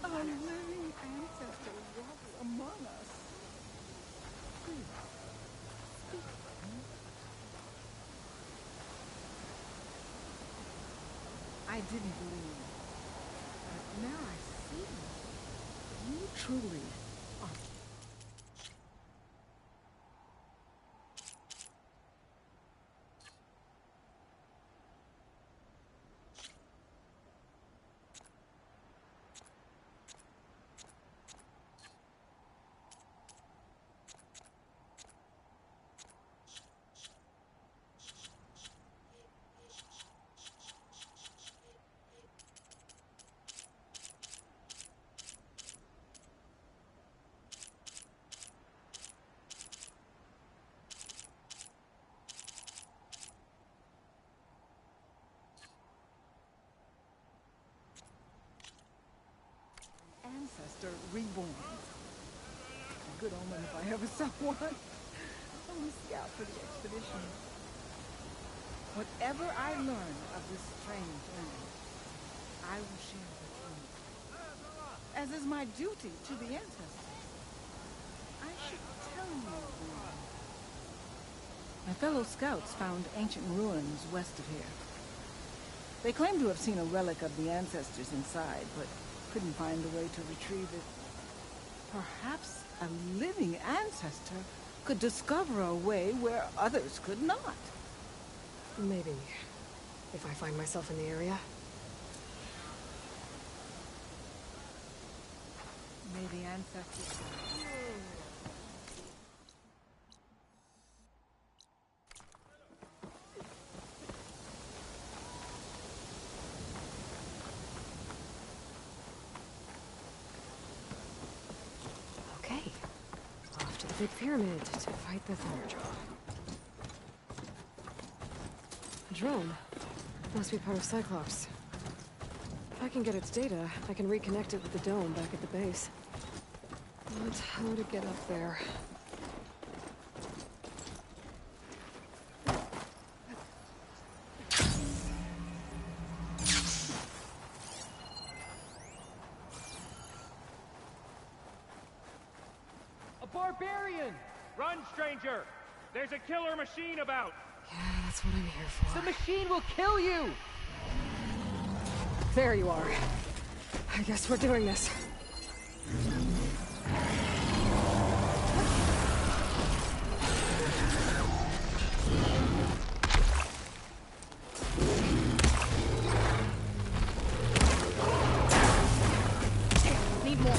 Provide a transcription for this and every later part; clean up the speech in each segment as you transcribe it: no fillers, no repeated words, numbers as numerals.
A living ancestor walks among us. Please, speak to me. I didn't believe, but now I see. You truly are. Ancestor reborn. A good omen if I ever saw one. I'm a scout for the expedition. Whatever I learn of this strange land, I will share with you. As is my duty to the ancestors. I should tell you then. My fellow scouts found ancient ruins west of here. They claim to have seen a relic of the ancestors inside, but couldn't find a way to retrieve it. Perhaps a living ancestor could discover a way where others could not. Maybe. If I find myself in the area. May the ancestors... Okay. Off to the big pyramid to fight the Thunderjaw. A drone. Must be part of Cyclops. If I can get its data, I can reconnect it with the dome back at the base. But how to get up there? A barbarian! Run, stranger! There's a killer machine about! Yeah, that's what I'm here for. The machine will kill you! There you are. I guess we're doing this. Need more.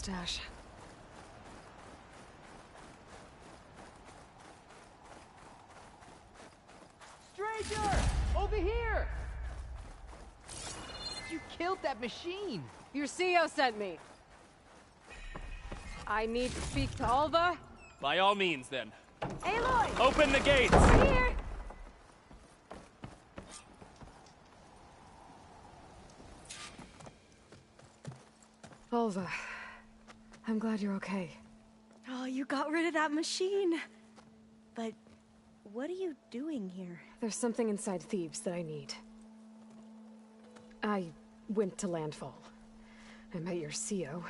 stash. Stranger! Over here! You killed that machine! Your CEO sent me. I need to speak to Alva. By all means, then. Aloy! Open the gates! Here! Alva, I'm glad you're okay. Oh, you got rid of that machine. But what are you doing here? There's something inside Thebes that I need. I went to landfall. I met your CEO.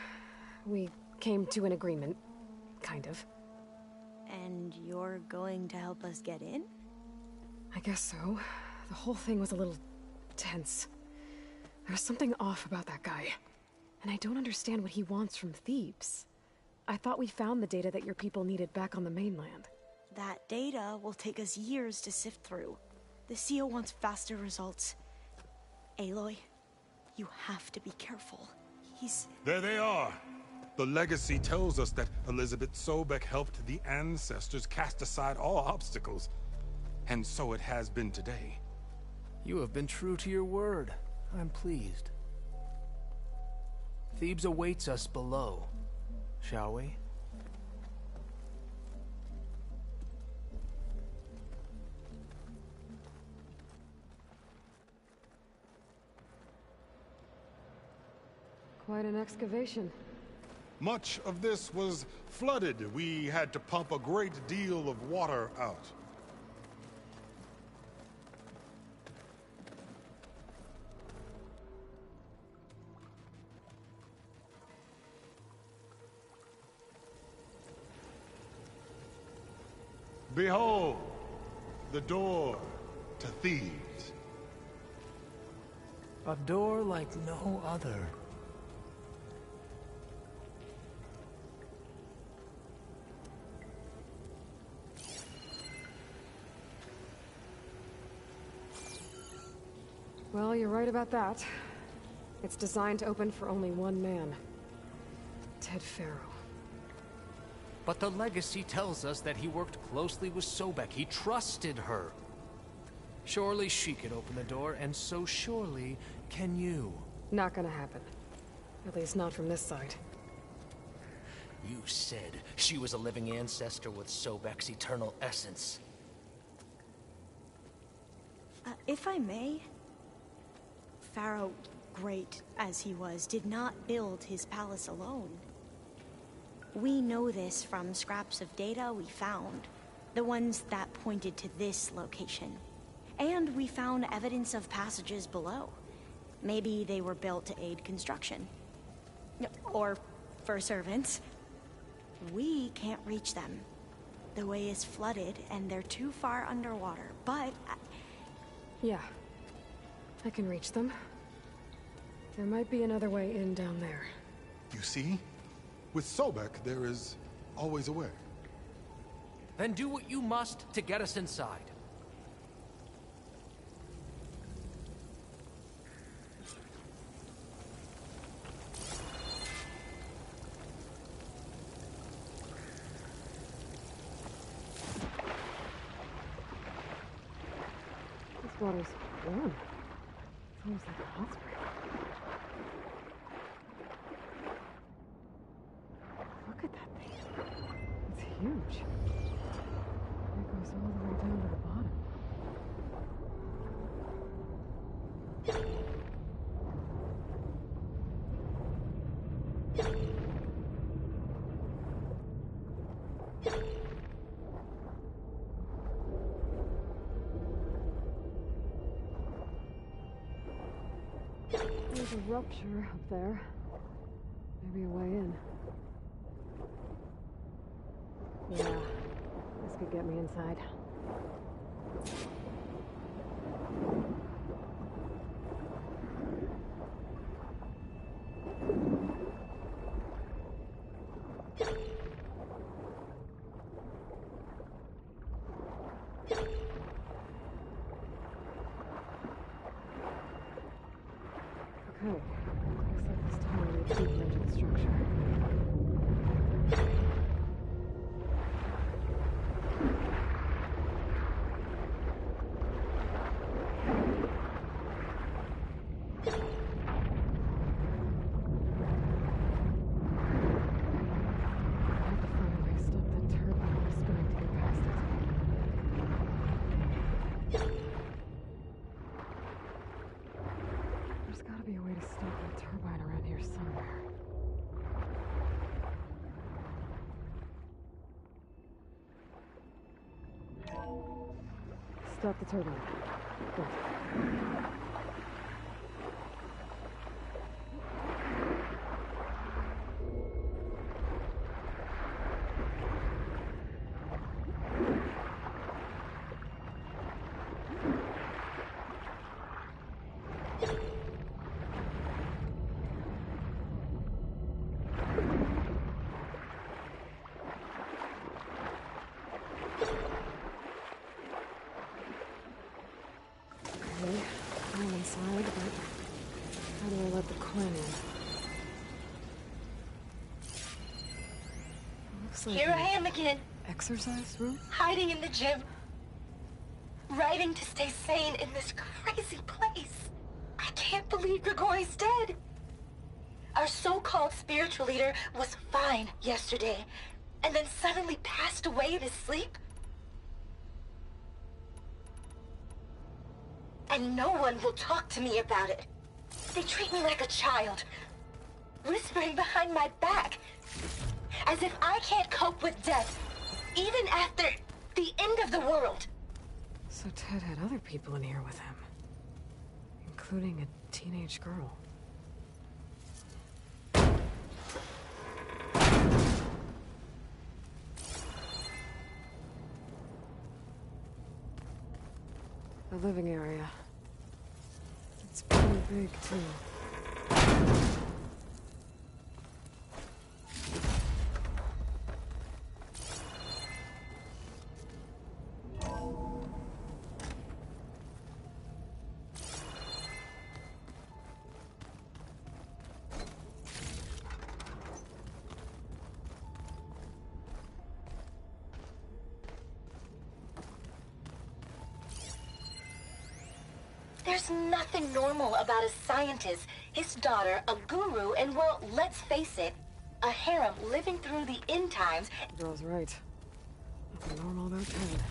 We came to an agreement, kind of. And you're going to help us get in? I guess so. The whole thing was a little tense. There was something off about that guy. And I don't understand what he wants from Thebes. I thought we found the data that your people needed back on the mainland. That data will take us years to sift through. The CEO wants faster results. Aloy, you have to be careful. There they are! The legacy tells us that Elizabeth Sobek helped the ancestors cast aside all obstacles. And so it has been today. You have been true to your word. I'm pleased. Thebes awaits us below, shall we? Quite an excavation. Much of this was flooded. We had to pump a great deal of water out. Behold, the door to Thebes. A door like no other. Well, you're right about that. It's designed to open for only one man. Ted Faro. But the legacy tells us that he worked closely with Sobek. He trusted her. Surely she could open the door, and so surely can you. Not gonna happen. At least not from this side. You said she was a living ancestor with Sobek's eternal essence. If I may, Pharaoh, great as he was, did not build his palace alone. We know this from scraps of data we found, the ones that pointed to this location. And we found evidence of passages below. Maybe they were built to aid construction. Or for servants. We can't reach them. The way is flooded and they're too far underwater, but... Yeah. I can reach them. There might be another way in down there. You see? With Sobek, there is always a way. Then do what you must to get us inside. This water's warm. It's almost like a hot spring. Look at that thing. It's huge. It goes all the way down to the bottom. There's a rupture up there. Maybe a way in. Yeah, this could get me inside. Okay, looks like this tunnel leads deeper into the structure. Turbine around here somewhere. Stop the turbine. Good. Okay, I'm inside, but how do I let the Quinn in? Looks like Here I an am again, exercise room? hiding in the gym. Writing to stay sane in this crazy place. I can't believe Grigori's dead. Our so-called spiritual leader was fine yesterday, and then suddenly passed away in his sleep. And no one will talk to me about it. They treat me like a child, whispering behind my back, as if I can't cope with death, even after the end of the world. So Ted had other people in here with him, including a teenage girl. The living area. It's pretty big, too. There's nothing normal about a scientist, his daughter, a guru, and well, let's face it, a harem living through the end times. The girl's right. Nothing normal about Ted.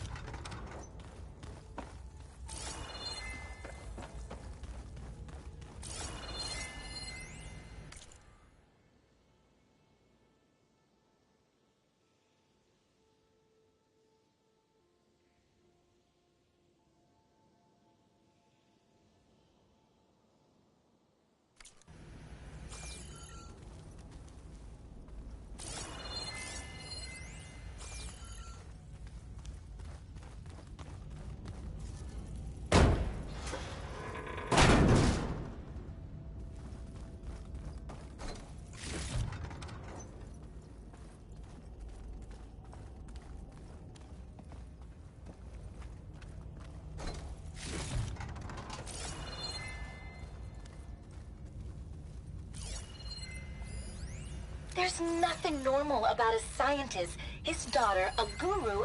There's nothing normal about a scientist, his daughter, a guru.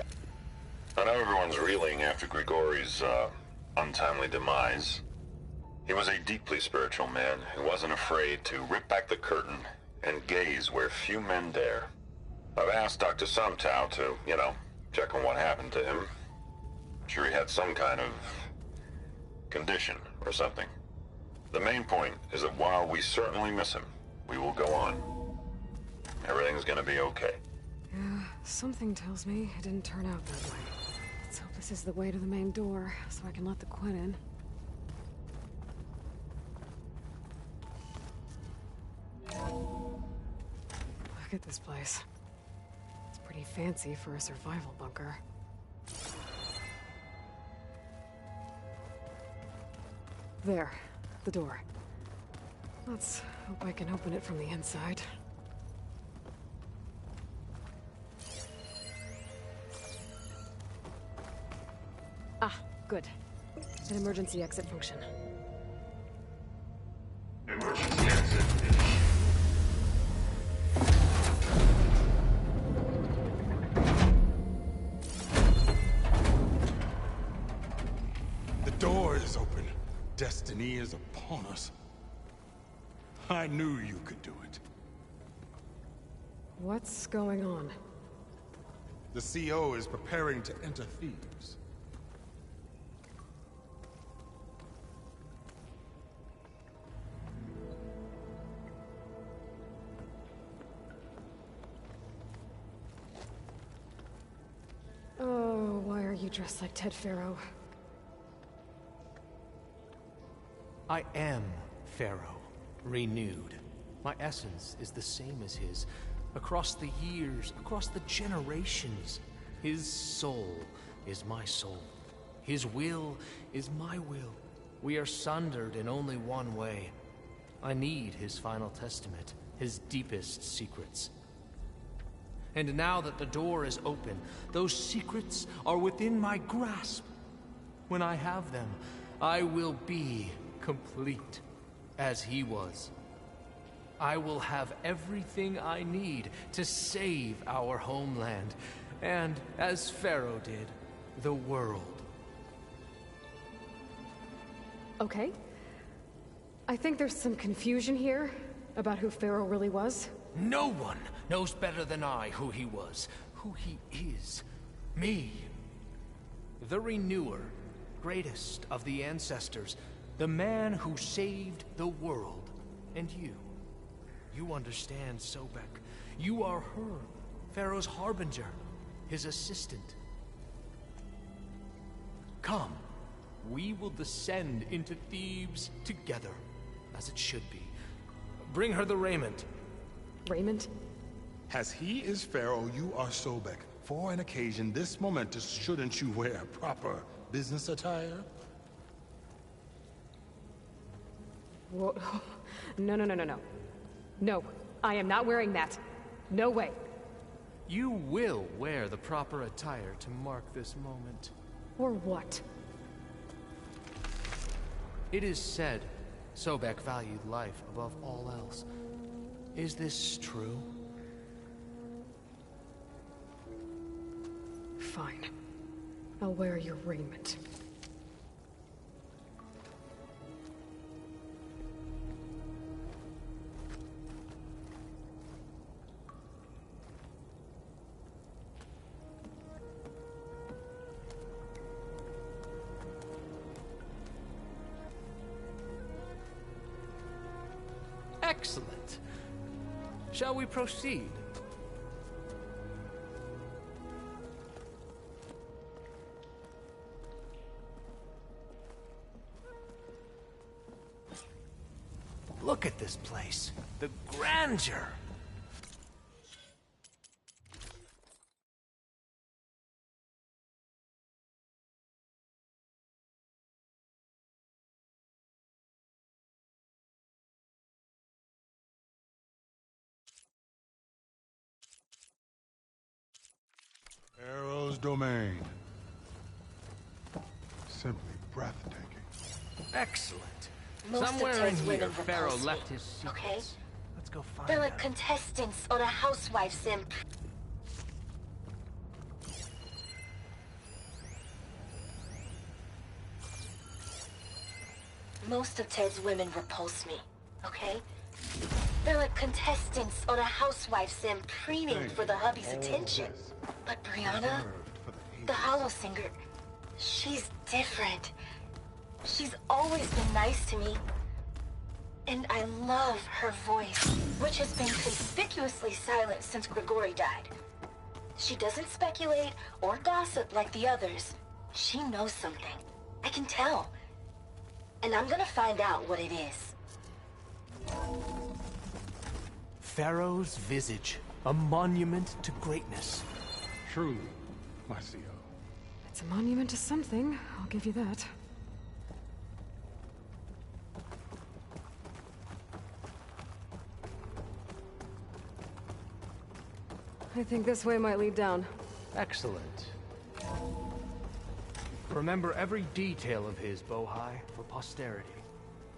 I know everyone's reeling after Grigori's, untimely demise. He was a deeply spiritual man who wasn't afraid to rip back the curtain and gaze where few men dare. I've asked Dr. Sumtow to, check on what happened to him. I'm sure he had some kind of condition or something. The main point is that while we certainly miss him, we will go on. Everything's gonna be okay. Yeah, something tells me it didn't turn out that way. Let's hope this is the way to the main door, so I can let the Quinn in. Look at this place. It's pretty fancy for a survival bunker. There, the door. Let's hope I can open it from the inside. Ah, good. An emergency exit function. Emergency exit. The door is open. Destiny is upon us. I knew you could do it. What's going on? The CO is preparing to enter Thebes. dressed like Ted Faro. I am Pharaoh, renewed. My essence is the same as his. Across the years, across the generations, his soul is my soul. His will is my will. We are sundered in only one way. I need his final testament, his deepest secrets. And now that the door is open, those secrets are within my grasp. When I have them, I will be complete, as he was. I will have everything I need to save our homeland, and, as Pharaoh did, the world. Okay. I think there's some confusion here about who Pharaoh really was. No one knows better than I who he was, who he is. Me. The Renewer, greatest of the ancestors, the man who saved the world. And you. You understand, Sobek. You are her, Pharaoh's harbinger, his assistant. Come, we will descend into Thebes together, as it should be. Bring her the raiment. Raiment? As he is Pharaoh, you are Sobek. For an occasion this momentous, shouldn't you wear proper business attire? Whoa. No. No, I am not wearing that. No way. You will wear the proper attire to mark this moment. Or what? It is said Sobek valued life above all else. Is this true? Fine. I'll wear your raiment. Excellent. Shall we proceed? Look at this place. The grandeur. Pharaoh's domain. Simply breathtaking. Excellent. Most Somewhere of in Ted's here, women Pharaoh repulse me, left his secrets. okay? Let's go find They're like them. contestants on a housewife sim. Most of Ted's women repulse me, okay? They're like contestants on a housewife sim preening for the hubby's attention. But Brianna, the Hollow Singer, she's different. She's always been nice to me. And I love her voice, which has been conspicuously silent since Grigori died. She doesn't speculate or gossip like the others. She knows something. I can tell. And I'm gonna find out what it is. Pharaoh's visage, a monument to greatness. Truly, Marcio. It's a monument to something, I'll give you that. I think this way might lead down. Excellent. Remember every detail of his, Bohai, for posterity.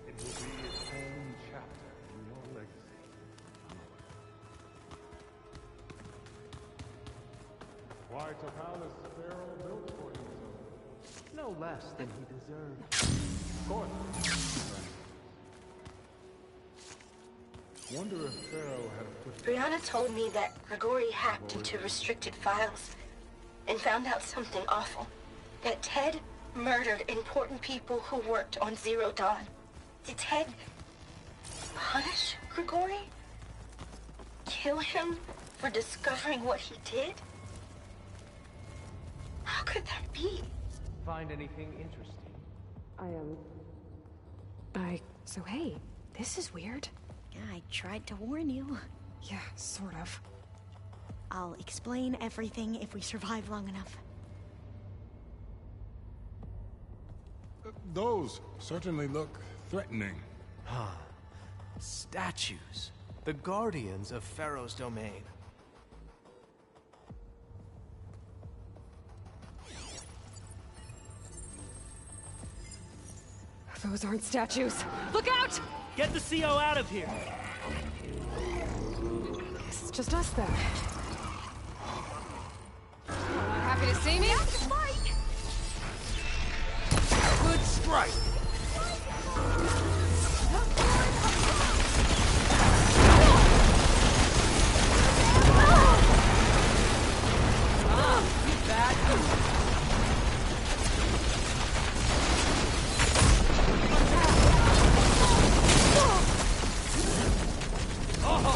It will be its own chapter in your legacy. Quite a palace Pharaoh built for himself. No less than he deserved. Of course. Wonder if Pharaoh had put... Brianna told me that Grigori hacked into restricted files and found out something awful. That Ted murdered important people who worked on Zero Dawn. Did Ted punish Grigori? Kill him for discovering what he did? How could could that be? Find anything interesting? So hey, this is weird. Yeah, I tried to warn you. Yeah, sort of. I'll explain everything if we survive long enough. Those certainly look threatening. Statues. The guardians of Pharaoh's domain. Those aren't statues. Look out! Get the CO out of here! Guess it's just us then. Happy to see me? Good strike!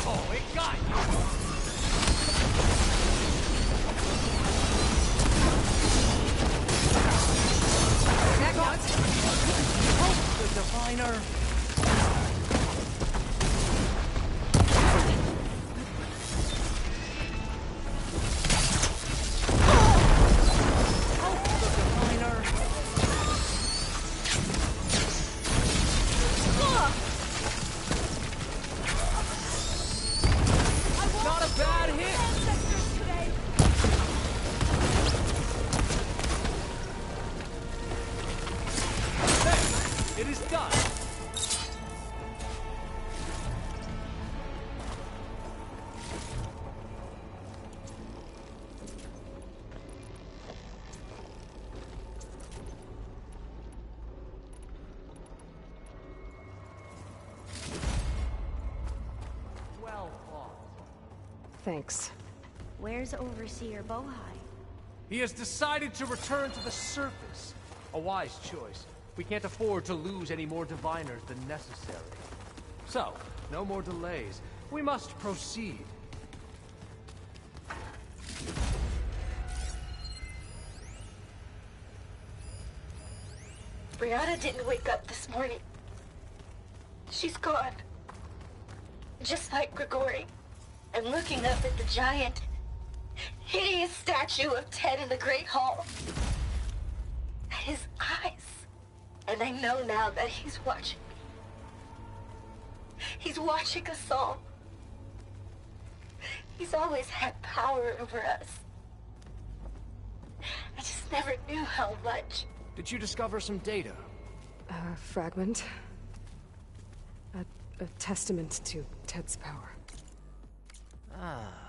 Oh, it got you! The diviner. Not a bad hit! There! It is done! Well fought. Thanks. Where's Overseer Bohai? He has decided to return to the surface. A wise choice. We can't afford to lose any more diviners than necessary. So, no more delays. We must proceed. Brianna didn't wake up this morning. She's gone. Just like Grigori. I'm looking up at the giant, hideous statue of Ted in the Great Hall. At his eyes. And I know now that he's watching me. He's watching us all. He's always had power over us. I just never knew how much. Did you discover some data? A fragment. A testament to Ted's power. Ah.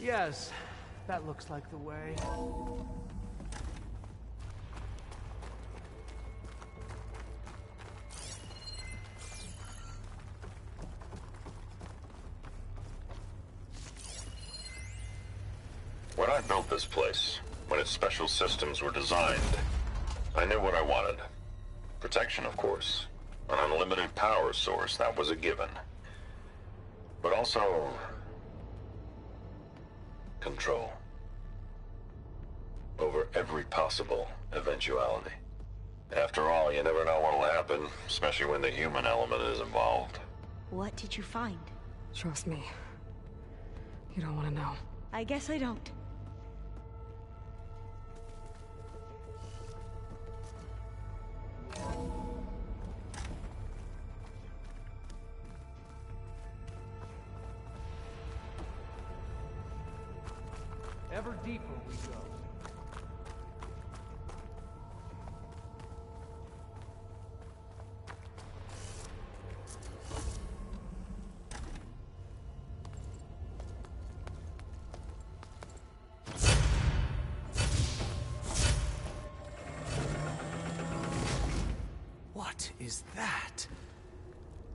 Yes, that looks like the way. When I built this place, when its special systems were designed, I knew what I wanted. Protection, of course. An unlimited power source, that was a given. But also... control. Over every possible eventuality. After all, you never know what'll happen, especially when the human element is involved. What did you find? Trust me. You don't want to know. I guess I don't. Ever deeper we go. What is that?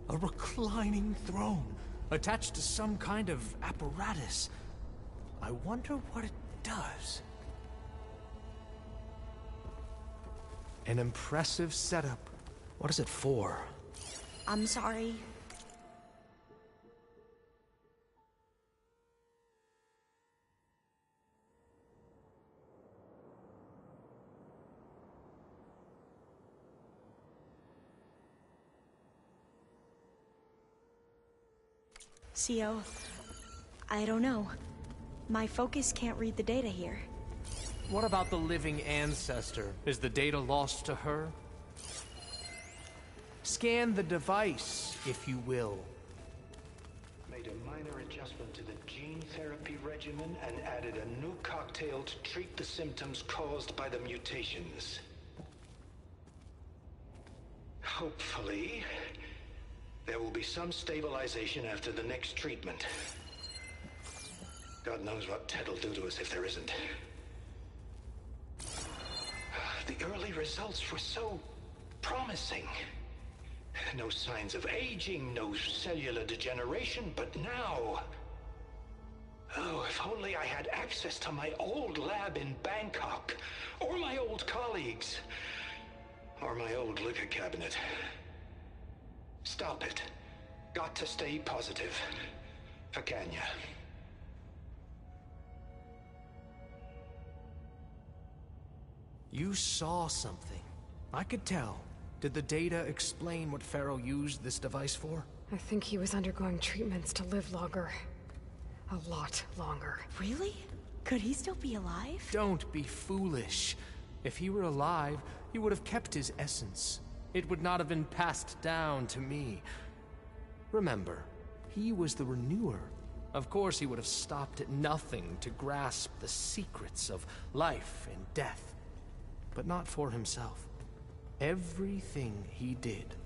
A reclining throne, attached to some kind of apparatus. I wonder what it does. An impressive setup. What is it for? I'm sorry. CO, I don't know. My focus can't read the data here. What about the living ancestor? Is the data lost to her? Scan the device, if you will. Made a minor adjustment to the gene therapy regimen and added a new cocktail to treat the symptoms caused by the mutations. Hopefully, there will be some stabilization after the next treatment. God knows what Ted'll do to us if there isn't. The early results were so promising. No signs of aging, no cellular degeneration, but now... Oh, if only I had access to my old lab in Bangkok, or my old colleagues, or my old liquor cabinet. Stop it. Got to stay positive. For Kenya. You saw something. I could tell. Did the data explain what Pharaoh used this device for? I think he was undergoing treatments to live longer. A lot longer. Really? Could he still be alive? Don't be foolish. If he were alive, he would have kept his essence. It would not have been passed down to me. Remember, he was the renewer. Of course he would have stopped at nothing to grasp the secrets of life and death. But not for himself. Everything he did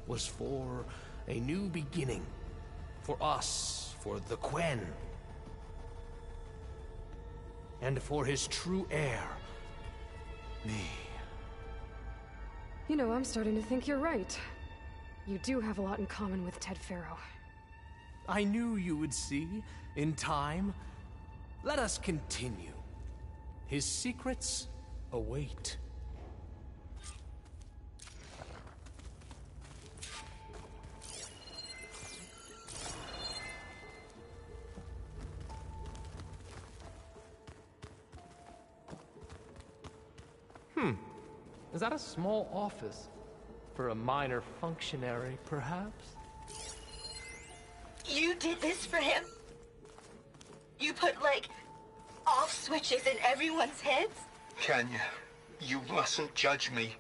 was for a new beginning. For us, for the Quen. And for his true heir, me. You know, I'm starting to think you're right. You do have a lot in common with Ted Pharaoh. I knew you would see, in time. Let us continue. His secrets await. Is that a small office? For a minor functionary, perhaps? You did this for him? You put, like, off switches in everyone's heads? Kenya, you mustn't judge me.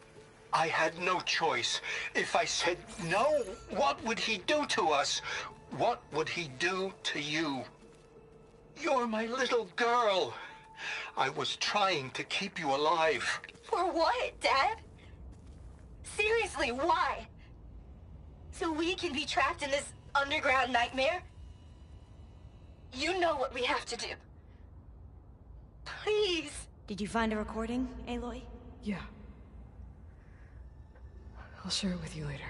I had no choice. If I said no, what would he do to us? What would he do to you? You're my little girl. I was trying to keep you alive. For what, Dad? Seriously, why? So we can be trapped in this underground nightmare? You know what we have to do. please. Did you find a recording, Aloy? Yeah. I'll share it with you later.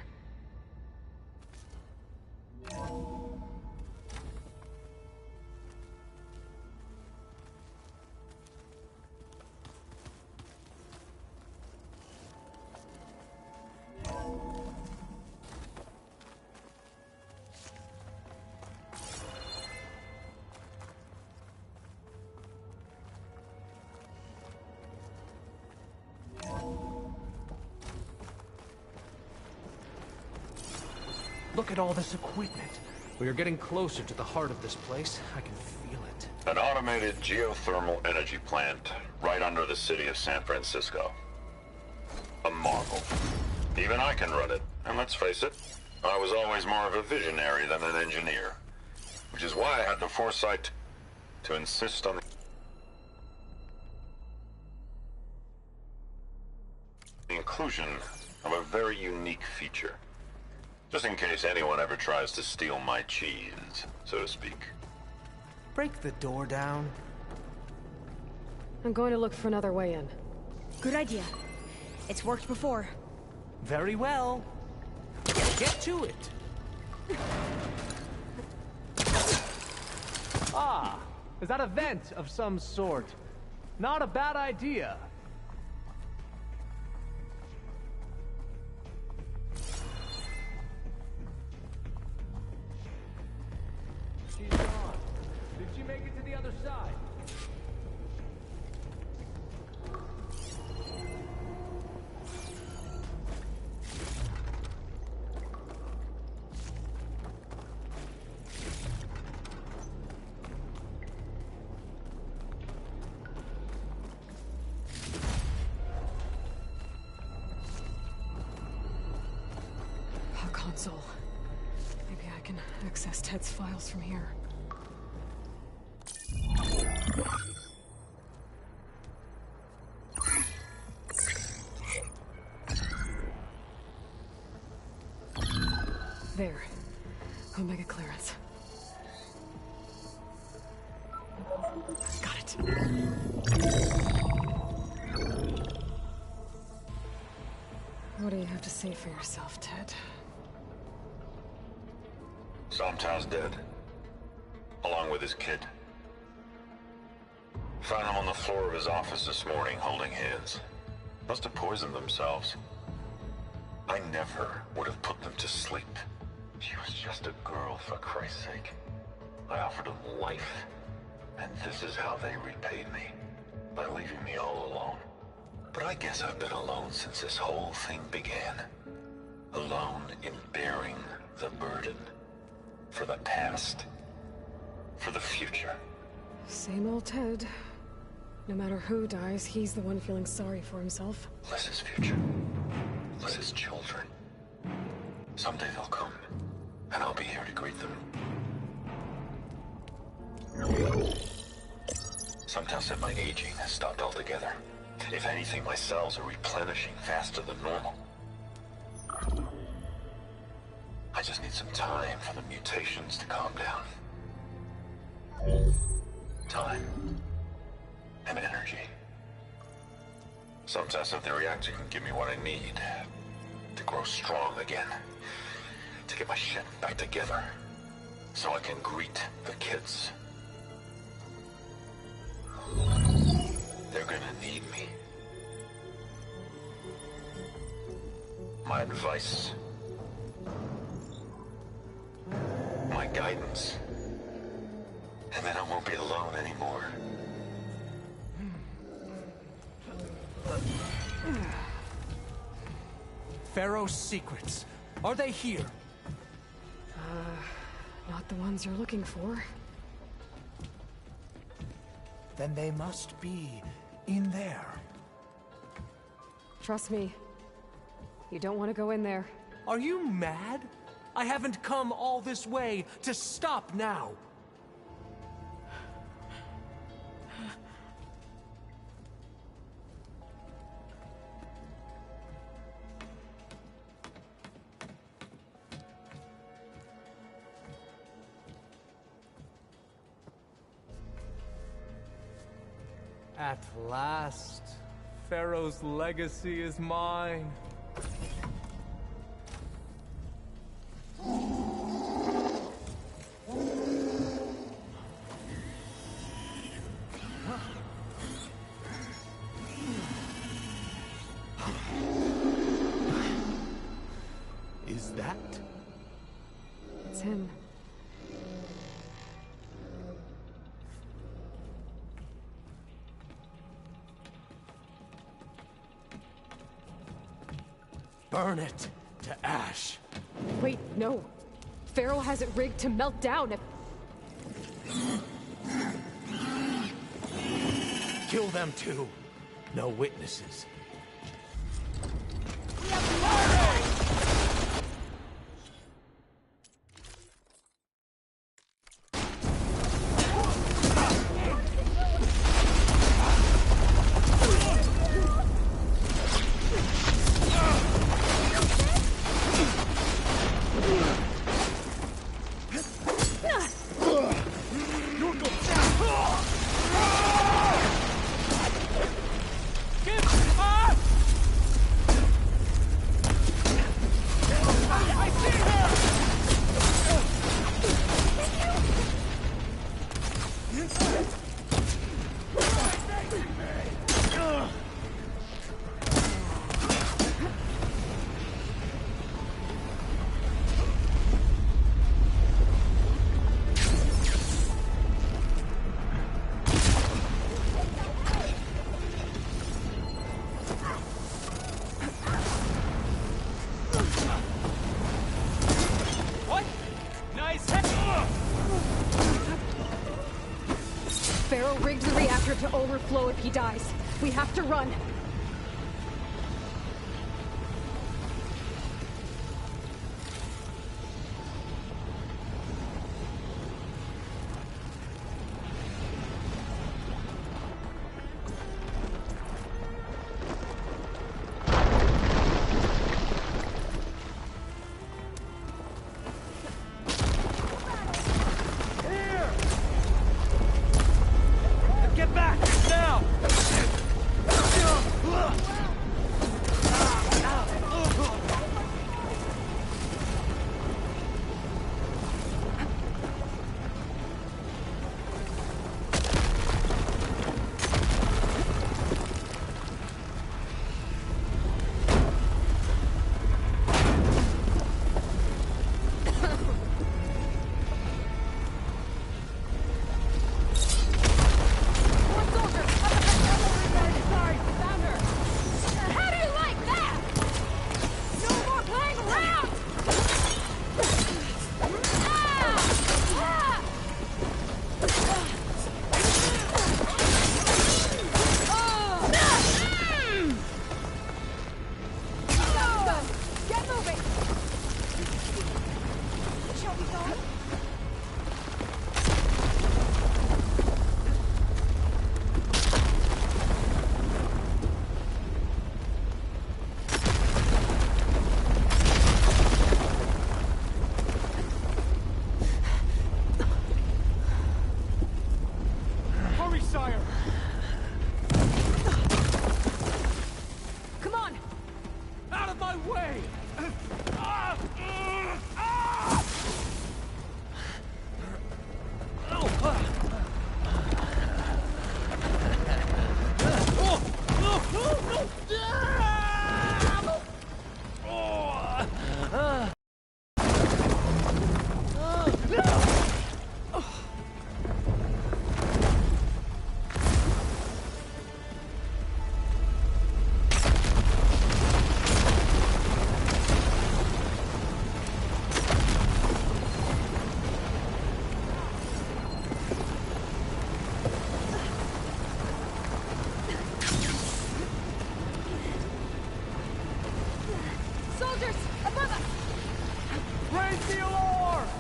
Look at all this equipment. We are getting closer to the heart of this place. I can feel it. An automated geothermal energy plant right under the city of San Francisco. A marvel. Even I can run it, and let's face it, I was always more of a visionary than an engineer. Which is why I had the foresight to insist on the inclusion of a very unique feature. Just in case anyone ever tries to steal my cheese, so to speak. Break the door down. I'm going to look for another way in. Good idea. It's worked before. Very well. Get to it. Ah, is that a vent of some sort? Not a bad idea. She's gone. Did she make it to the other side? A console. Maybe I can access Ted's files from here. There. Omega clearance. Got it. What do you have to say for yourself, Ted? Somto's dead. Along with his kid. Found him on the floor of his office this morning, holding hands. Must have poisoned themselves. I never would have put them to sleep. She was just a girl, for Christ's sake. I offered them life, and this is how they repaid me. By leaving me all alone. But I guess I've been alone since this whole thing began. Alone in bearing the burden. For the past. For the future. Same old Ted. No matter who dies, he's the one feeling sorry for himself. Liz's future. Liz's children. Someday they'll come, and I'll be here to greet them. Sometimes said my aging has stopped altogether. If anything, my cells are replenishing faster than normal. I just need some time for the mutations to calm down. Time. And energy. Sometimes if the reactor can give me what I need to grow strong again. To get my shit back together. So I can greet the kids. They're gonna need me. My advice. My guidance. And then I won't be alone anymore. Pharaoh's secrets. Are they here? Not the ones you're looking for. Then they must be in there. Trust me. You don't want to go in there. Are you mad? I haven't come all this way to stop now. At last, Pharaoh's legacy is mine. Is that? It's him. Burn it to ash. Wait, no. Pharaoh has it rigged to melt down if... Kill them too. No witnesses. Pharaoh rigged the reactor to overflow if he dies. We have to run. Get back! Now!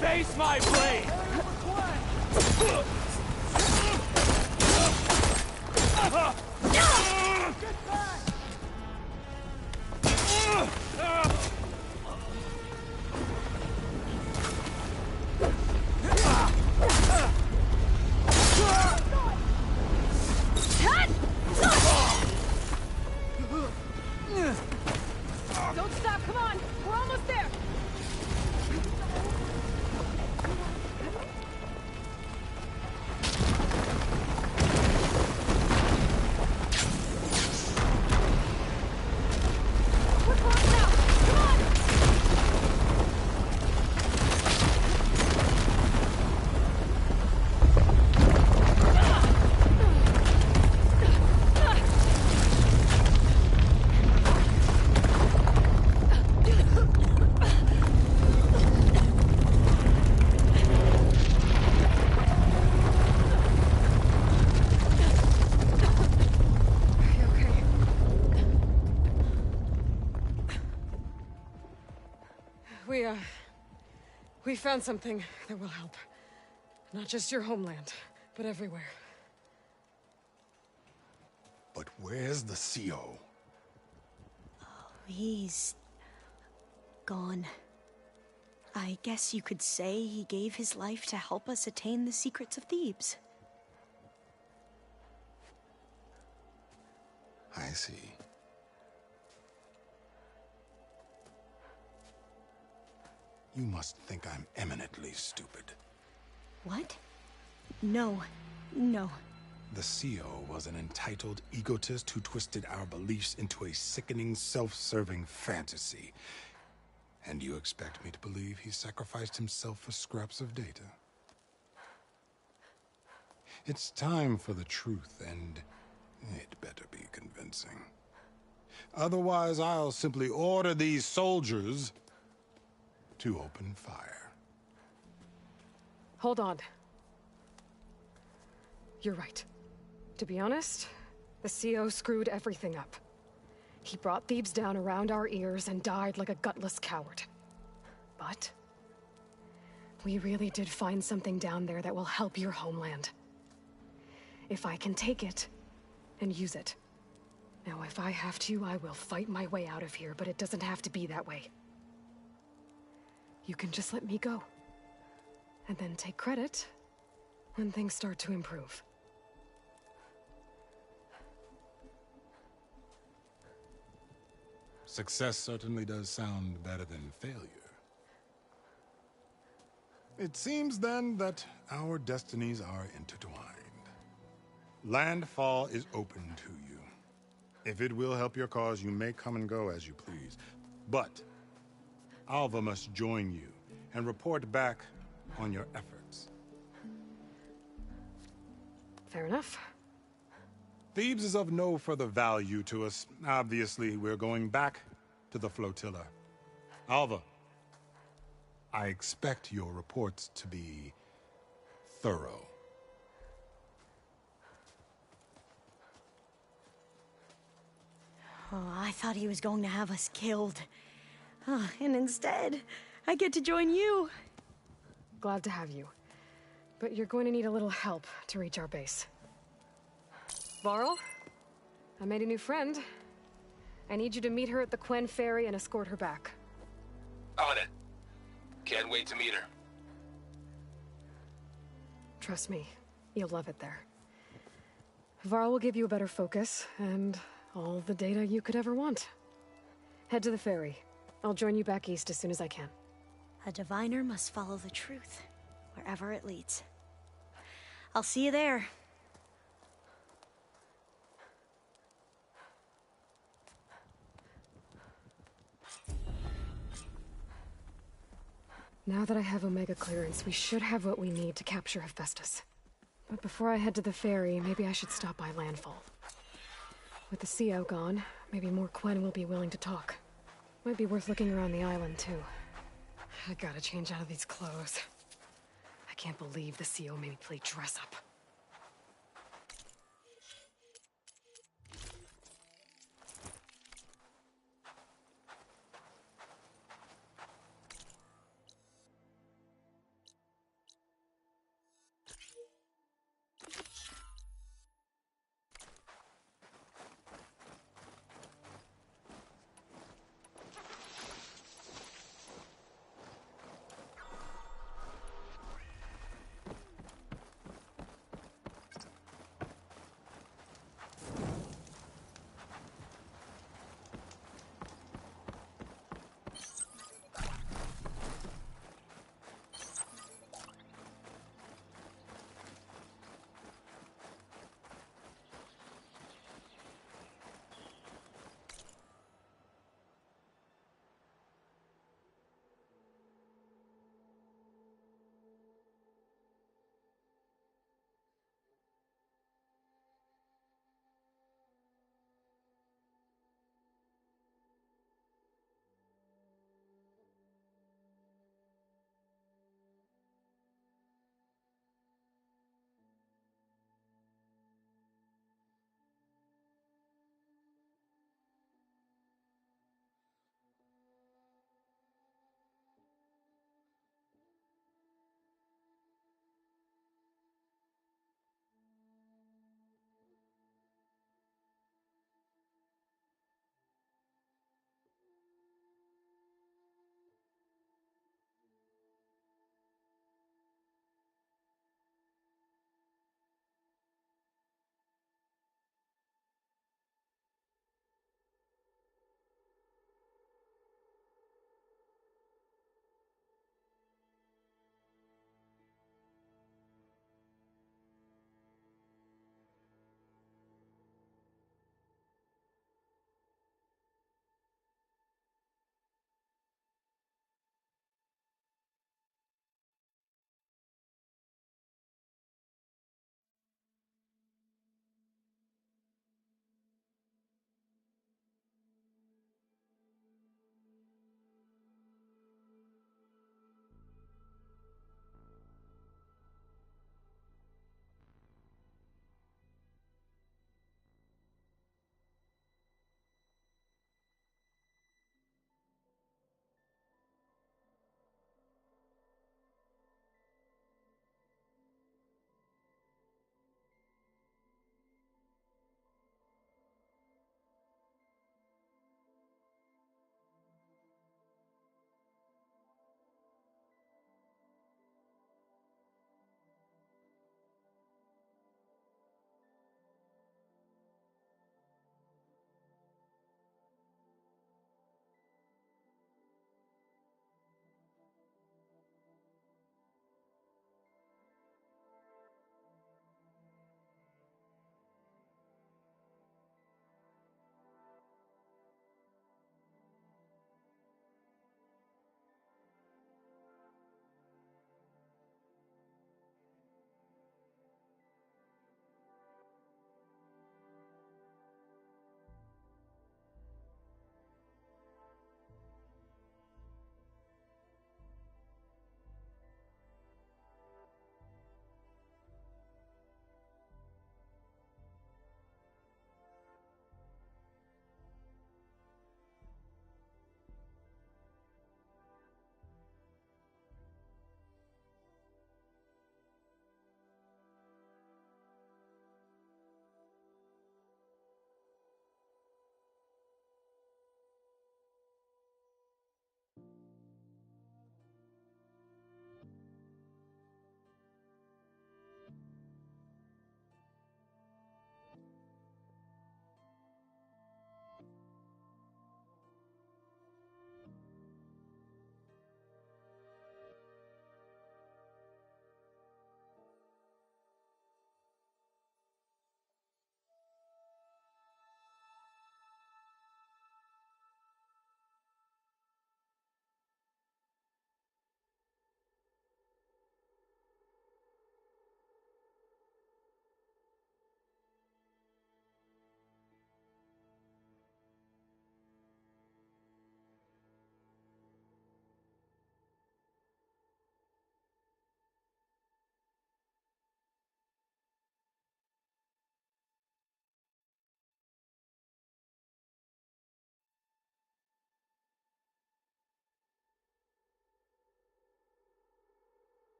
Face my blade! Cut! We found something that will help. Not just your homeland, but everywhere. But where's the CO? He's gone. I guess you could say he gave his life to help us attain the secrets of Thebes. I see. You must think I'm eminently stupid. What? No. No. The CO was an entitled egotist who twisted our beliefs into a sickening, self-serving fantasy. And you expect me to believe he sacrificed himself for scraps of data? It's time for the truth, and it better be convincing. Otherwise, I'll simply order these soldiers to open fire. Hold on. You're right. To be honest, the CO screwed everything up. He brought Thebes down around our ears and died like a gutless coward. But we really did find something down there that will help your homeland. If I can take it and use it. Now, if I have to, I will fight my way out of here, but it doesn't have to be that way. You can just let me go. And then take credit when things start to improve. Success certainly does sound better than failure. It seems then that our destinies are intertwined. Landfall is open to you. If it will help your cause, you may come and go as you please. But Alva must join you and report back on your efforts. Fair enough. Thebes is of no further value to us. Obviously, we're going back to the flotilla. Alva, I expect your reports to be thorough. Oh, I thought he was going to have us killed. And instead, I get to join you. Glad to have you. But you're going to need a little help to reach our base. Varl, I made a new friend. I need you to meet her at the Quen Ferry and escort her back. On it. Can't wait to meet her. Trust me, you'll love it there. Varl will give you a better focus, and all the data you could ever want. Head to the ferry. I'll join you back east as soon as I can. A diviner must follow the truth, wherever it leads. I'll see you there. Now that I have Omega clearance, we should have what we need to capture Hephaestus. But before I head to the ferry, maybe I should stop by Landfall. With the CO gone, maybe more Quen will be willing to talk. Might be worth looking around the island, too. I gotta change out of these clothes. I can't believe the CO made me play dress up.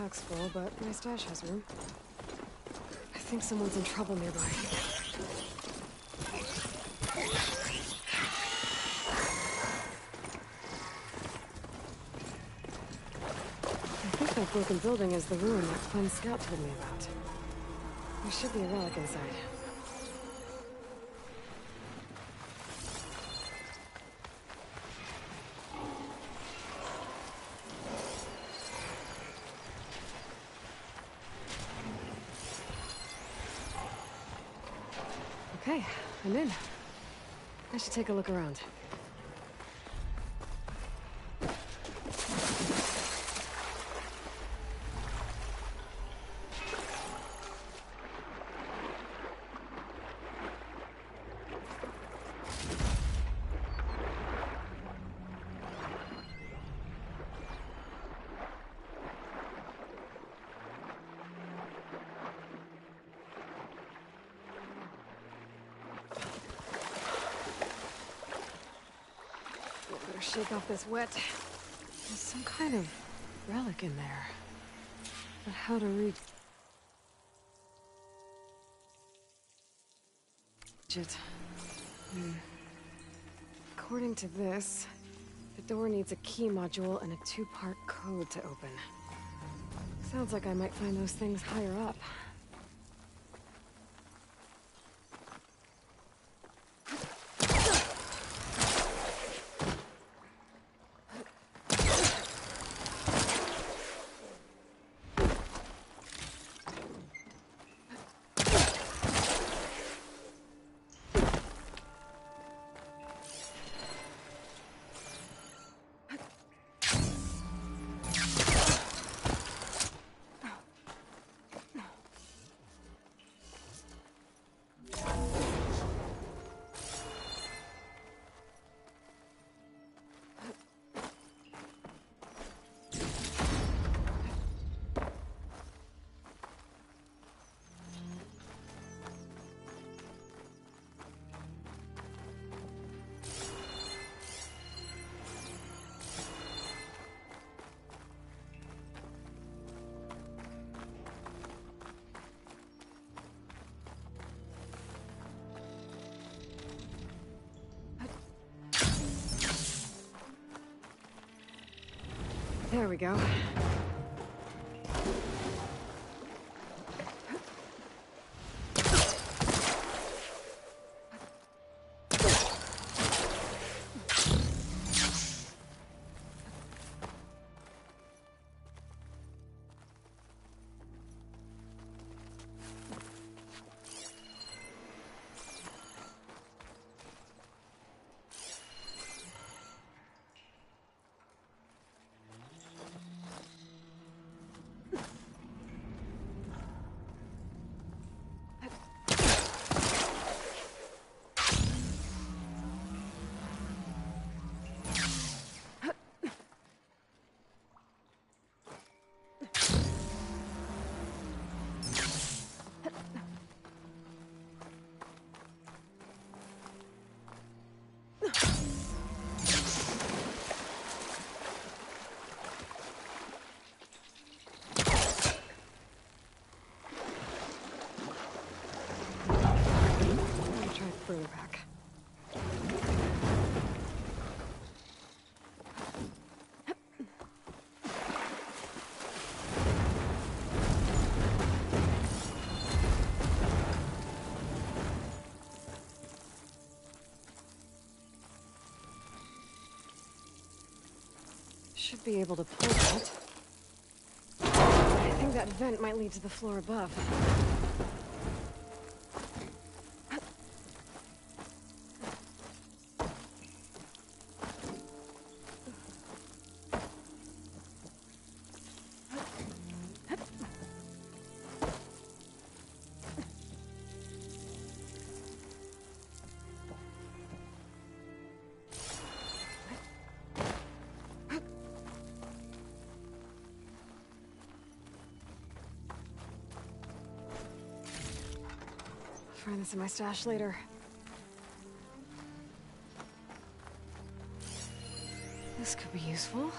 backpack's full, but my stash has room. I think someone's in trouble nearby. I think that broken building is the ruin that Clem's scout told me about. There should be a relic inside. Okay, I'm in. I should take a look around. Shake off this wet. There's some kind of relic in there. But how to reach it? According to this, the door needs a key module and a 2-part code to open. Sounds like I might find those things higher up. There we go. Further back. Should be able to pull that. I think that vent might lead to the floor above. Find this in my stash later. This could be useful.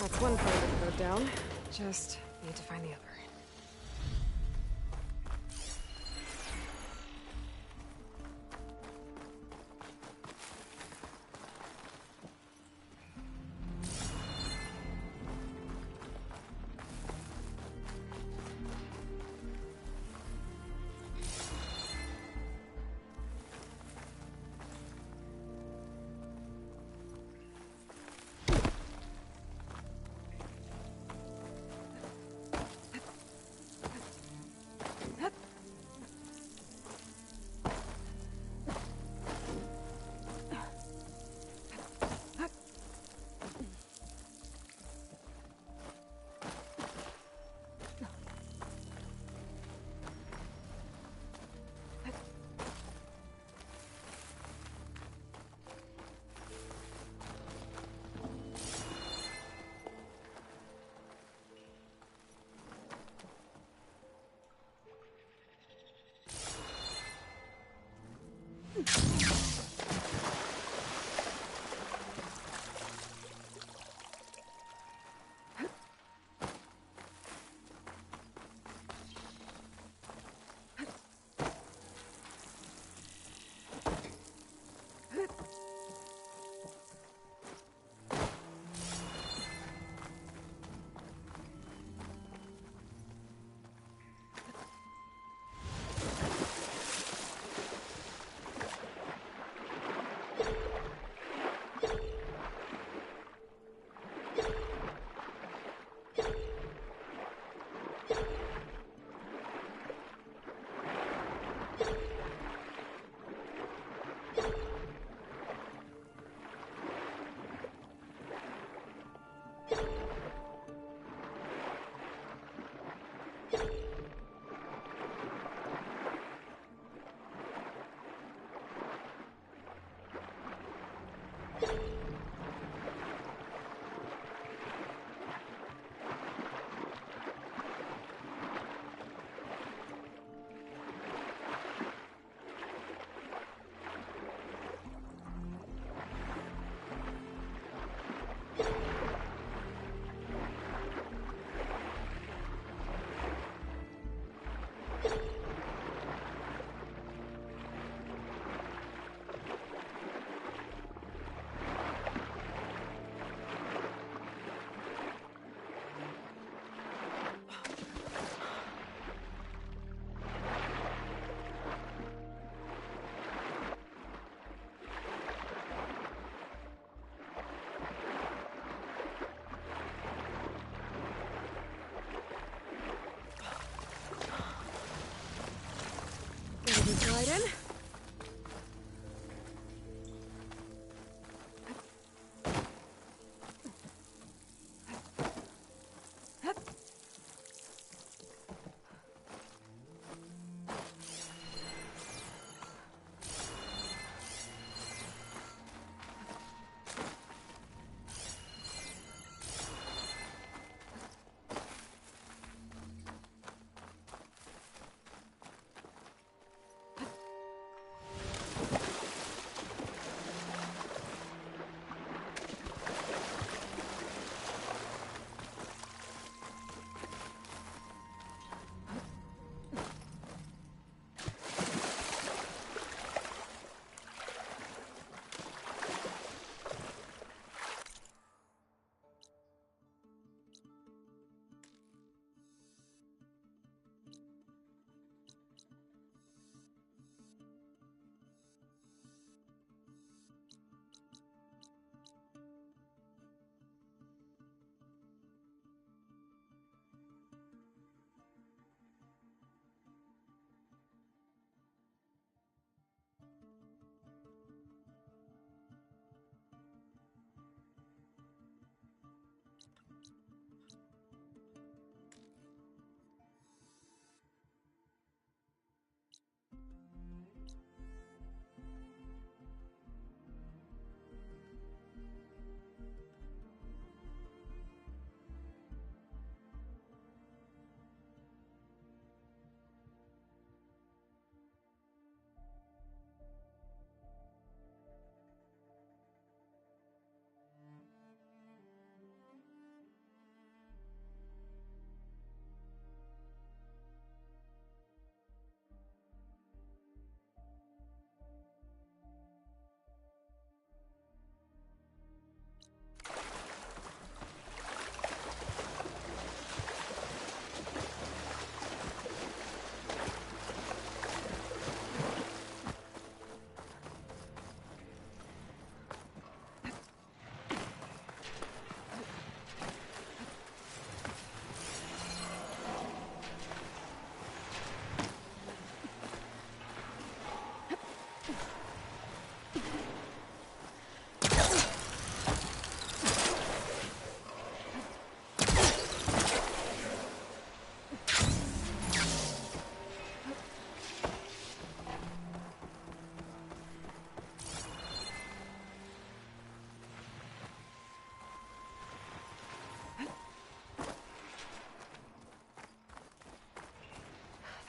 That's one part of the road down. Just need to find the other. Right in.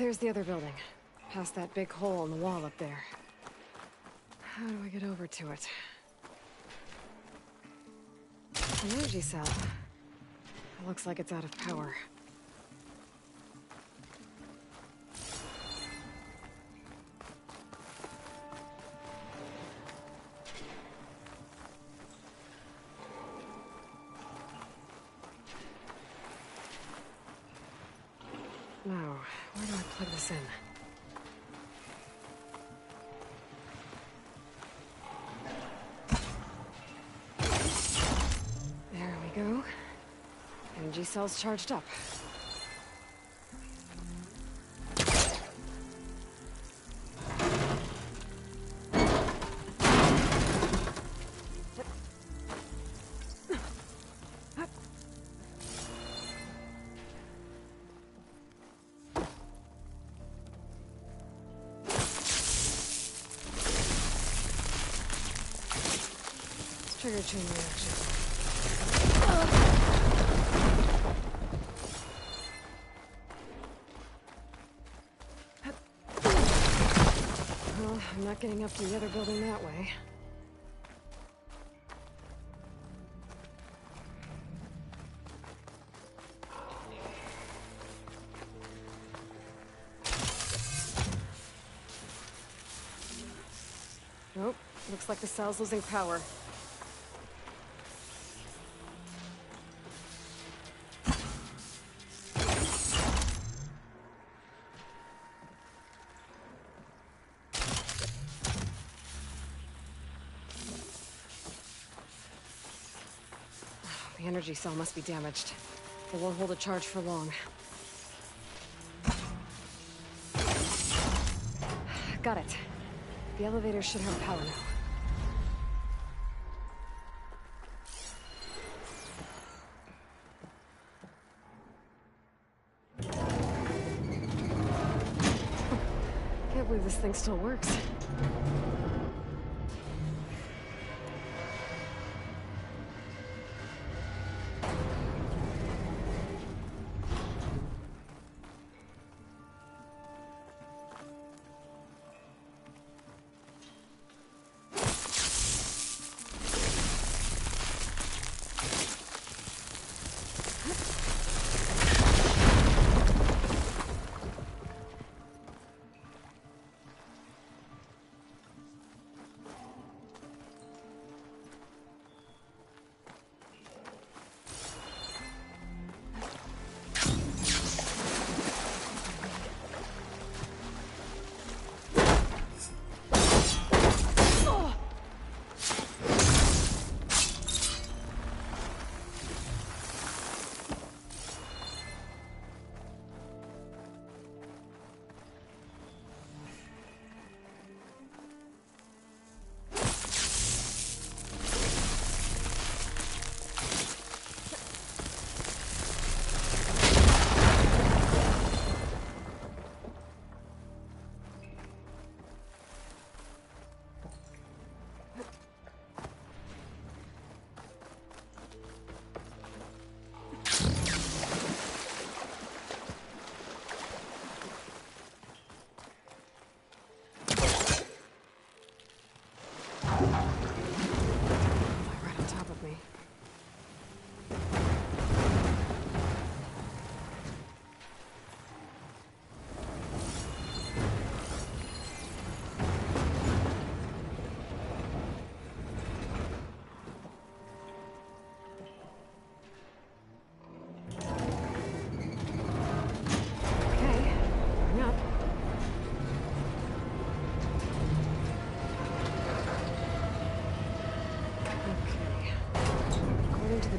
There's the other building. Past that big hole in the wall up there. How do I get over to it? An energy cell. It looks like it's out of power. Now, where do I plug this in? There we go. Energy cell's charged up. Trigger chain reaction. Well, I'm not getting up to the other building that way. Nope, looks like the cell's losing power. The energy cell must be damaged. It won't hold a charge for long. Got it. The elevator should have power now. Can't believe this thing still works.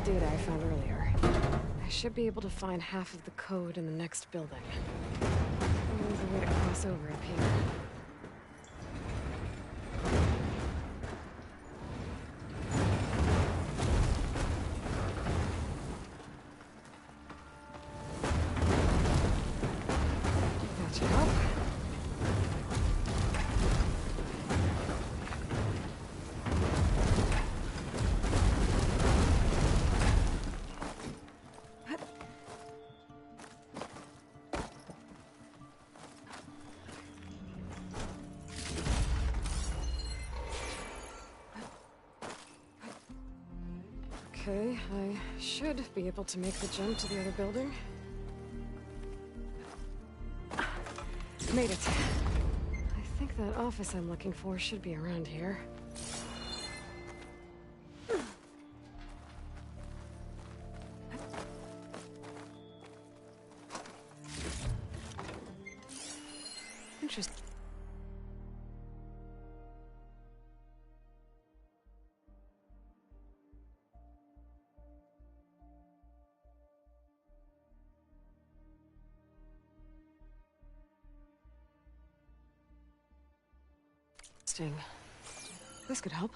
Data I found earlier. I should be able to find half of the code in the next building. There's a way to cross over up here. That should help. Okay, I should be able to make the jump to the other building. Made it. I think that office I'm looking for should be around here. Interesting. This could help.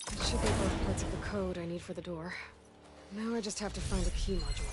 That should be both parts of the code I need for the door. Now I just have to find a key module.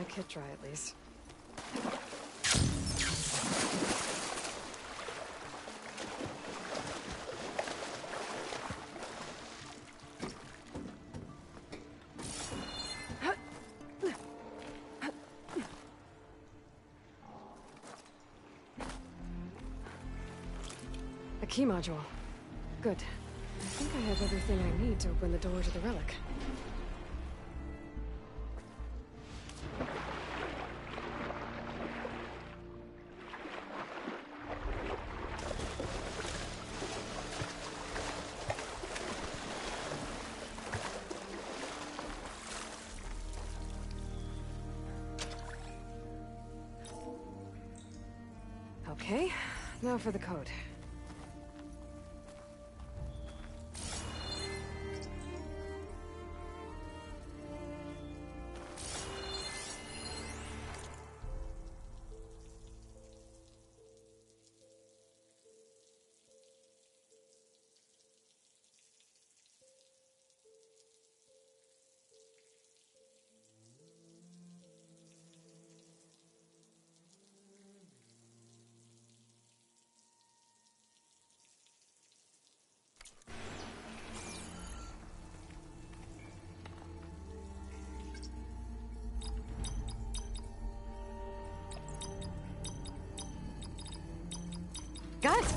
my kit dry at least. A key module. Good. I think I have everything I need to open the door to the relic. Okay, now for the code. Got it!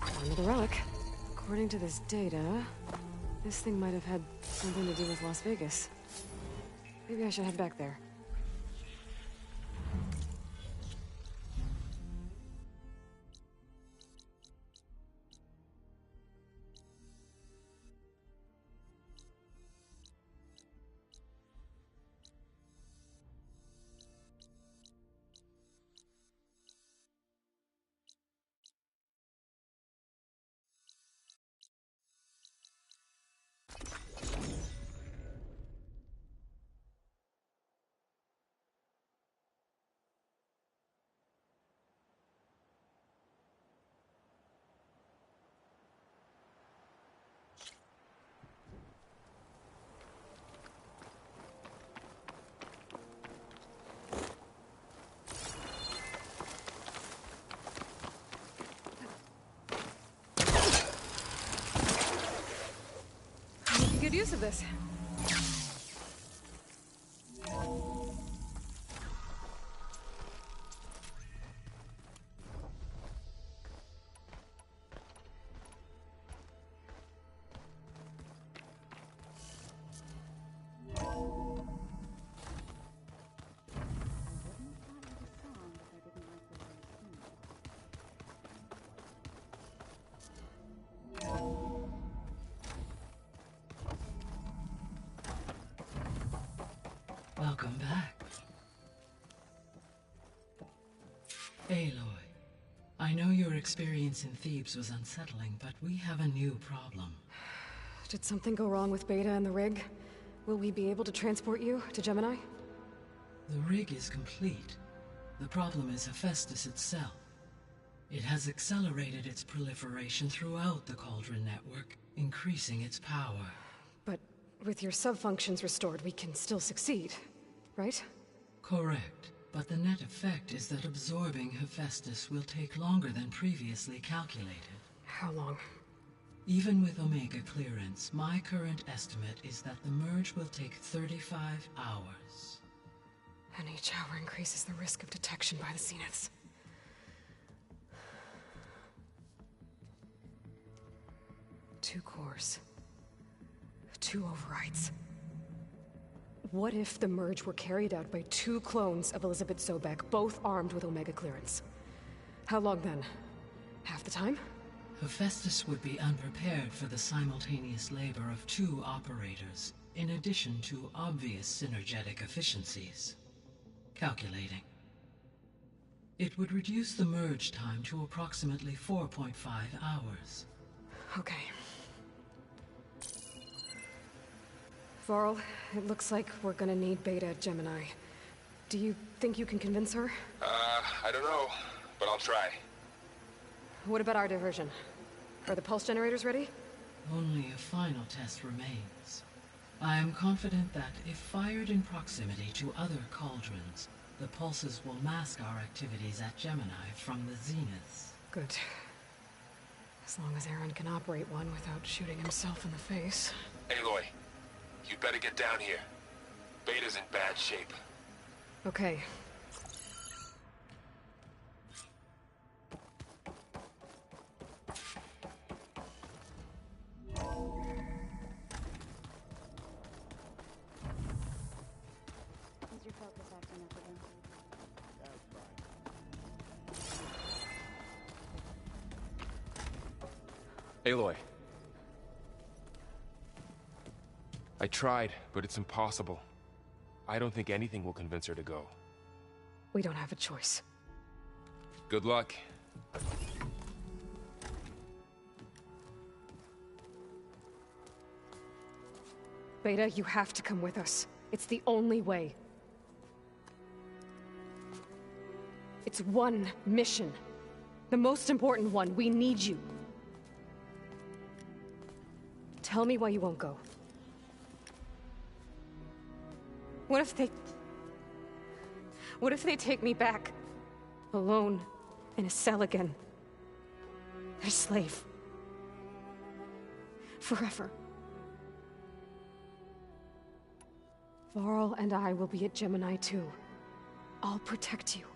On to the relic. According to this data, this thing might have had something to do with Las Vegas. Maybe I should head back there. Good use of this. Welcome back. Aloy, I know your experience in Thebes was unsettling, but we have a new problem. Did something go wrong with Beta and the rig? Will we be able to transport you to Gemini? The rig is complete. The problem is Hephaestus itself. It has accelerated its proliferation throughout the Cauldron network, increasing its power. But with your sub-functions restored, we can still succeed, right? Correct. But the net effect is that absorbing Hephaestus will take longer than previously calculated. How long? Even with Omega clearance, my current estimate is that the merge will take 35 hours. And each hour increases the risk of detection by the Zeniths. Two cores. Two overrides. What if the merge were carried out by two clones of Elizabeth Sobek, both armed with Omega clearance? How long then? Half the time? Hephaestus would be unprepared for the simultaneous labor of two operators, in addition to obvious synergetic efficiencies. Calculating. It would reduce the merge time to approximately 4.5 hours. Okay. Varl, it looks like we're gonna need Beta at Gemini. Do you think you can convince her? I don't know, but I'll try. What about our diversion? Are the pulse generators ready? Only a final test remains. I am confident that if fired in proximity to other cauldrons, the pulses will mask our activities at Gemini from the zeniths. Good. As long as Aaron can operate one without shooting himself in the face. Aloy, you better get down here. Beta's in bad shape. Okay. Is your focus acting up again? Aloy. I tried, but it's impossible. I don't think anything will convince her to go. We don't have a choice. Good luck. Beta, you have to come with us. It's the only way. It's one mission. The most important one. We need you. Tell me why you won't go. What if they take me back? Alone, in a cell again. A slave. Forever. Varl and I will be at Gemini too. I'll protect you.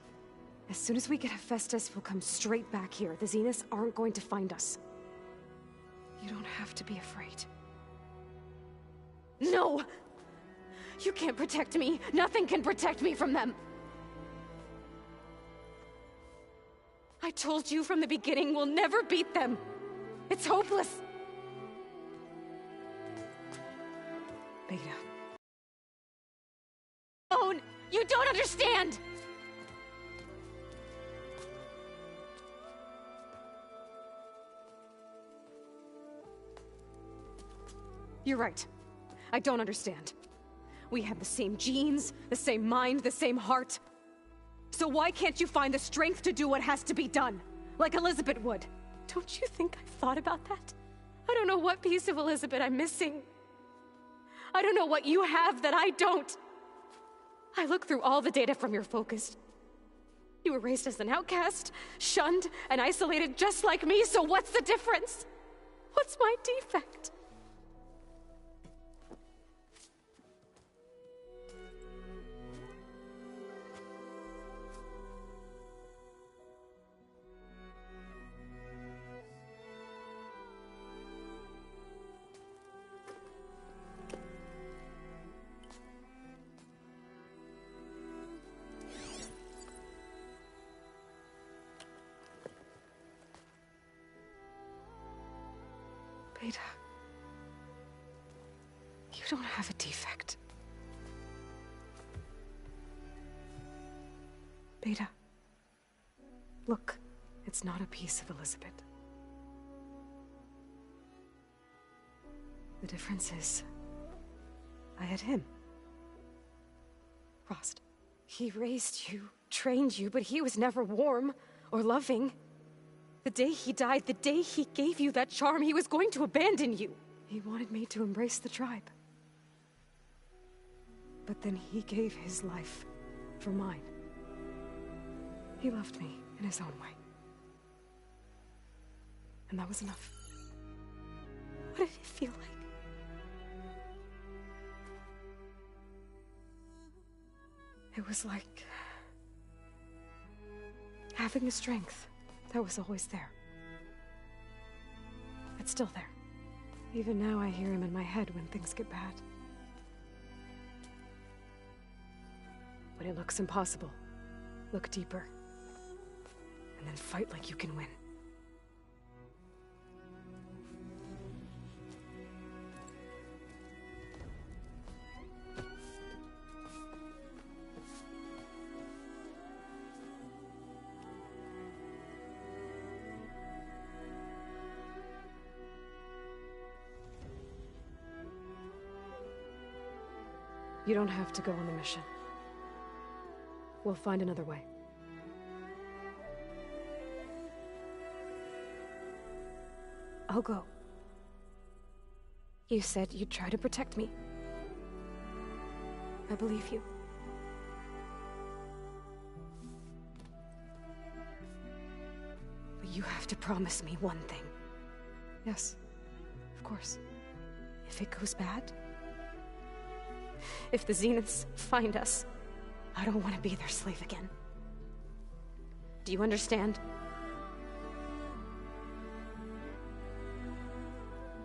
As soon as we get Hephaestus, we'll come straight back here. The Zeniths aren't going to find us. You don't have to be afraid. No! You can't protect me. Nothing can protect me from them. I told you from the beginning, we'll never beat them. It's hopeless. Beta. Oh, you don't understand! You're right. I don't understand. We have the same genes, the same mind, the same heart. So why can't you find the strength to do what has to be done? Like Elizabeth would. Don't you think I've thought about that? I don't know what piece of Elizabeth I'm missing. I don't know what you have that I don't. I look through all the data from your focus. You were raised as an outcast, shunned, and isolated just like me, so what's the difference? What's my defect? Beta, you don't have a defect. Beta, look, it's not a piece of Elizabeth. The difference is, I had him. Frost. He raised you, trained you, but he was never warm or loving. The day he died, the day he gave you that charm, he was going to abandon you. He wanted me to embrace the tribe. But then he gave his life for mine. He loved me in his own way. And that was enough. What did it feel like? It was like having the strength that was always there. It's still there. Even now I hear him in my head when things get bad. When it looks impossible, look deeper. And then fight like you can win. You don't have to go on the mission. We'll find another way. I'll go. You said you'd try to protect me. I believe you. But you have to promise me one thing. Yes, of course. If it goes bad, if the Zeniths find us, I don't want to be their slave again. Do you understand?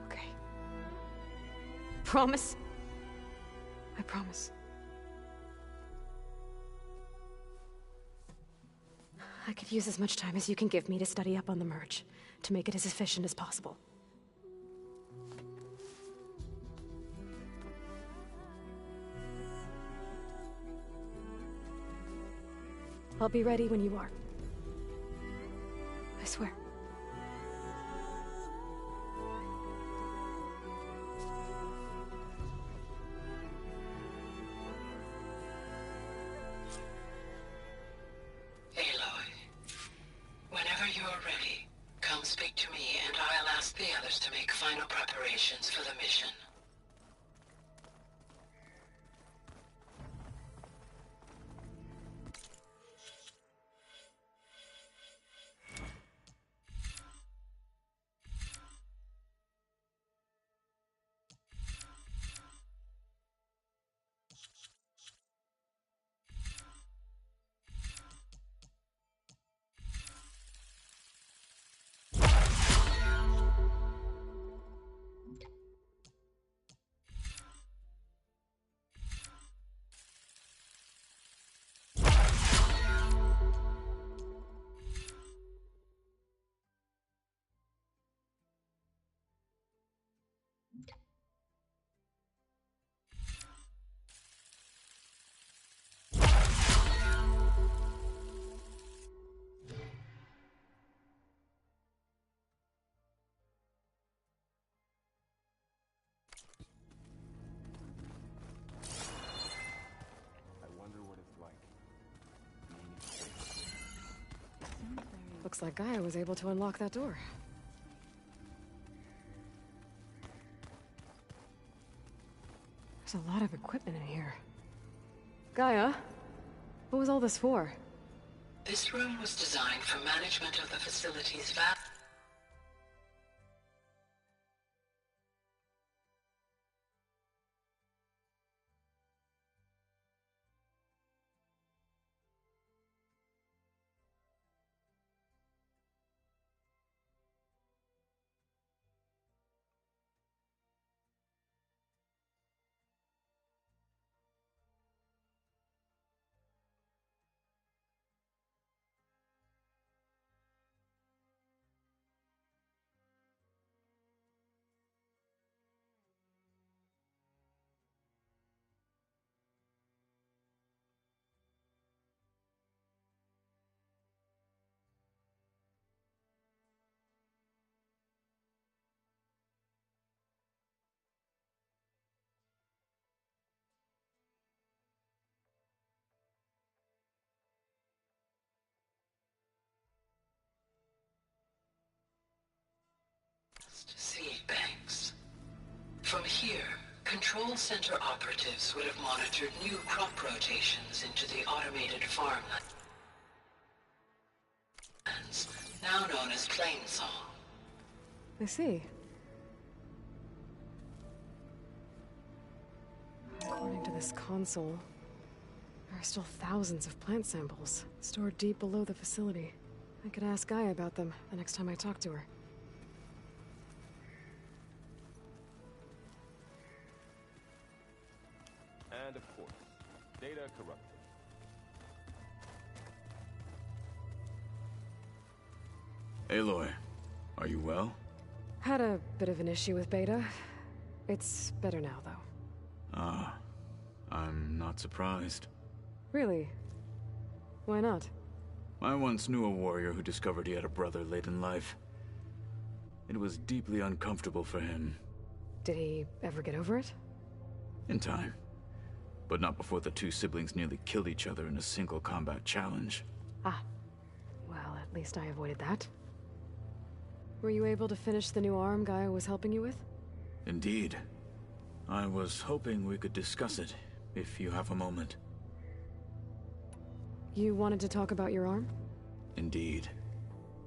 Okay. Promise? I promise. I could use as much time as you can give me to study up on the merge, to make it as efficient as possible. I'll be ready when you are. I swear. Aloy, whenever you're ready, come speak to me and I'll ask the others to make final preparations for the mission. Looks like Gaia was able to unlock that door. There's a lot of equipment in here. Gaia, what was all this for? This room was designed for management of the facility's vast... seed banks. From here, Control Center operatives would have monitored new crop rotations into the automated farmlands, now known as Plainsaw. I see. According to this console, there are still thousands of plant samples stored deep below the facility. I could ask Gaia about them the next time I talk to her. And of course, data corrupted. Aloy, are you well? Had a bit of an issue with Beta. It's better now, though. Ah, I'm not surprised. Really? Why not? I once knew a warrior who discovered he had a brother late in life. It was deeply uncomfortable for him. Did he ever get over it? In time. But not before the two siblings nearly killed each other in a single combat challenge. Ah. Well, at least I avoided that. Were you able to finish the new arm Gaia was helping you with? Indeed. I was hoping we could discuss it, if you have a moment. You wanted to talk about your arm? Indeed.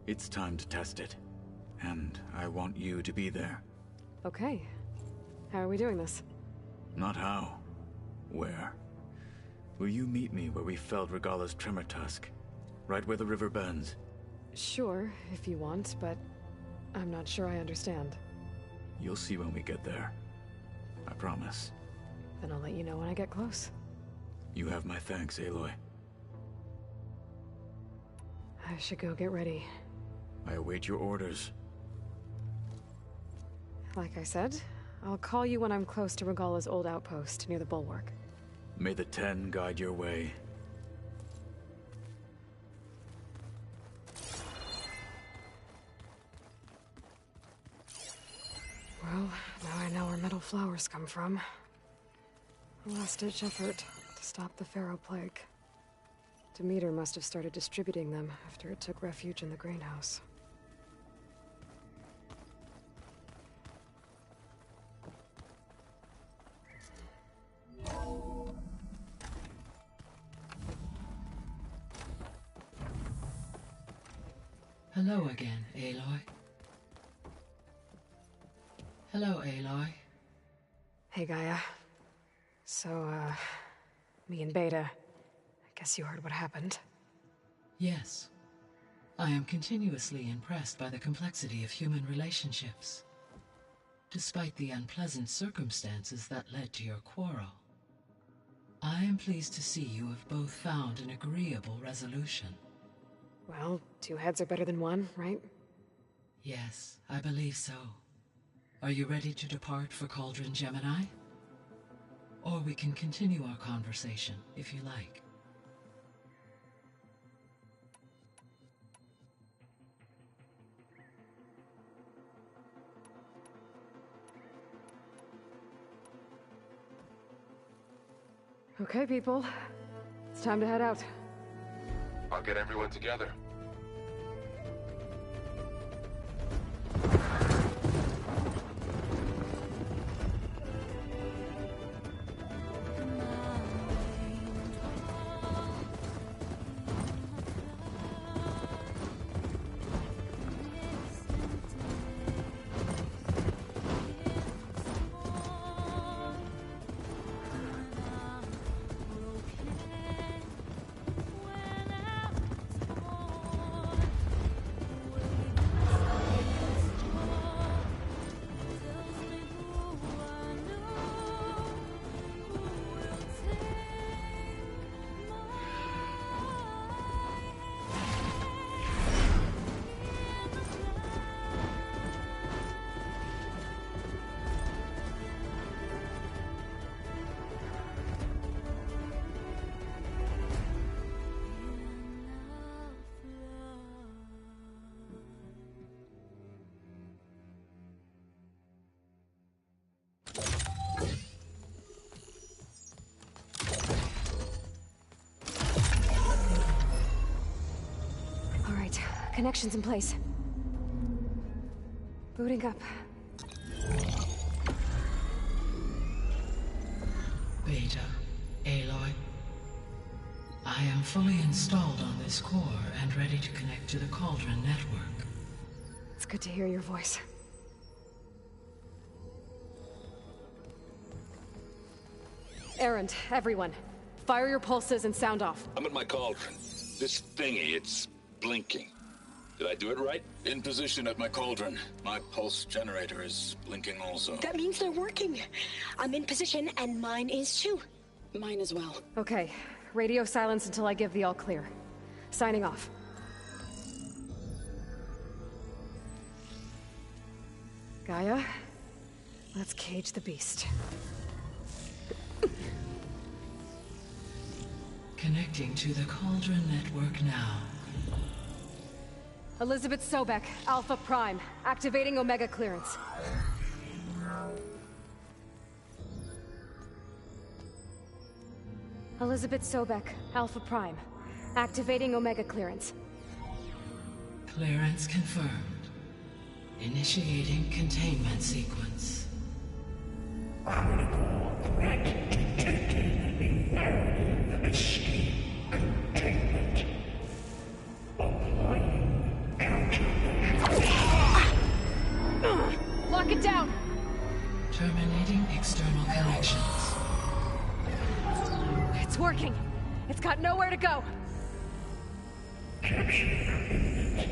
It's time to test it. And I want you to be there. Okay. How are we doing this? Not how. Where? Will you meet me where we felled Regala's tremor tusk? Right where the river bends? Sure, if you want, but I'm not sure I understand. You'll see when we get there. I promise. Then I'll let you know when I get close. You have my thanks, Aloy. I should go get ready. I await your orders. Like I said, I'll call you when I'm close to Regala's old outpost near the bulwark. May the Ten guide your way. Well, now I know where metal flowers come from. A last-ditch effort to stop the Pharaoh plague. Demeter must have started distributing them after it took refuge in the greenhouse. Hello again, Aloy. Hello, Aloy. Hey, Gaia. So, me and Beta, I guess you heard what happened. Yes. I am continuously impressed by the complexity of human relationships. Despite the unpleasant circumstances that led to your quarrel, I am pleased to see you have both found an agreeable resolution. Well, two heads are better than one, right? Yes, I believe so. Are you ready to depart for Cauldron Gemini? Or we can continue our conversation, if you like. Okay, people. It's time to head out. I'll get everyone together. Connections in place. Booting up. Beta, Aloy. I am fully installed on this core and ready to connect to the Cauldron network. It's good to hear your voice. Errand, everyone. Fire your pulses and sound off. I'm at my cauldron. This thingy, it's blinking. Did I do it right? In position at my cauldron. My pulse generator is blinking also. That means they're working. I'm in position, and mine is too. Mine as well. Okay. Radio silence until I give the all clear. Signing off. Gaia, let's cage the beast. Connecting to the Cauldron network now. Elizabeth Sobek, Alpha Prime, activating Omega clearance. Elizabeth Sobek, Alpha Prime, activating Omega clearance. Clearance confirmed. Initiating containment sequence. Critical threat detected in narrative escape containment. Applying countermeasures. Lock it down! Terminating external connections. It's working. It's got nowhere to go. Capture imminent.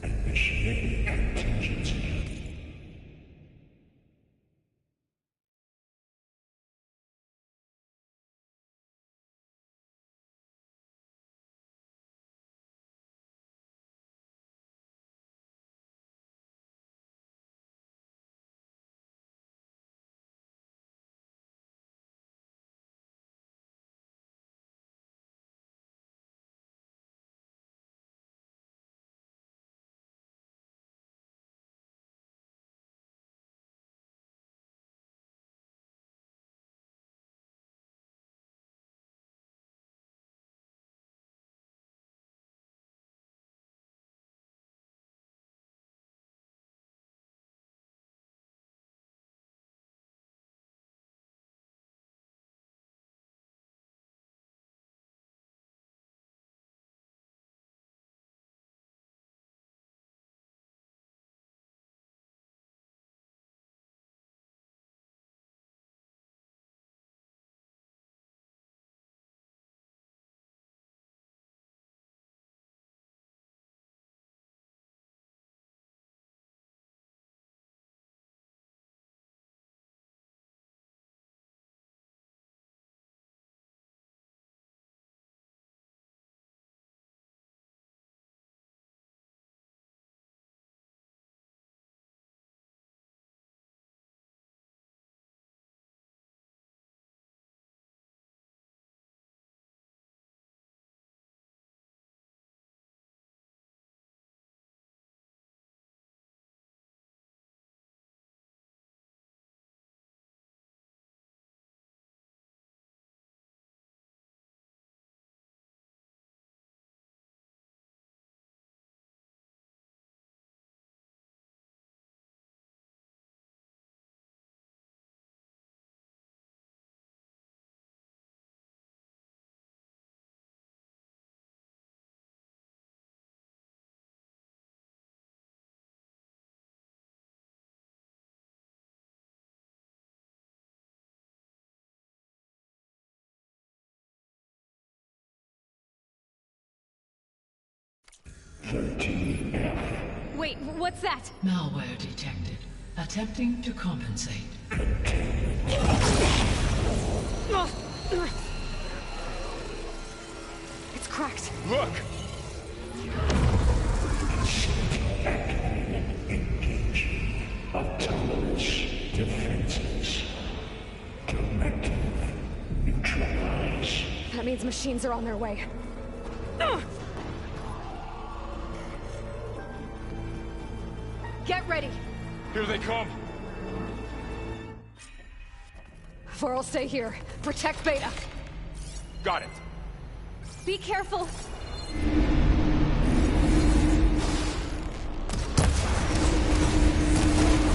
Initiate contingency. Wait, what's that? Malware detected. Attempting to compensate. It's cracked. Look! Autonomous defenses. Directive neutralize. That means machines are on their way. Get ready. Here they come. Varl, stay here. Protect Beta. Got it. Be careful.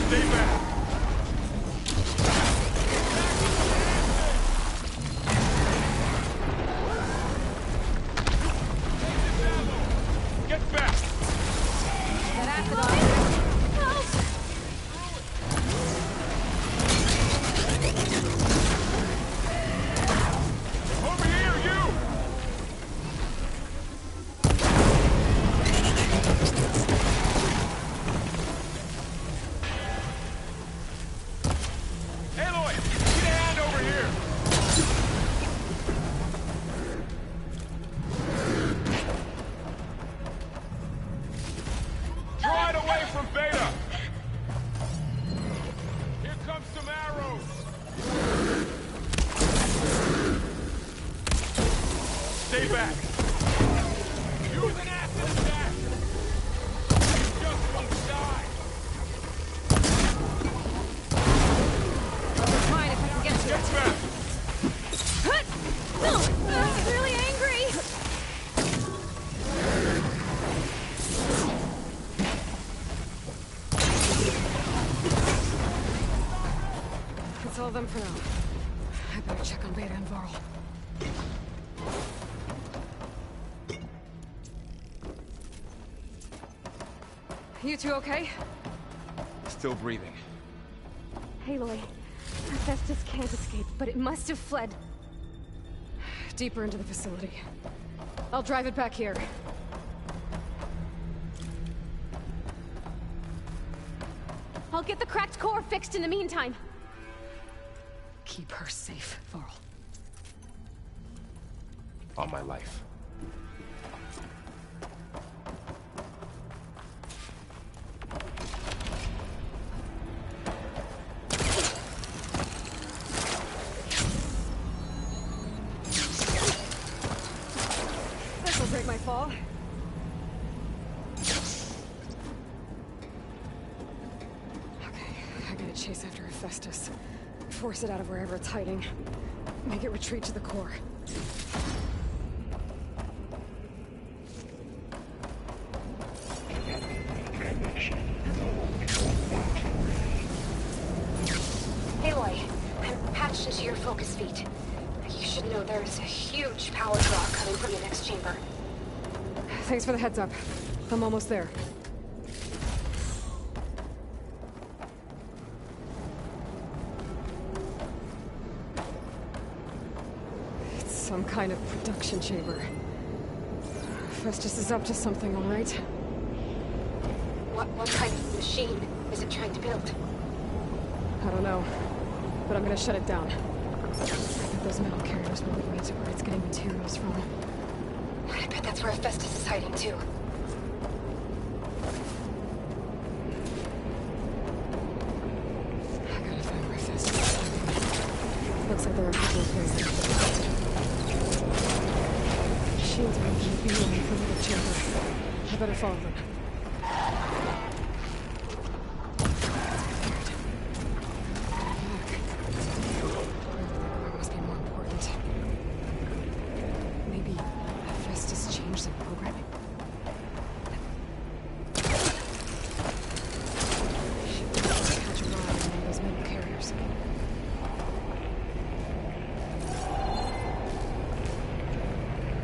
Stay back. Get back. Get acid on it. Help! Over here, you! Aloy, get a hand over here! Draw it away from Beta! Here comes some arrows! Stay back! Use an acid attack! You just won't die! It's mine if I can get to Get it. back! I'm really angry. That's all of them for now. I better check on Beta and Varl. You two okay? Still breathing. Aloy, Hephaestus can't escape, but it must have fled deeper into the facility. I'll drive it back here. I'll get the cracked core fixed in the meantime. Keep her safe, Varl. On my life. This'll break my fall. Chase after Hephaestus. Force it out of wherever it's hiding. Make it retreat to the core. Aloy, I'm patched into your focus feed. You should know there's a huge power draw coming from the next chamber. Thanks for the heads up. I'm almost there. Some kind of production chamber. Festus is up to something, all right? What kind of machine is it trying to build? I don't know, but I'm gonna shut it down. I bet those metal carriers will lead me to where it's getting materials from. I bet that's where Hephaestus is hiding too. I gotta find where Hephaestus is hiding. Looks like there are a couple of places. Machines are making a beeline for the chamber. I better follow them. Must be more important. Maybe Hephaestus changed the programming. Should be able to catch a ride on one of those metal carriers.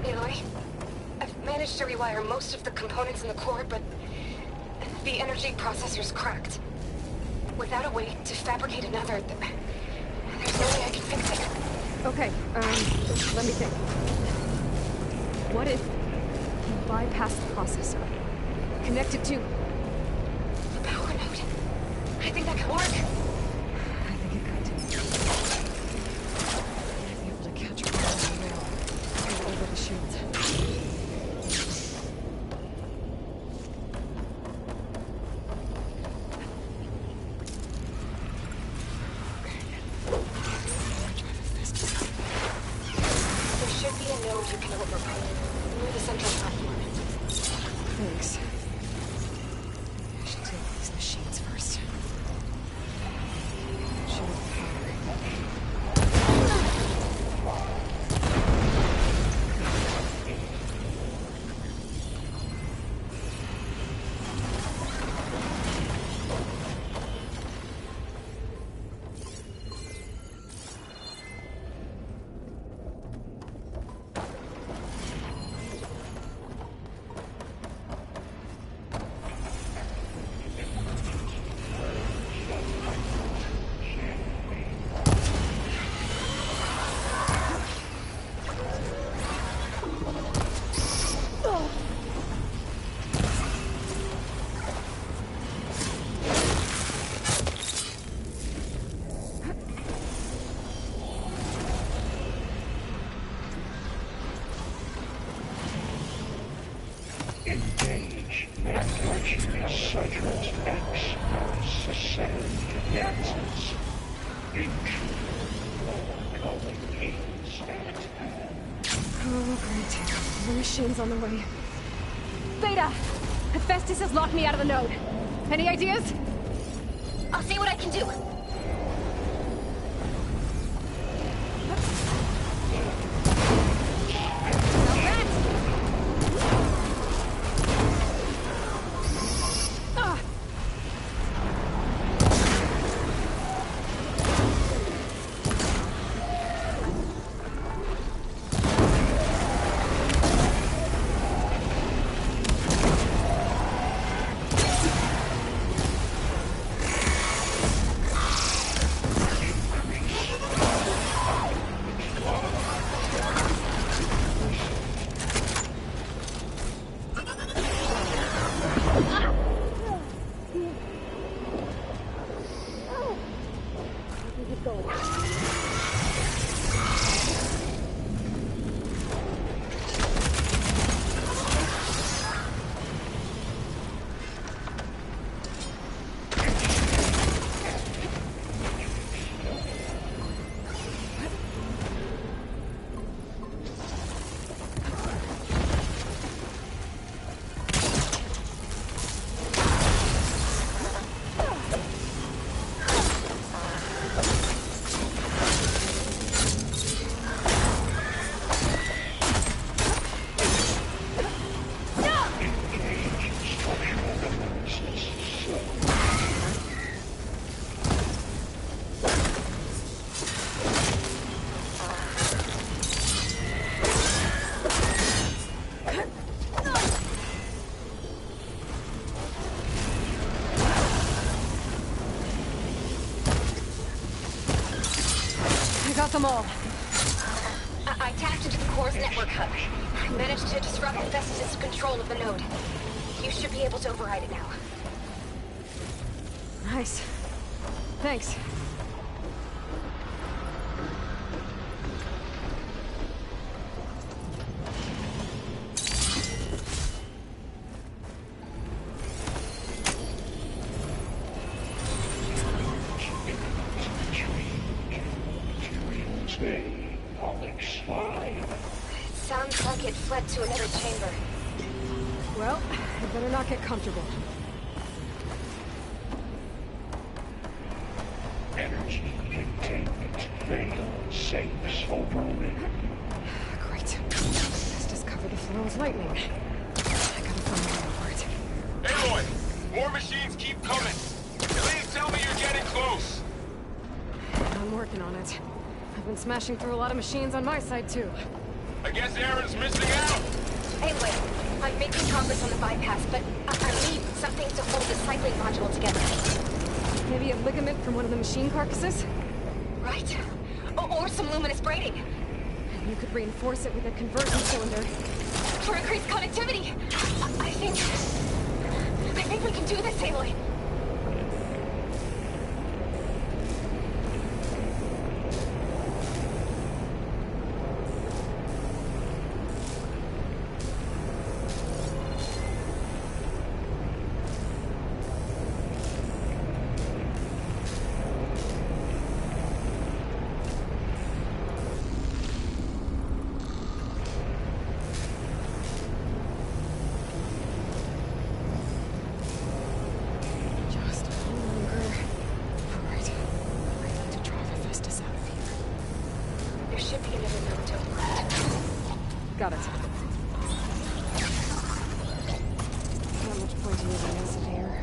Aloy, I've managed to rewire most of the components in the core, but the energy processor's cracked. Without a way to fabricate another, there's no way I can fix it. Okay, let me think. What if you bypass the processor? Connect it to the power node. I think that could work. I think it could. I'd be able to catch her on the rail. Go over the shield. There should be a node you can override near the central platform. Thanks. I should deal with these machines first. Show the Engage manufacturing Cyclops X necessary advances into ongoing gains at hand. Oh, great. The machine's on the way. Beta! Hephaestus has locked me out of the node. Any ideas? I'll see what I can do. Got them all. I tapped into the core's network hub. I managed to disrupt Festus' control of the node. You should be able to override it now. Nice. Thanks. Sounds like it fled to another chamber. Well, I better not get comfortable. Energy containment failed. Safes overridden. Great. Let's just cover the floor with lightning. I gotta find a way over it. Aloy! More machines keep coming! Please tell me you're getting close! I'm working on it. I've been smashing through a lot of machines on my side, too. I guess Aaron's missing out! Anyway, I'm making progress on the bypass, but I need something to hold the cycling module together. Maybe a ligament from one of the machine carcasses? Right. Or some luminous braiding. You could reinforce it with a conversion cylinder. For increased connectivity! I think we can do this, Aloy. Got it. Not much point in using acid here.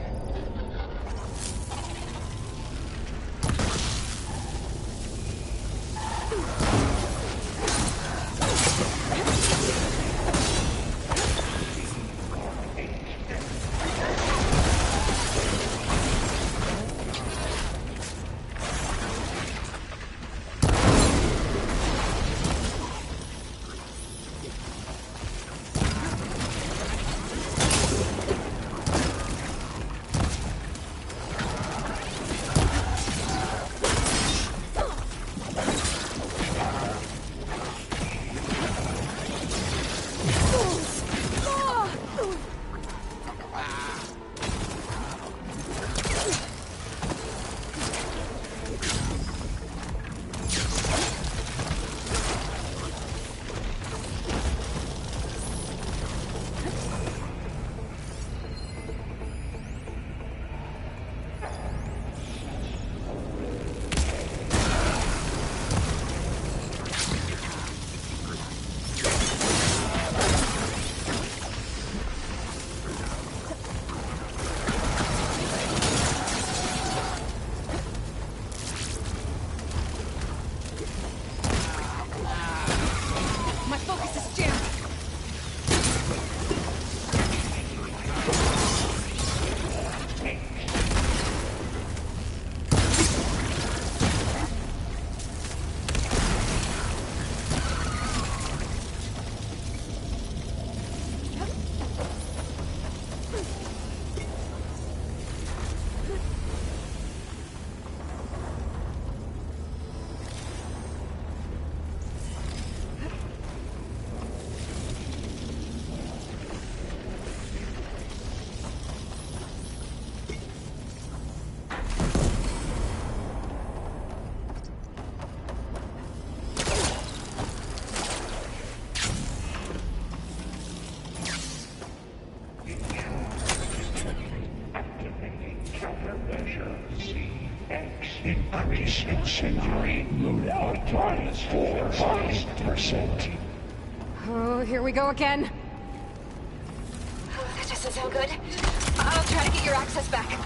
incendiary loadout minus 4%. Oh, here we go again. Oh, that doesn't sound good. I'll try to get your access back.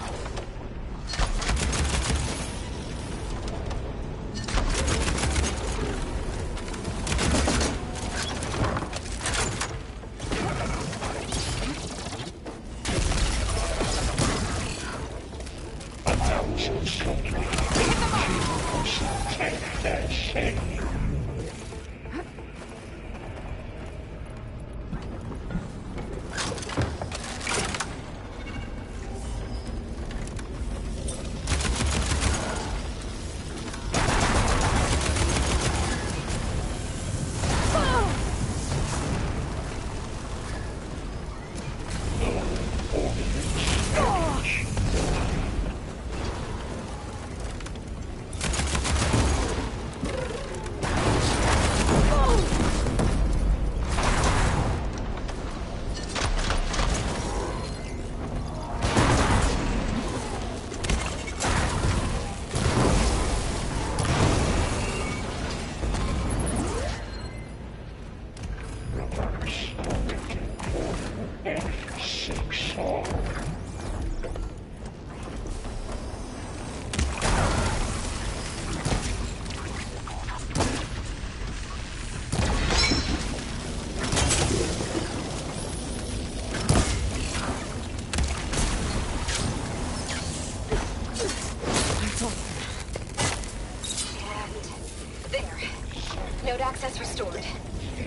Node access restored.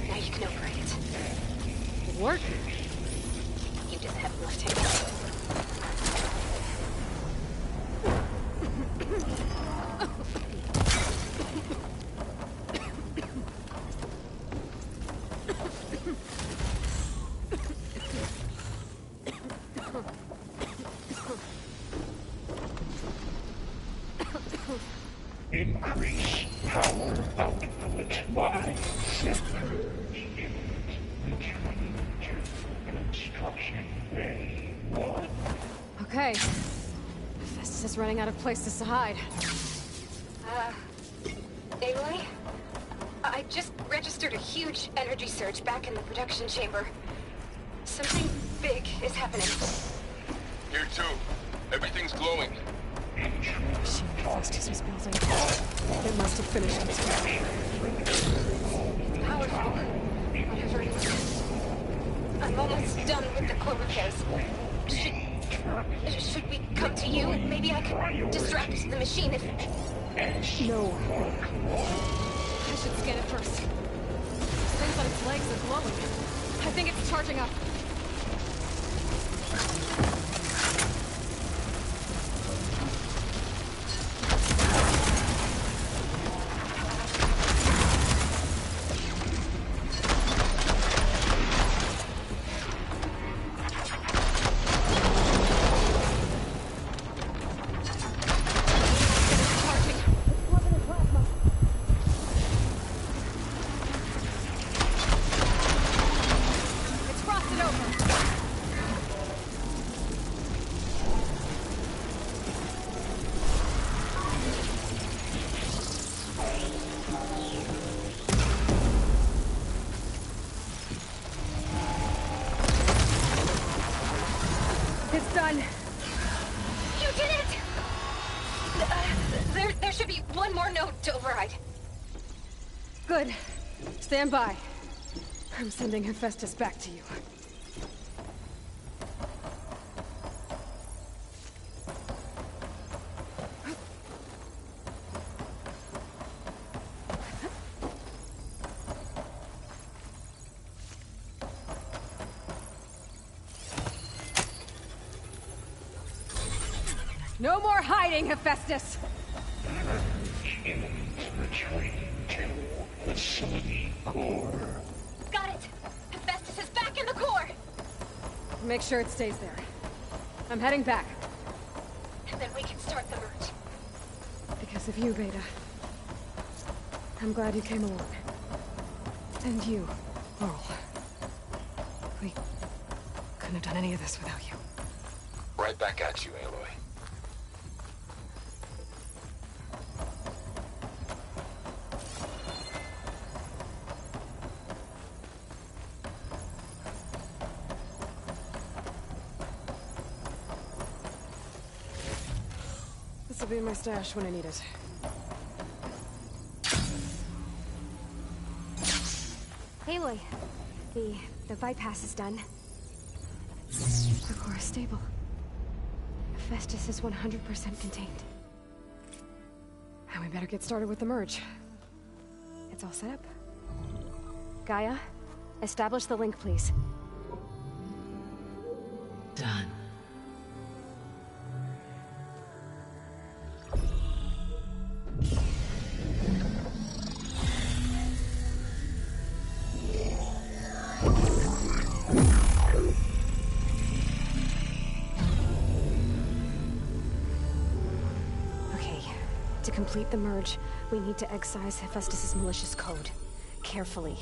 Now you can operate it. Work? You did the heavy lifting. Increase power output by 7. Construction bay 1. Okay. Festus is running out of places to hide. Aloy? I just registered a huge energy surge back in the production chamber. Something big is happening. Here too. Everything's glowing. Machine Festus was building. It must have finished its It's powerful. Whatever it is. I'm almost done with the clover cares. Should we come to you? Maybe I could distract the machine if... No. I should scan it first. Things on its legs are glowing. I think it's charging up. It's done. You did it! There should be one more node to override. Good. Stand by. I'm sending Hephaestus back to you. No more hiding, Hephaestus! Retreat to facility core. Got it! Hephaestus is back in the core! Make sure it stays there. I'm heading back. And then we can start the merge. Because of you, Beta. I'm glad you came along. And you, Laurel. We couldn't have done any of this without you. Right back at you, Aloy. This'll be in my stash when I need it. Aloy, the bypass is done. The core is stable. Hephaestus is 100% contained. And we better get started with the merge. It's all set up. Gaia, establish the link, please. Done. To complete the merge, we need to excise Hephaestus' malicious code. Carefully.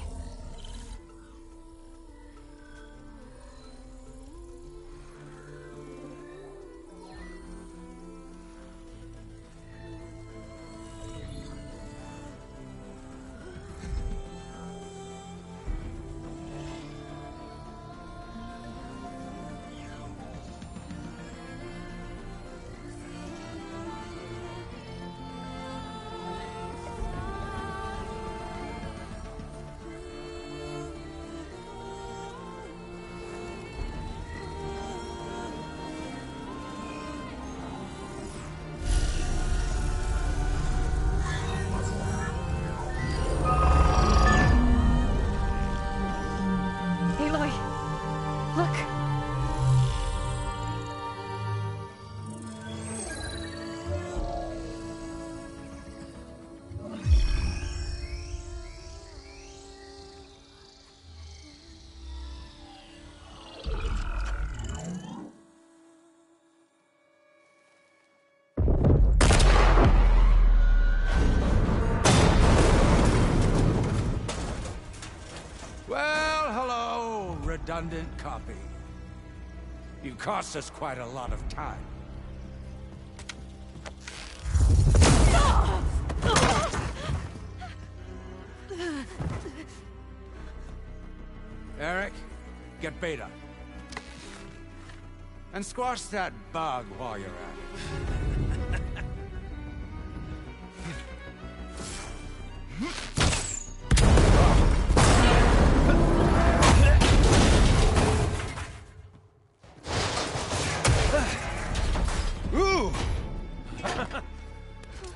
Redundant copy. You cost us quite a lot of time. Eric, get Beta. And squash that bug while you're at it.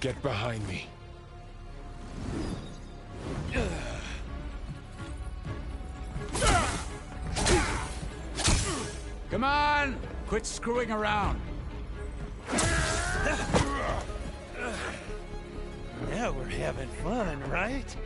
Get behind me. Come on! Quit screwing around. Now we're having fun, right?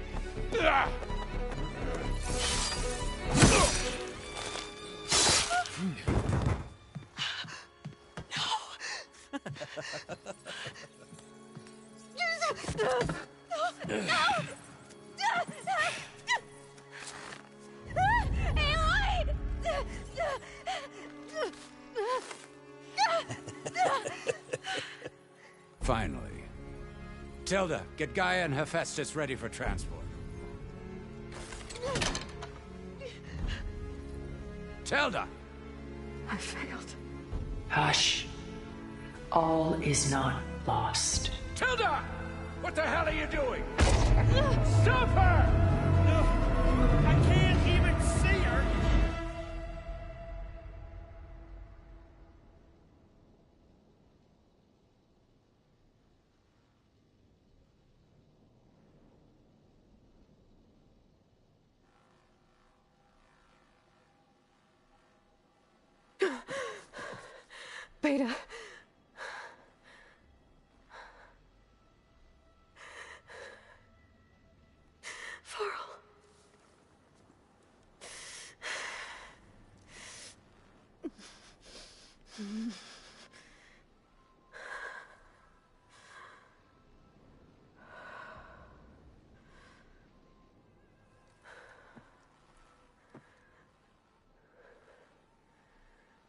Finally. Tilda, get Gaia and Hephaestus ready for transport. Tilda! I failed. Hush. All is not lost. Tilda! What the hell are you doing? Stop her! I can't even see her! Beta. Farrell.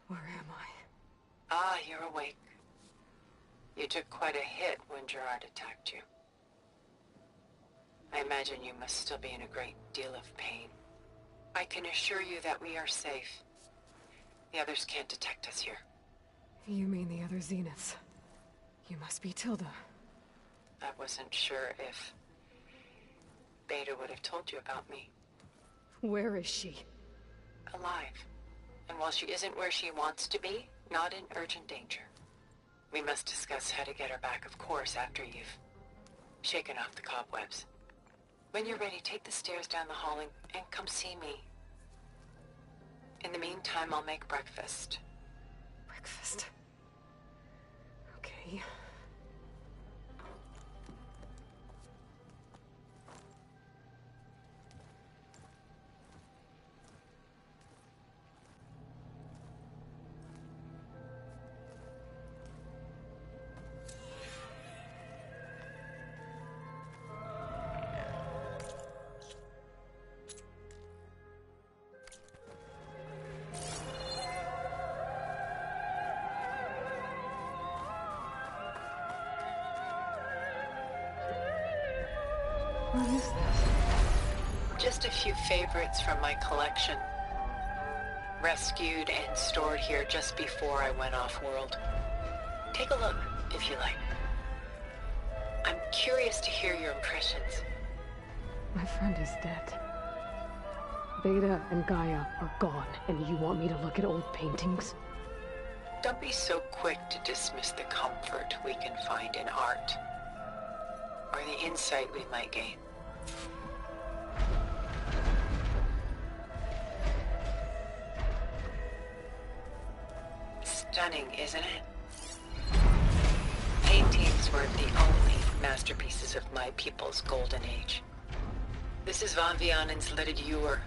Where am I? Ah, you're awake. You took quite a hit when Gerard attacked you. I imagine you must still be in a great deal of pain. I can assure you that we are safe. The others can't detect us here. You mean the other Zeniths? You must be Tilda. I wasn't sure if Beta would have told you about me. Where is she? Alive. And while she isn't where she wants to be, not in urgent danger. We must discuss how to get her back, of course, after you've shaken off the cobwebs. When you're ready, take the stairs down the hall and come see me. In the meantime, I'll make breakfast. Breakfast? Okay. What is this? Just a few favorites from my collection. Rescued and stored here just before I went off-world. Take a look, if you like. I'm curious to hear your impressions. My friend is dead. Beta and Gaia are gone, and you want me to look at old paintings? Don't be so quick to dismiss the comfort we can find in art, or the insight we might gain. Stunning, isn't it? Paintings weren't the only masterpieces of my people's golden age. This is Von Vianen's lidded ewer,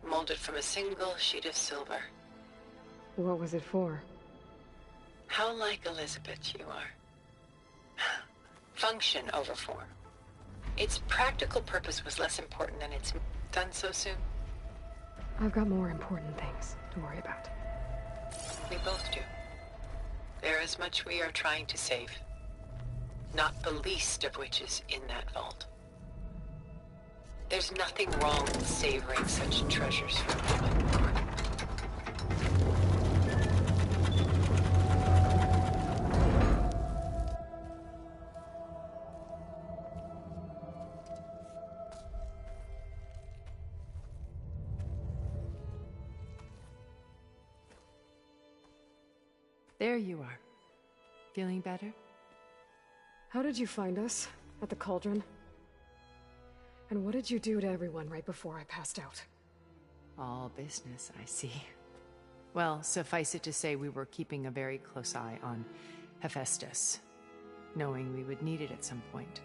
molded from a single sheet of silver. What was it for? How like Elizabeth you are. Function over form. Its practical purpose was less important than its done so soon. I've got more important things to worry about. We both do. There is much we are trying to save. Not the least of which is in that vault. There's nothing wrong with savoring such treasures for a moment. There you are. Feeling better? How did you find us? At the cauldron? And what did you do to everyone right before I passed out? All business, I see. Well, suffice it to say we were keeping a very close eye on Hephaestus, knowing we would need it at some point.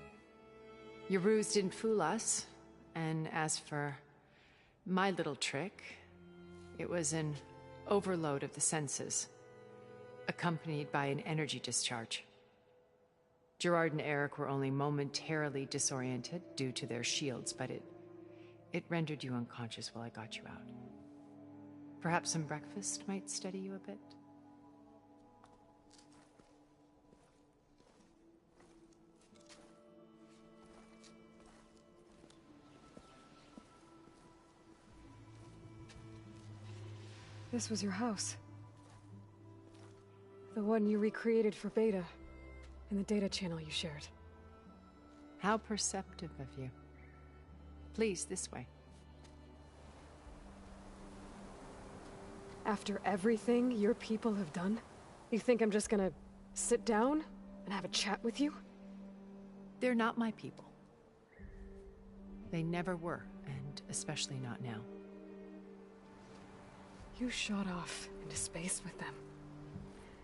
Your ruse didn't fool us, and as for my little trick, it was an overload of the senses, accompanied by an energy discharge. Gerard and Eric were only momentarily disoriented due to their shields, but it rendered you unconscious while I got you out. Perhaps some breakfast might steady you a bit? This was your house. The one you recreated for Beta, in the data channel you shared. How perceptive of you. Please, this way. After everything your people have done, you think I'm just gonna sit down and have a chat with you? They're not my people. They never were, and especially not now. You shot off into space with them,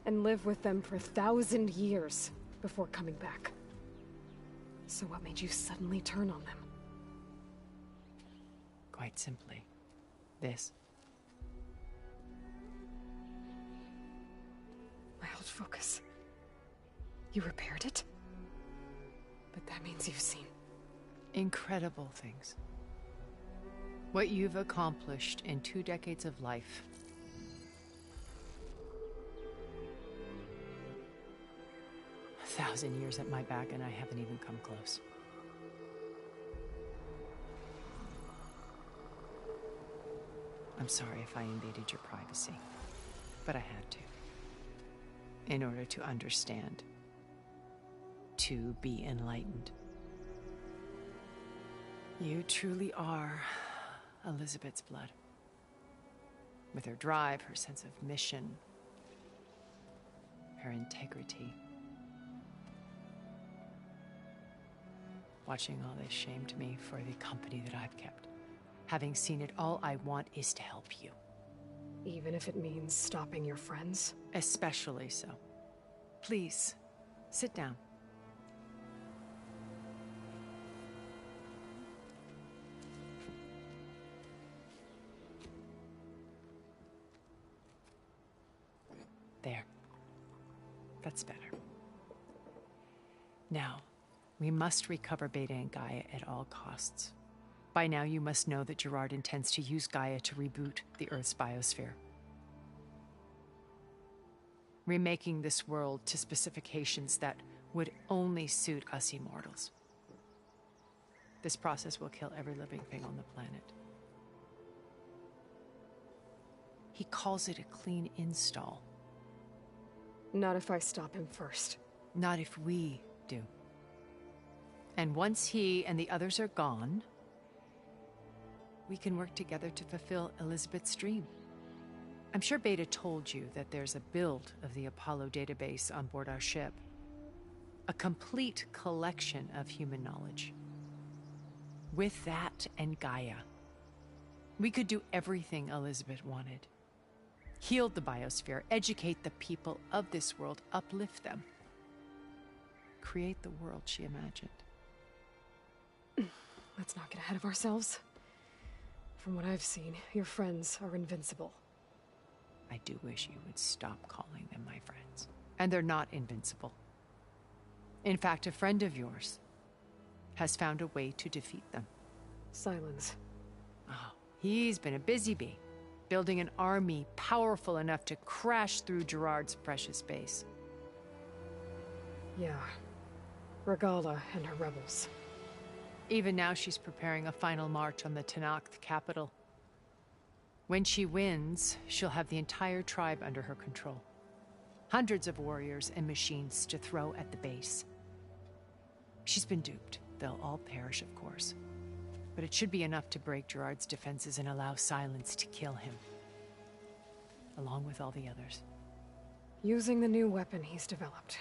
and lived with them for 1,000 years before coming back. So what made you suddenly turn on them? Quite simply, this. My old focus. You repaired it? But that means you've seen... incredible things. What you've accomplished in 2 decades of life. A 1,000 years at my back and I haven't even come close. I'm sorry if I invaded your privacy, but I had to. In order to understand to be enlightened. You truly are Elizabeth's blood. With her drive, her sense of mission, her integrity. Watching all this shamed me for the company that I've kept. Having seen it, all I want is to help you. Even if it means stopping your friends? Especially so. Please, sit down. There. That's better. Now, we must recover Beta and Gaia at all costs. By now, you must know that Gerard intends to use Gaia to reboot the Earth's biosphere. Remaking this world to specifications that would only suit us immortals. This process will kill every living thing on the planet. He calls it a clean install. Not if I stop him first. Not if we do. And once he and the others are gone, we can work together to fulfill Elizabeth's dream. I'm sure Beta told you that there's a build of the Apollo database on board our ship. A complete collection of human knowledge. With that and Gaia, we could do everything Elizabeth wanted. Heal the biosphere, educate the people of this world, uplift them. Create the world she imagined. Let's not get ahead of ourselves. From what I've seen, your friends are invincible. I do wish you would stop calling them my friends. And they're not invincible. In fact, a friend of yours has found a way to defeat them. Silence. Oh, he's been a busy bee, building an army powerful enough to crash through Gerard's precious base. Yeah. Regala and her rebels. Even now, she's preparing a final march on the Tenakth capital. When she wins, she'll have the entire tribe under her control. Hundreds of warriors and machines to throw at the base. She's been duped. They'll all perish, of course. But it should be enough to break Gerard's defenses and allow Silence to kill him. Along with all the others. Using the new weapon he's developed.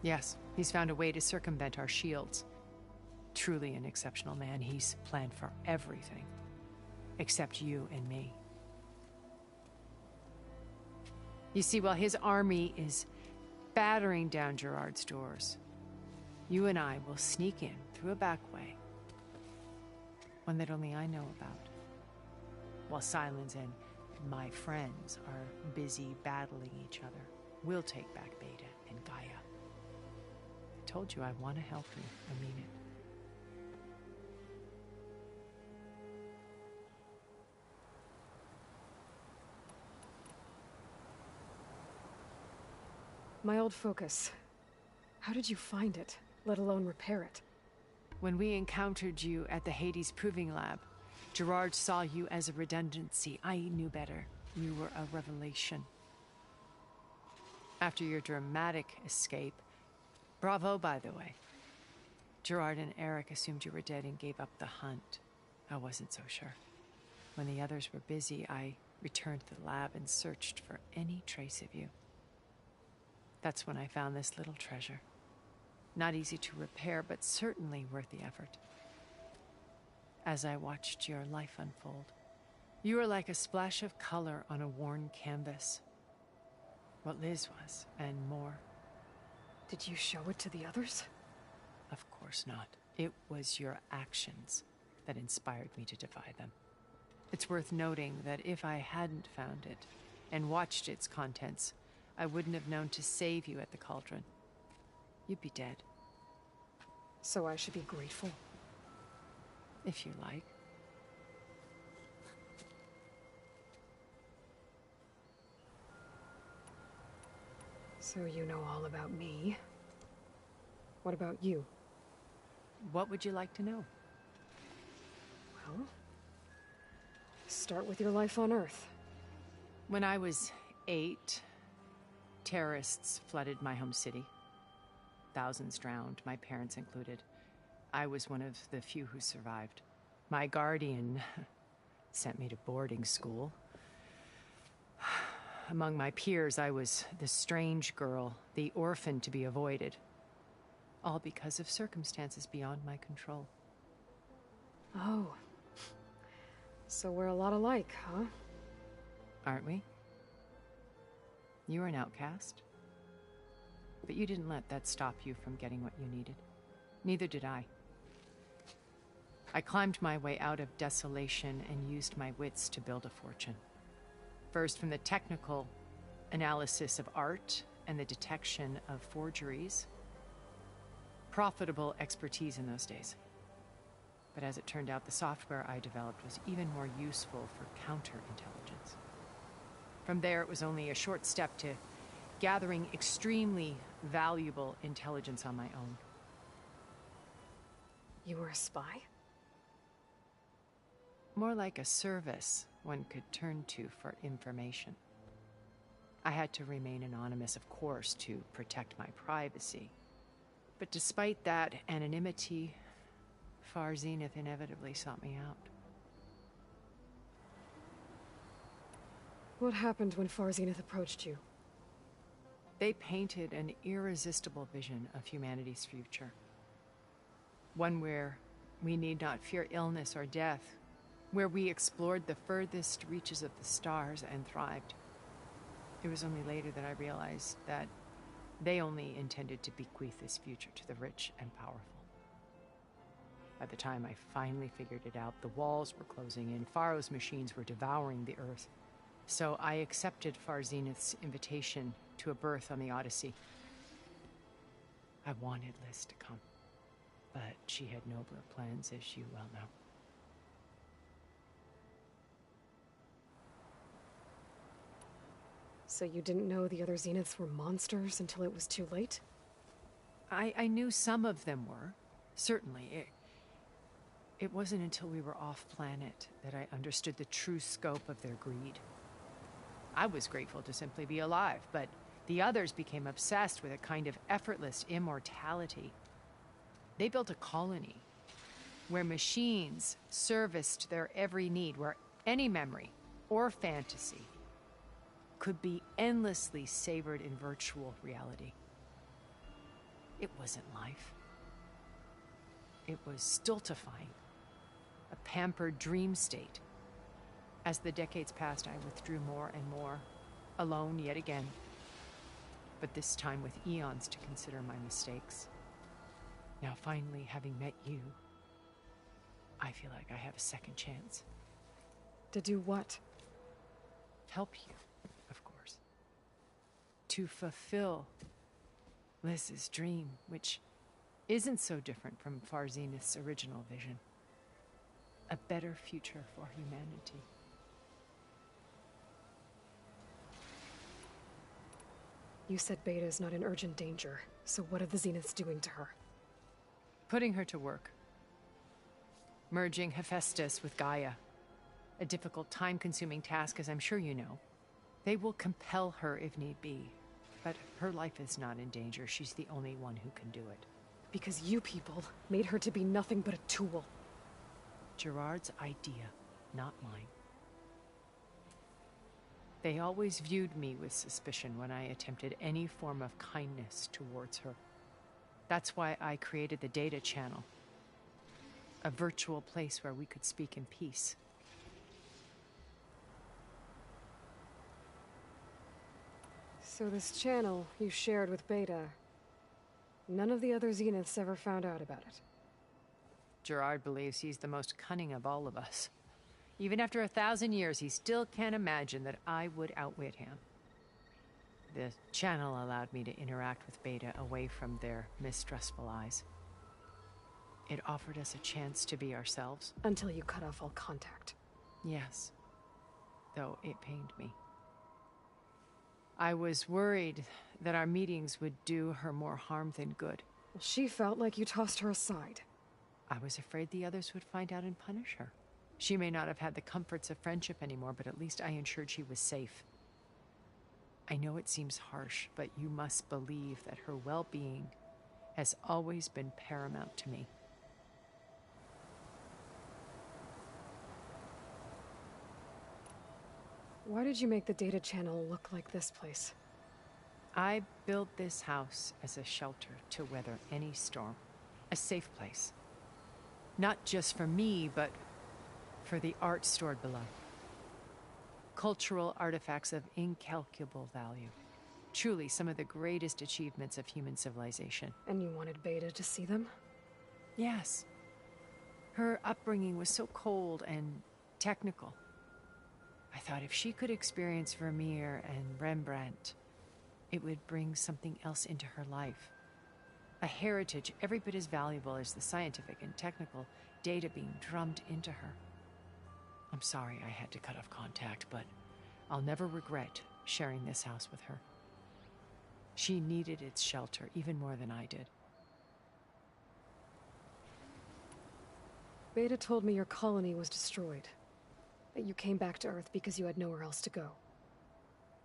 Yes, he's found a way to circumvent our shields. Truly an exceptional man. He's planned for everything. Except you and me. You see, while his army is battering down Gerard's doors, you and I will sneak in through a back way. One that only I know about. While Silence and my friends are busy battling each other, we'll take back Beta and Gaia. I told you I want to help you. I mean it. My old focus. How did you find it, let alone repair it? When we encountered you at the Hades Proving Lab, Gerard saw you as a redundancy. I knew better. You were a revelation. After your dramatic escape, bravo, by the way. Gerard and Eric assumed you were dead and gave up the hunt. I wasn't so sure. When the others were busy, I returned to the lab and searched for any trace of you. That's when I found this little treasure. Not easy to repair, but certainly worth the effort. As I watched your life unfold, you were like a splash of color on a worn canvas. What Liz was, and more. Did you show it to the others? Of course not. It was your actions that inspired me to defy them. It's worth noting that if I hadn't found it and watched its contents, I wouldn't have known to save you at the cauldron. You'd be dead. So I should be grateful? If you like. So you know all about me. What about you? What would you like to know? Well, start with your life on Earth. When I was 8, terrorists flooded my home city. thousands drowned, my parents included. I was one of the few who survived. My guardian sent me to boarding school. Among my peers, I was the strange girl, the orphan to be avoided. All because of circumstances beyond my control. Oh. So we're a lot alike, huh? Aren't we? You were an outcast. But you didn't let that stop you from getting what you needed. Neither did I. I climbed my way out of desolation and used my wits to build a fortune. First, from the technical analysis of art and the detection of forgeries. Profitable expertise in those days. But as it turned out, the software I developed was even more useful for counterintelligence. From there, it was only a short step to gathering extremely valuable intelligence on my own. You were a spy? More like a service one could turn to for information. I had to remain anonymous, of course, to protect my privacy. But despite that anonymity, Far Zenith inevitably sought me out. What happened when Far Zenith approached you? They painted an irresistible vision of humanity's future. One where we need not fear illness or death, where we explored the furthest reaches of the stars and thrived. It was only later that I realized that they only intended to bequeath this future to the rich and powerful. By the time I finally figured it out, the walls were closing in, Pharaoh's machines were devouring the earth. So I accepted Far Zenith's invitation to a berth on the Odyssey. I wanted Liz to come, but she had nobler plans, as you well know. So you didn't know the other Zeniths were monsters until it was too late? I knew some of them were, certainly. It wasn't until we were off-planet that I understood the true scope of their greed. I was grateful to simply be alive, but the others became obsessed with a kind of effortless immortality. They built a colony where machines serviced their every need, where any memory or fantasy could be endlessly savored in virtual reality. It wasn't life. It was stultifying, a pampered dream state. As the decades passed, I withdrew more and more, alone yet again, but this time with eons to consider my mistakes. Now finally, having met you, I feel like I have a second chance. To do what? Help you, of course. To fulfill Liz's dream, which isn't so different from Far Zenith's original vision. A better future for humanity. You said Beta's not in urgent danger, so what are the Zeniths doing to her? Putting her to work. Merging Hephaestus with Gaia. A difficult, time-consuming task, as I'm sure you know. They will compel her if need be. But her life is not in danger. She's the only one who can do it. Because you people made her to be nothing but a tool. Gerard's idea, not mine. They always viewed me with suspicion when I attempted any form of kindness towards her. That's why I created the data channel. A virtual place where we could speak in peace. So this channel you shared with Beta, none of the other Zeniths ever found out about it? Gerard believes he's the most cunning of all of us. Even after 1,000 years, he still can't imagine that I would outwit him. The channel allowed me to interact with Beta away from their mistrustful eyes. It offered us a chance to be ourselves. Until you cut off all contact. Yes. Though it pained me. I was worried that our meetings would do her more harm than good. Well, she felt like you tossed her aside. I was afraid the others would find out and punish her. She may not have had the comforts of friendship anymore, but at least I ensured she was safe. I know it seems harsh, but you must believe that her well-being has always been paramount to me. Why did you make the data channel look like this place? I built this house as a shelter to weather any storm. A safe place. Not just for me, but for the art stored below. Cultural artifacts of incalculable value. Truly some of the greatest achievements of human civilization. And you wanted Beta to see them? Yes. Her upbringing was so cold and technical. I thought if she could experience Vermeer and Rembrandt, it would bring something else into her life. A heritage every bit as valuable as the scientific and technical data being drummed into her. I'm sorry I had to cut off contact, but I'll never regret sharing this house with her. She needed its shelter even more than I did. Beta told me your colony was destroyed. That you came back to Earth because you had nowhere else to go.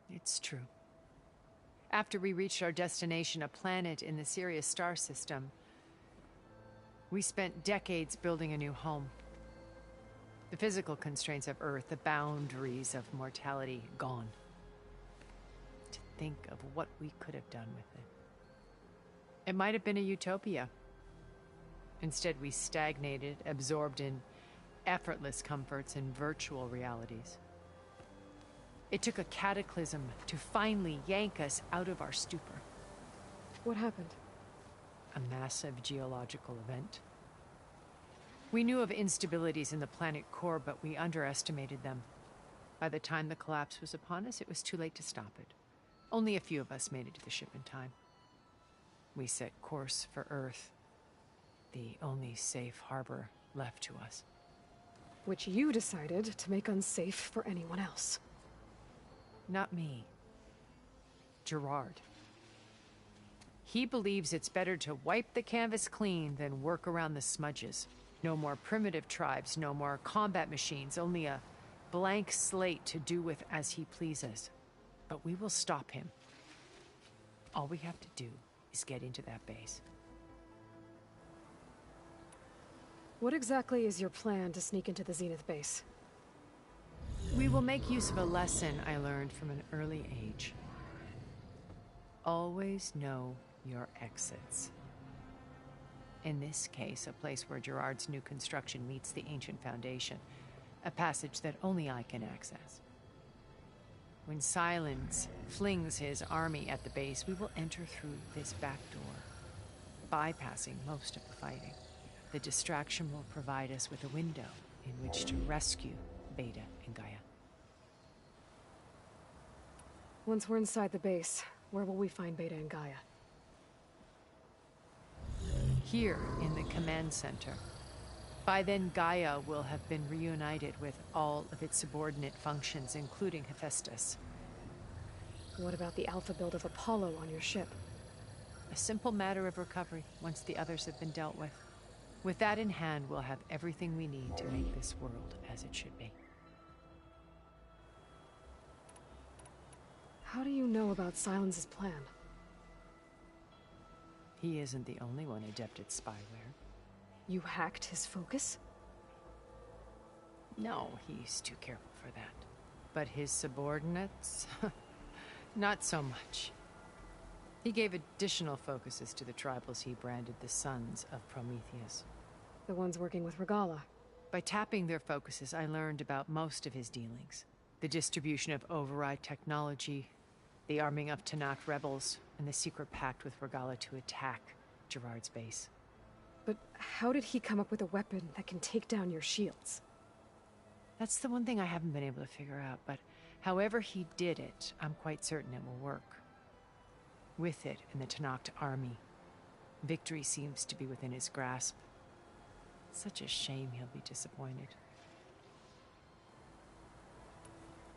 It's true. After we reached our destination, a planet in the Sirius star system, we spent decades building a new home. The physical constraints of Earth, the boundaries of mortality, gone. To think of what we could have done with it. It might have been a utopia. Instead, we stagnated, absorbed in effortless comforts and virtual realities. It took a cataclysm to finally yank us out of our stupor. What happened? A massive geological event. We knew of instabilities in the planet core, but we underestimated them. By the time the collapse was upon us, it was too late to stop it. Only a few of us made it to the ship in time. We set course for Earth, the only safe harbor left to us. Which you decided to make unsafe for anyone else. Not me. Gerard. He believes it's better to wipe the canvas clean than work around the smudges. No more primitive tribes, no more combat machines, only a blank slate to do with as he pleases. But we will stop him. All we have to do is get into that base. What exactly is your plan to sneak into the Zenith base? We will make use of a lesson I learned from an early age. Always know your exits. In this case, a place where Gerard's new construction meets the ancient foundation, a passage that only I can access. When Silence flings his army at the base, we will enter through this back door, bypassing most of the fighting. The distraction will provide us with a window in which to rescue Beta and Gaia. Once we're inside the base, where will we find Beta and Gaia? Here in the command center. By then, Gaia will have been reunited with all of its subordinate functions, including Hephaestus. What about the alpha build of Apollo on your ship? A simple matter of recovery once the others have been dealt with. With that in hand, we'll have everything we need to make this world as it should be. How do you know about Silence's plan? He isn't the only one adept at spyware. You hacked his focus? No, he's too careful for that. But his subordinates? Not so much. He gave additional focuses to the tribals he branded the Sons of Prometheus. The ones working with Regala. By tapping their focuses, I learned about most of his dealings. The distribution of override technology, the arming of Tanakh rebels, and the secret pact with Regala to attack Gerard's base. But how did he come up with a weapon that can take down your shields? That's the one thing I haven't been able to figure out, but however he did it, I'm quite certain it will work. With it and the Tanakh army, victory seems to be within his grasp. Such a shame he'll be disappointed.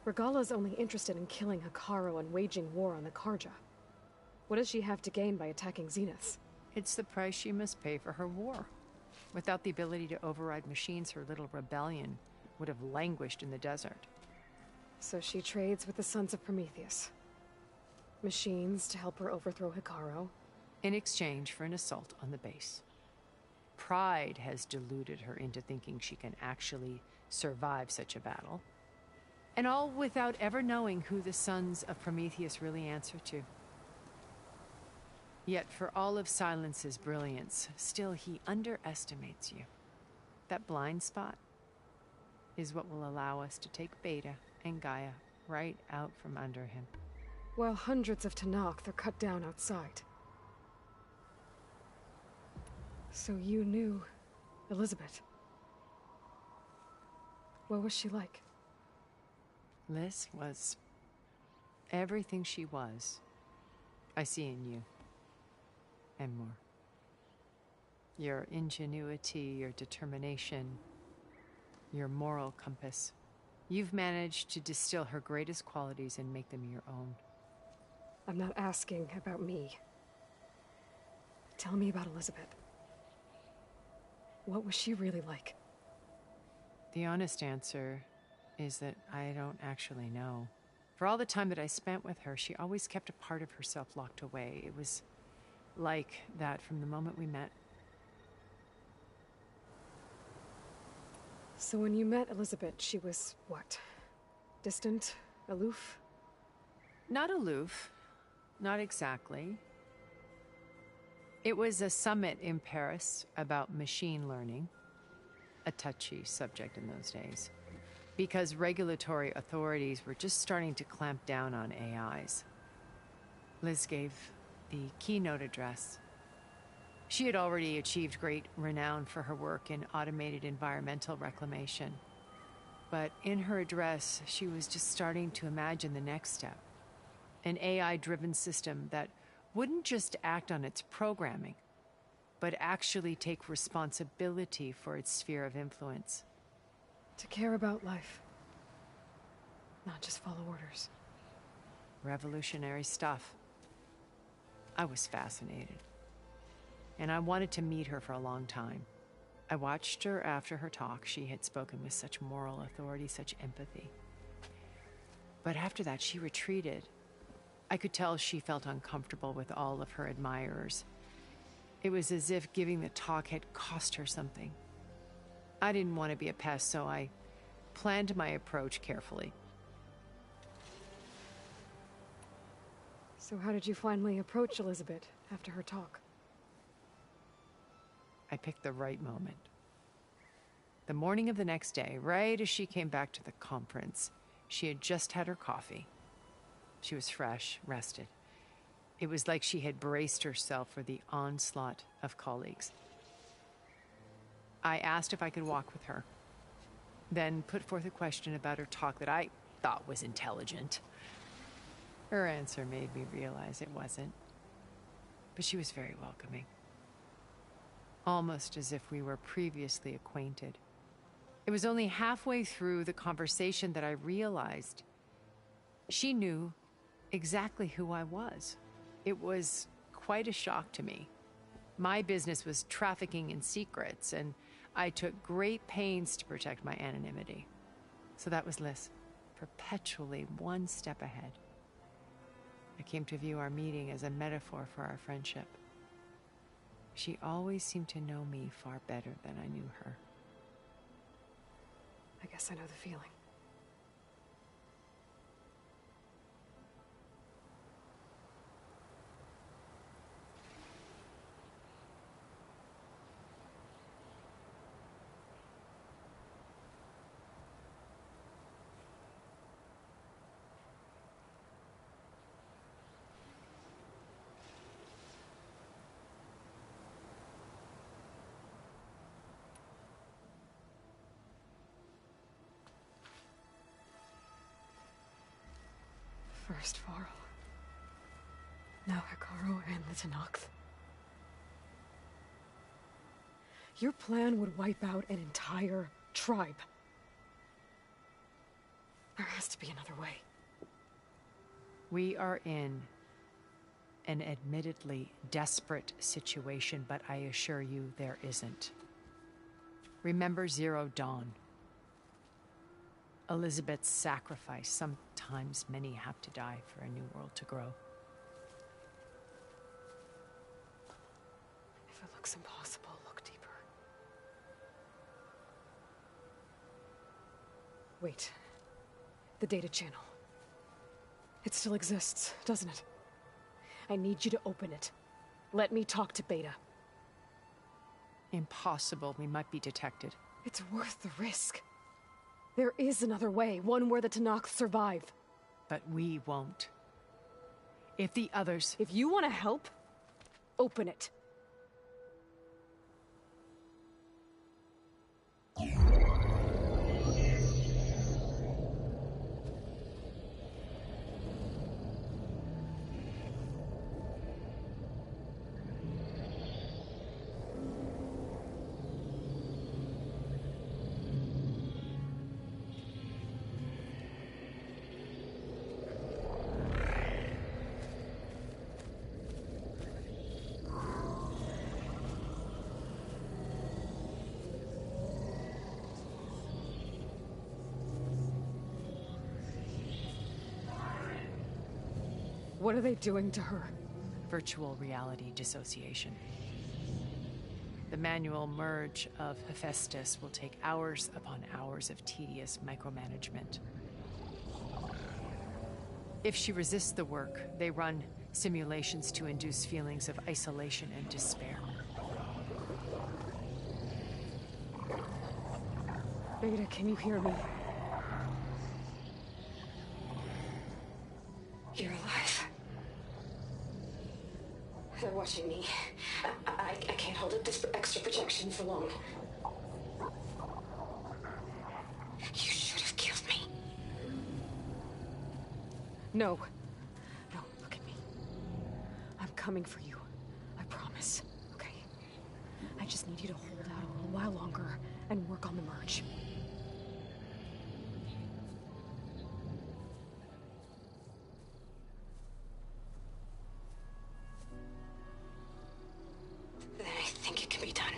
Regala's only interested in killing Hekarro and waging war on the Karja. What does she have to gain by attacking Zeniths? It's the price she must pay for her war. Without the ability to override machines, her little rebellion would have languished in the desert. So she trades with the Sons of Prometheus. Machines to help her overthrow Hekarro, in exchange for an assault on the base. Pride has deluded her into thinking she can actually survive such a battle. And all without ever knowing who the sons of Prometheus really answer to. Yet for all of Silence's brilliance, still he underestimates you. That blind spot is what will allow us to take Beta and Gaia right out from under him. While hundreds of Tenakth are cut down outside. So you knew Elizabeth. What was she like? Liz was everything she was. I see in you. And more. Your ingenuity, your determination, your moral compass. You've managed to distill her greatest qualities and make them your own. I'm not asking about me. Tell me about Elizabeth. What was she really like? The honest answer is that I don't actually know. For all the time that I spent with her, she always kept a part of herself locked away. It was like that from the moment we met. So when you met Elizabeth, she was what? Distant? Aloof? Not aloof. Not exactly. It was a summit in Paris about machine learning, a touchy subject in those days, because regulatory authorities were just starting to clamp down on AIs. Liz gave the keynote address. She had already achieved great renown for her work in automated environmental reclamation. But in her address, she was just starting to imagine the next step. An AI-driven system that wouldn't just act on its programming, but actually take responsibility for its sphere of influence. To care about life. Not just follow orders. Revolutionary stuff. I was fascinated. And I wanted to meet her for a long time. I watched her after her talk. She had spoken with such moral authority, such empathy. But after that, she retreated. I could tell she felt uncomfortable with all of her admirers. It was as if giving the talk had cost her something. I didn't want to be a pest, so I planned my approach carefully. So how did you finally approach Elizabeth after her talk? I picked the right moment. The morning of the next day, right as she came back to the conference, she had just had her coffee. She was fresh, rested. It was like she had braced herself for the onslaught of colleagues. I asked if I could walk with her, then put forth a question about her talk that I thought was intelligent. Her answer made me realize it wasn't, but she was very welcoming. Almost as if we were previously acquainted. It was only halfway through the conversation that I realized she knew exactly who I was. It was quite a shock to me. My business was trafficking in secrets, and I took great pains to protect my anonymity. So that was Liz, perpetually one step ahead. I came to view our meeting as a metaphor for our friendship. She always seemed to know me far better than I knew her. I guess I know the feeling. First Varl. Now Hekarro and the Tenakth. Your plan would wipe out an entire tribe. There has to be another way. We are in an admittedly desperate situation, but I assure you there isn't. Remember Zero Dawn. Elizabeth's sacrifice. Sometimes many have to die for a new world to grow. looks impossible. Look deeper. Wait. The data channel. It still exists, doesn't it? I need you to open it. Let me talk to Beta. Impossible. We might be detected. It's worth the risk. There is another way, one where the Tenakth survive. But we won't. If the others... If you want to help, open it. What are they doing to her? Virtual reality dissociation. The manual merge of Hephaestus will take hours upon hours of tedious micromanagement. If she resists the work, they run simulations to induce feelings of isolation and despair. Beta, can you hear me? You're alive. They're watching me. I can't hold up this extra protection for long. You should have killed me. No. No, look at me. I'm coming for you. I promise. Okay? I just need you to hold out a little while longer and work on the merge. Then I think it can be done.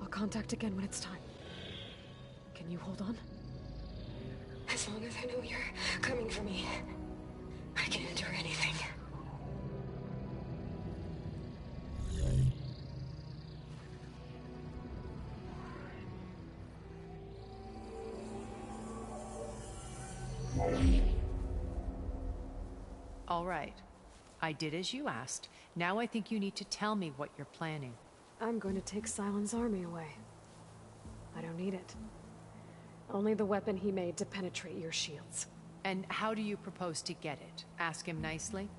I'll contact again when it's time. Can you hold on? As long as I know you're coming for me, I can endure anything. All right. I did as you asked. Now I think you need to tell me what you're planning. I'm going to take Sylens' army away. I don't need it. Only the weapon he made to penetrate your shields. And how do you propose to get it? Ask him nicely?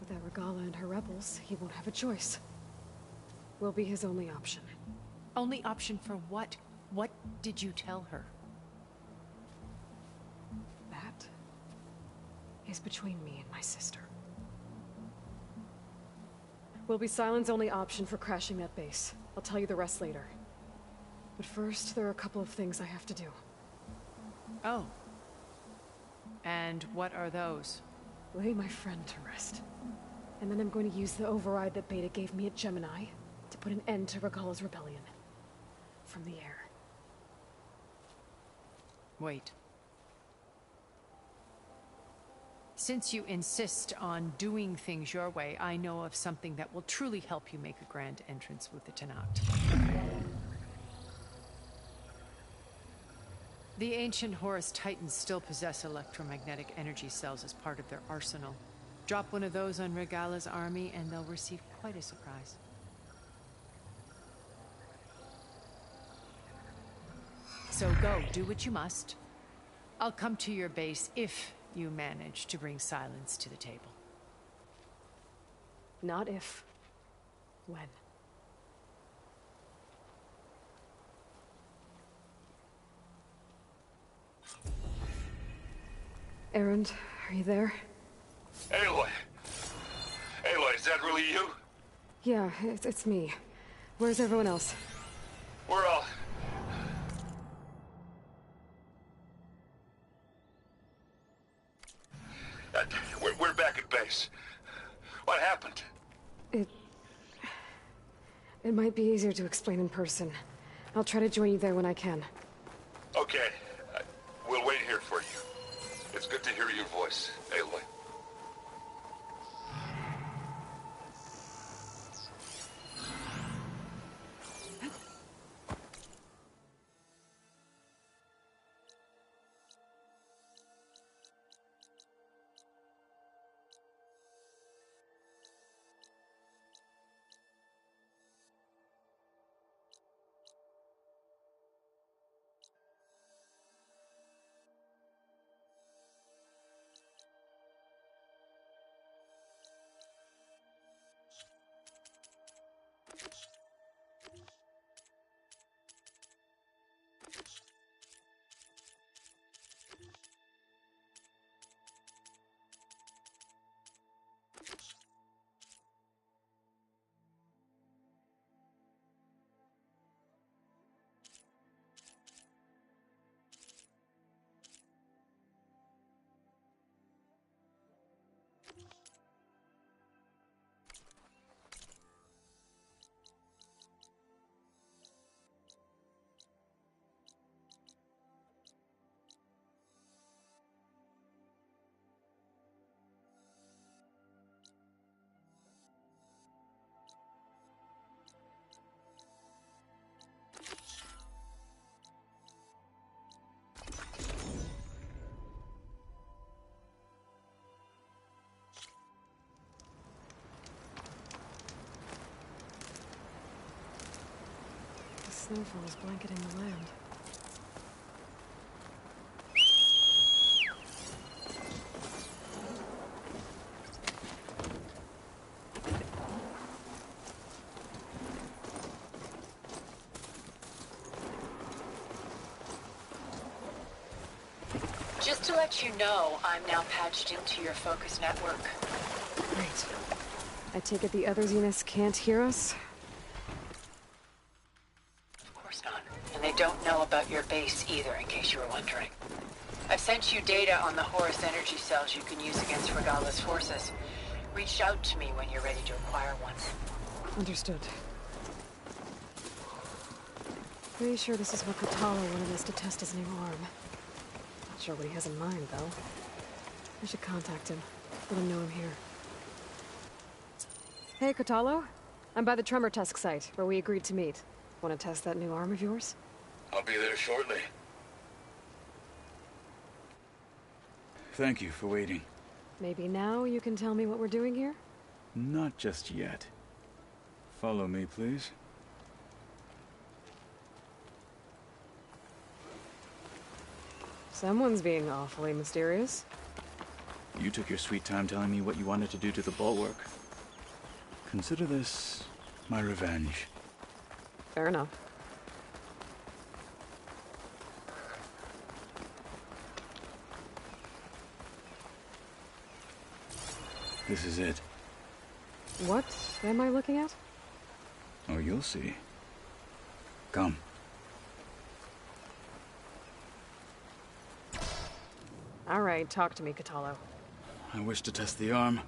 Without Regala and her rebels, he won't have a choice. We'll be his only option. Only option for what? What did you tell her? That is between me and my sister. Will be Sylens' only option for crashing that base. I'll tell you the rest later. But first, there are a couple of things I have to do. Oh. And what are those? Lay my friend to rest. And then I'm going to use the override that Beta gave me at Gemini to put an end to Regala's rebellion. From the air. Wait. Since you insist on doing things your way, I know of something that will truly help you make a grand entrance with the Tenakth. The ancient Horus Titans still possess electromagnetic energy cells as part of their arsenal. Drop one of those on Regala's army and they'll receive quite a surprise. So go, do what you must. I'll come to your base if you manage to bring Sylens to the table. Not if. When. Erend, are you there? Aloy! Aloy, is that really you? Yeah, it's me. Where's everyone else? We're all... We're back at base. What happened? It might be easier to explain in person. I'll try to join you there when I can. Okay. We'll wait here for you. It's good to hear your voice, Aloy. snowfall is blanketing the land. Just to let you know, I'm now patched into your focus network. Great. I take it the other Zeniths can't hear us? Of course not. And they don't know about your base either, in case you were wondering. I've sent you data on the Horus energy cells you can use against Regala's forces. Reach out to me when you're ready to acquire one. Understood. Pretty sure this is what Katala wanted us to test his new arm. Not sure what he has in mind, though. I should contact him. Let him know I'm here. Hey, Katalo. I'm by the Tremor Tusk site, where we agreed to meet. Want to test that new arm of yours? I'll be there shortly. Thank you for waiting. Maybe now you can tell me what we're doing here? Not just yet. Follow me, please. Someone's being awfully mysterious. You took your sweet time telling me what you wanted to do to the bulwark. Consider this my revenge. Fair enough. This is it. What am I looking at? Oh, you'll see. Come. All right, talk to me, Katalo. I wish to test the arm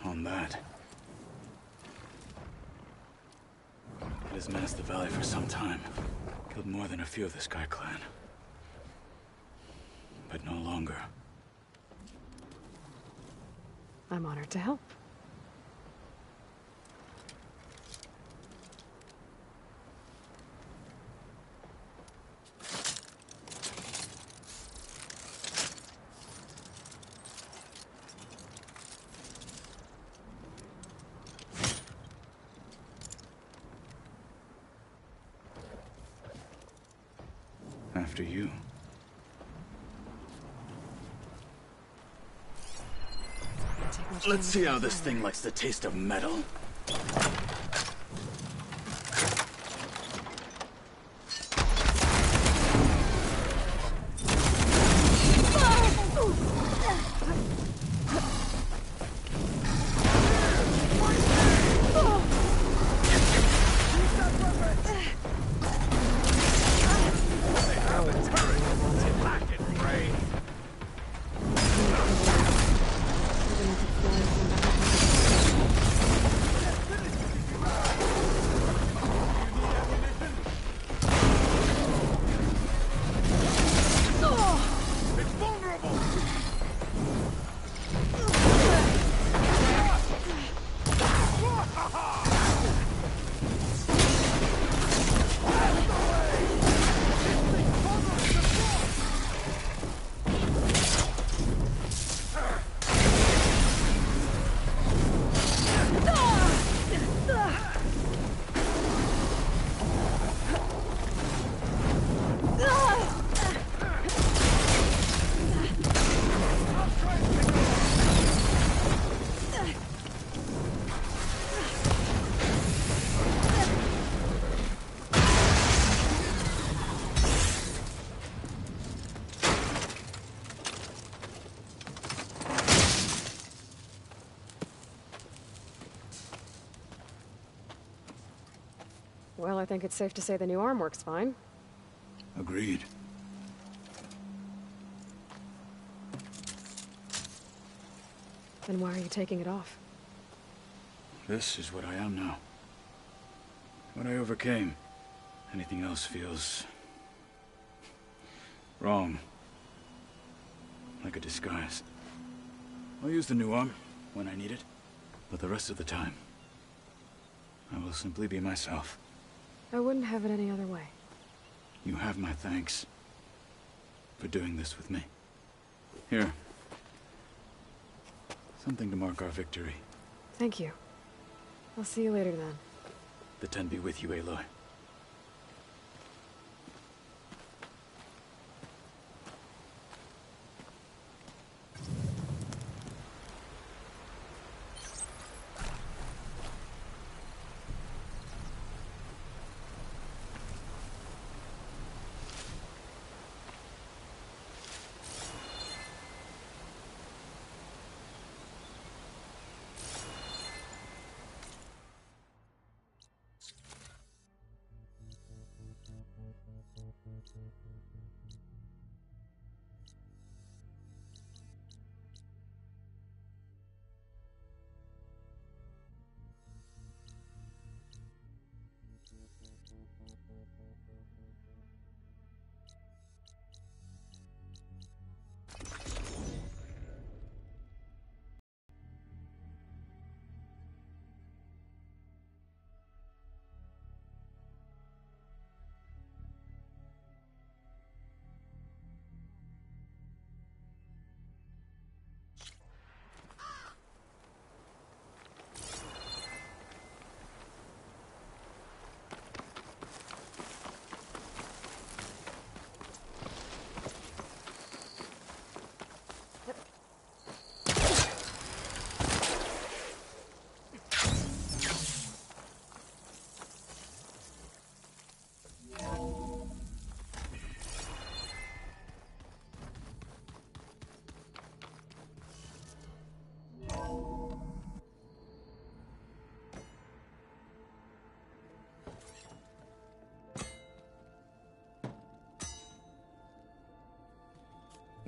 on that. It has menaced the valley for some time. Killed more than a few of the Sky Clan. But no longer. I'm honored to help. After you. Let's see how this thing likes the taste of metal. Well, I think it's safe to say the new arm works fine. Agreed. Then why are you taking it off? This is what I am now. What I overcame. Anything else feels wrong. Like a disguise. I'll use the new arm when I need it, but the rest of the time, I will simply be myself. I wouldn't have it any other way. You have my thanks for doing this with me. Here. Something to mark our victory. Thank you. I'll see you later then. The Ten be with you, Aloy.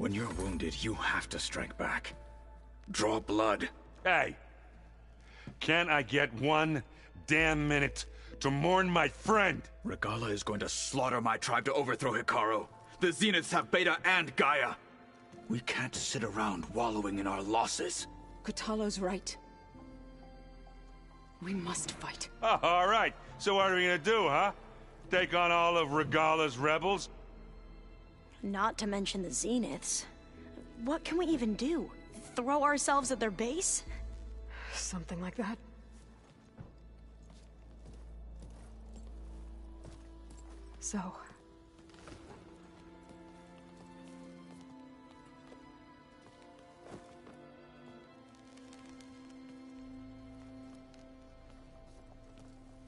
When you're wounded, you have to strike back. Draw blood. Hey! Can't I get one damn minute to mourn my friend? Regala is going to slaughter my tribe to overthrow Hikaru. The Zeniths have Beta and Gaia. We can't sit around wallowing in our losses. Kotallo's right. We must fight. Oh, all right. So what are we gonna do, huh? Take on all of Regala's rebels? Not to mention the Zeniths. What can we even do? Throw ourselves at their base? Something like that. So...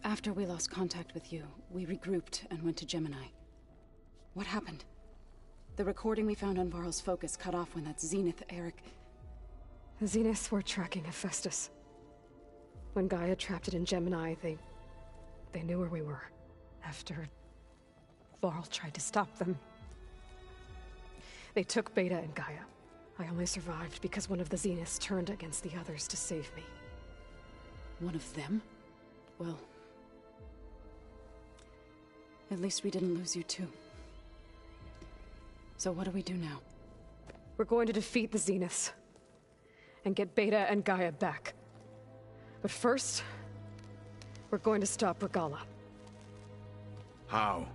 After we lost contact with you, we regrouped and went to Gemini. What happened? The recording we found on Varl's focus cut off when that Zenith Eric... The Zeniths were tracking Hephaestus. When Gaia trapped it in Gemini, they knew where we were. After Varl tried to stop them. They took Beta and Gaia. I only survived because one of the Zeniths turned against the others to save me. One of them? Well... at least we didn't lose you too. So what do we do now? We're going to defeat the Zeniths. And get Beta and Gaia back. But first... we're going to stop Regala. How?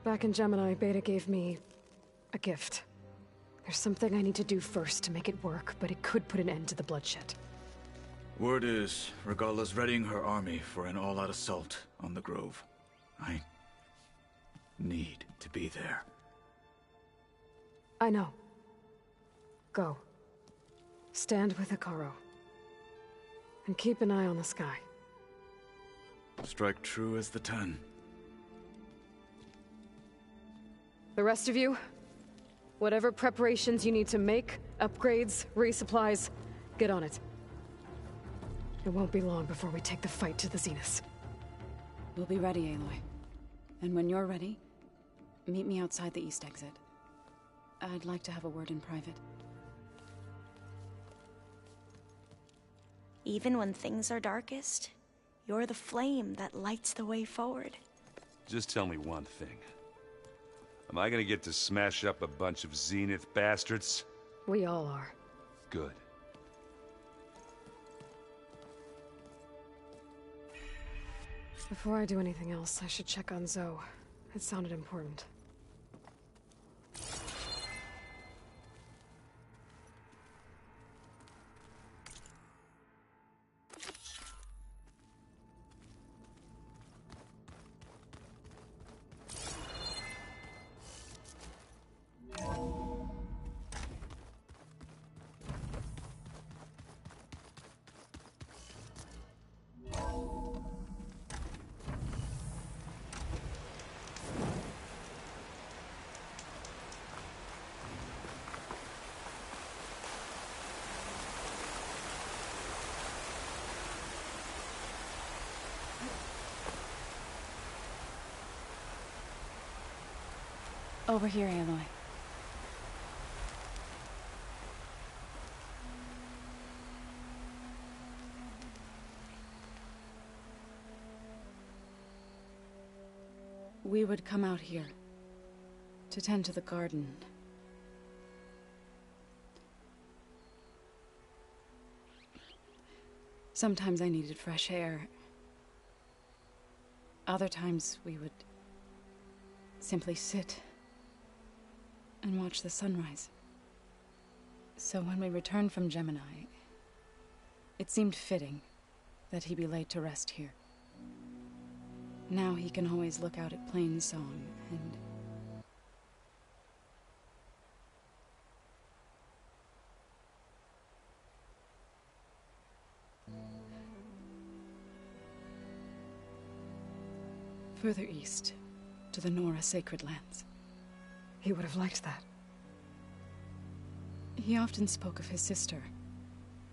Back in Gemini, Beta gave me... a gift. There's something I need to do first to make it work, but it could put an end to the bloodshed. Word is, Regala's readying her army for an all-out assault on the Grove. I need to be there. I know. Go. Stand with Hikaru. And keep an eye on the sky. Strike true as the 10. The rest of you, whatever preparations you need to make, upgrades, resupplies, get on it. It won't be long before we take the fight to the Zeniths. We'll be ready, Aloy. And when you're ready, meet me outside the east exit. I'd like to have a word in private. Even when things are darkest, you're the flame that lights the way forward. Just tell me one thing. Am I gonna get to smash up a bunch of Zenith bastards? We all are. Good. Before I do anything else, I should check on Zoe. It sounded important. Over here, Aloy. We would come out here to tend to the garden. Sometimes I needed fresh air. Other times we would simply sit and watch the sunrise. So when we returned from Gemini, it seemed fitting that he be laid to rest here. Now he can always look out at Plainsong and... further east, to the Nora Sacred Lands. He would have liked that. He often spoke of his sister,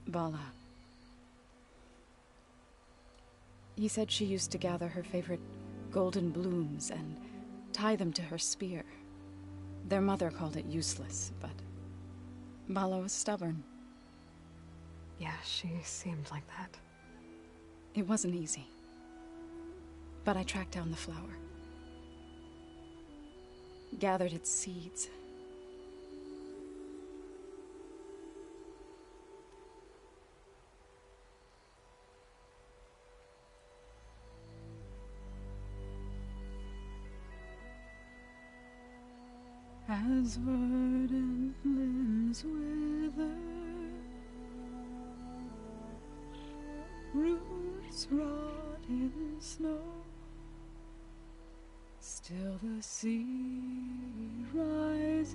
Vala. He said she used to gather her favorite golden blooms and tie them to her spear. Their mother called it useless, but Vala was stubborn. Yeah, she seemed like that. It wasn't easy. But I tracked down the flower. Gathered its seeds. As verdant limbs wither, roots rot in snow, still the sea rises,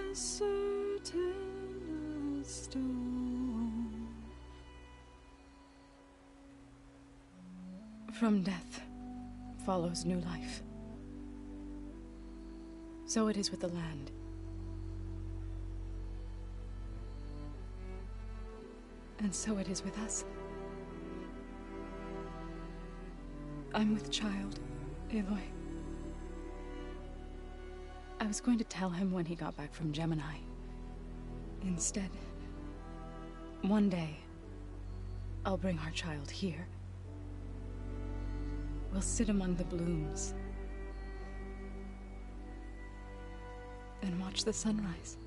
as certain as stone. From death follows new life. So it is with the land. And so it is with us. I'm with child, Aloy. I was going to tell him when he got back from Gemini. Instead, one day, I'll bring our child here. We'll sit among the blooms and watch the sunrise.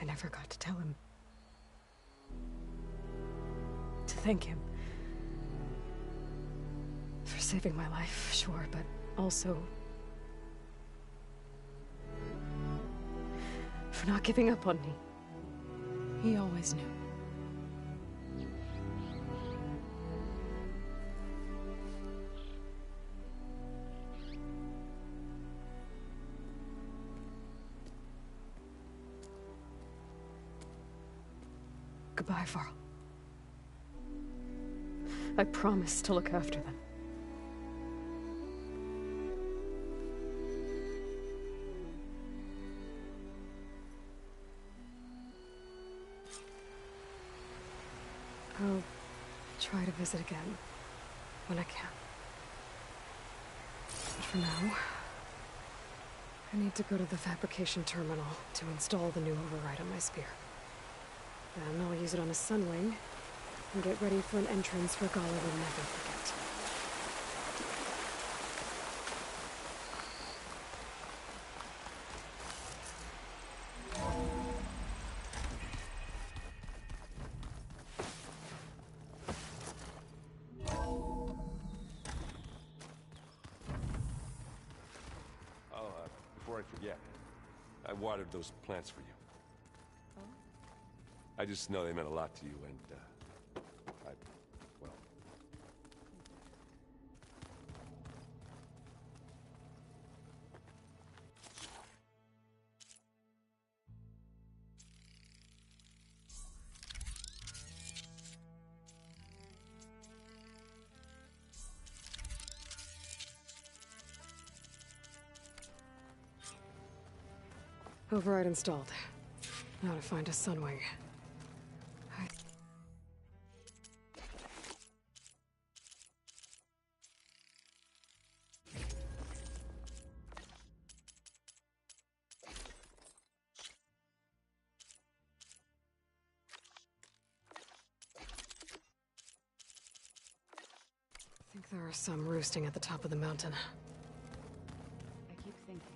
I never got to tell him. To thank him. For saving my life, sure, but also for not giving up on me. He always knew. Goodbye, Varl. I promise to look after them. I'll try to visit again when I can. But for now, I need to go to the fabrication terminal to install the new override on my spear. Then I'll use it on a sunwing and get ready for an entrance where Gala will never forget. Before I forget, I watered those plants for you. I just know they meant a lot to you, and, well... Override installed. Now to find a sunwing. I think there are some roosting at the top of the mountain. I keep thinking.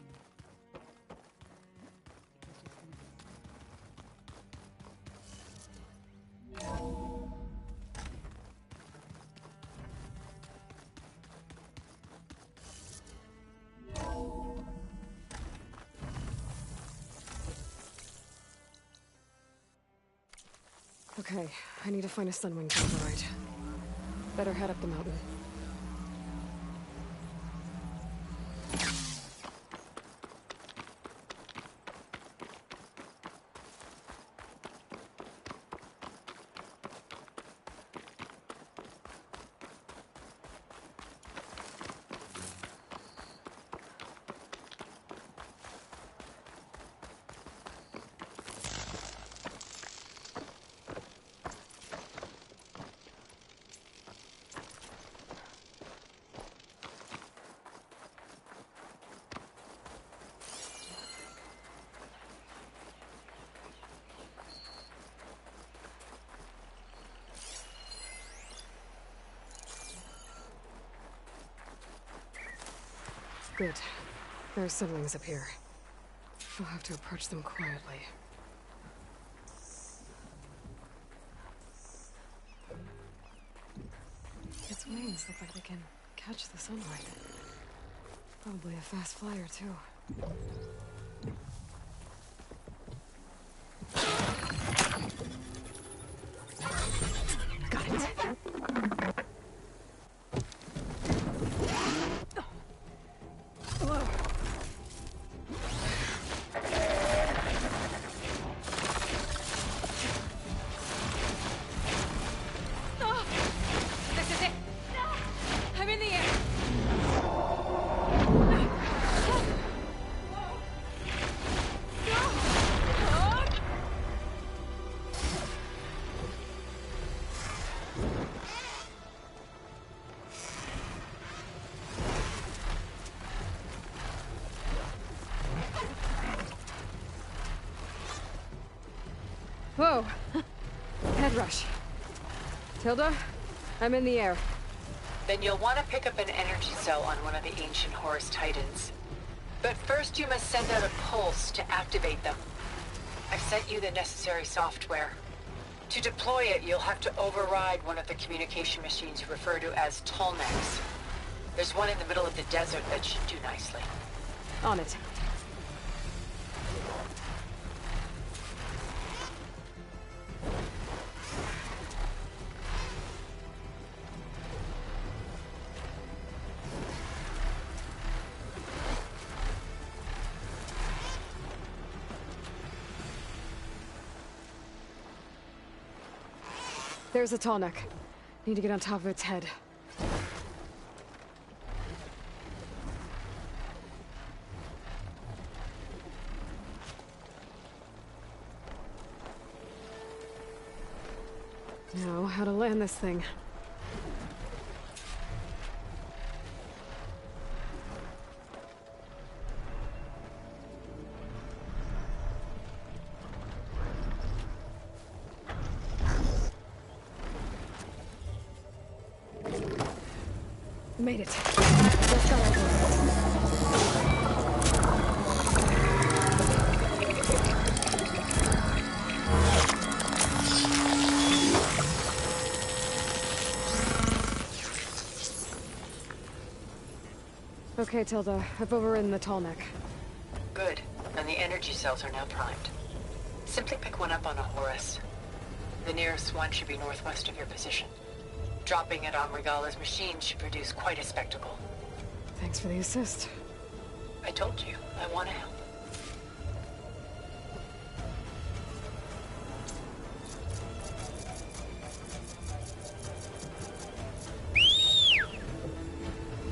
Okay, I need to find a sunwing to override. Better head up the mountain. Good. There are siblings up here. We'll have to approach them quietly. Its wings look like they can catch the sunlight. Probably a fast flyer, too. Got it. This is it! I'm in the air! Whoa! Head rush. Tilda, I'm in the air. Then you'll want to pick up an energy cell on one of the ancient Horus Titans. But first you must send out a pulse to activate them. I've sent you the necessary software. To deploy it, you'll have to override one of the communication machines you refer to as Tolnecs. There's one in the middle of the desert that should do nicely. On it. There's a tall neck. Need to get on top of its head. Now, how to land this thing. Made it. Just got over it. Okay, Tilda. I've overridden the tall neck. Good. And the energy cells are now primed. Simply pick one up on a Horus. The nearest one should be northwest of your position. Dropping it on Regala's machine should produce quite a spectacle. Thanks for the assist. I told you, I want to help.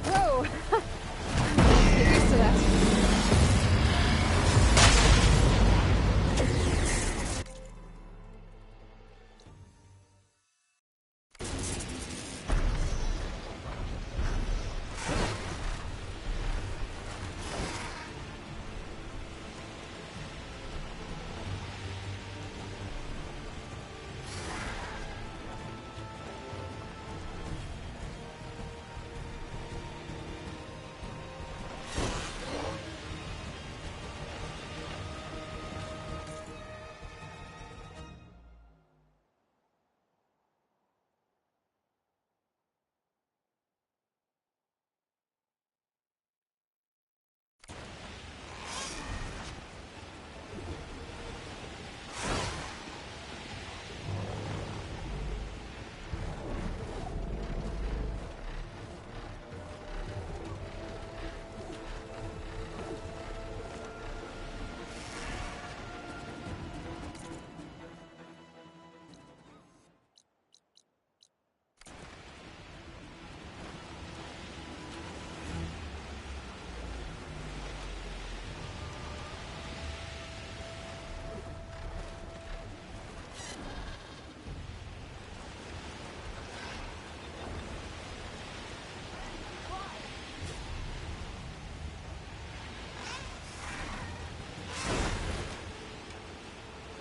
Whoa! Get used to that.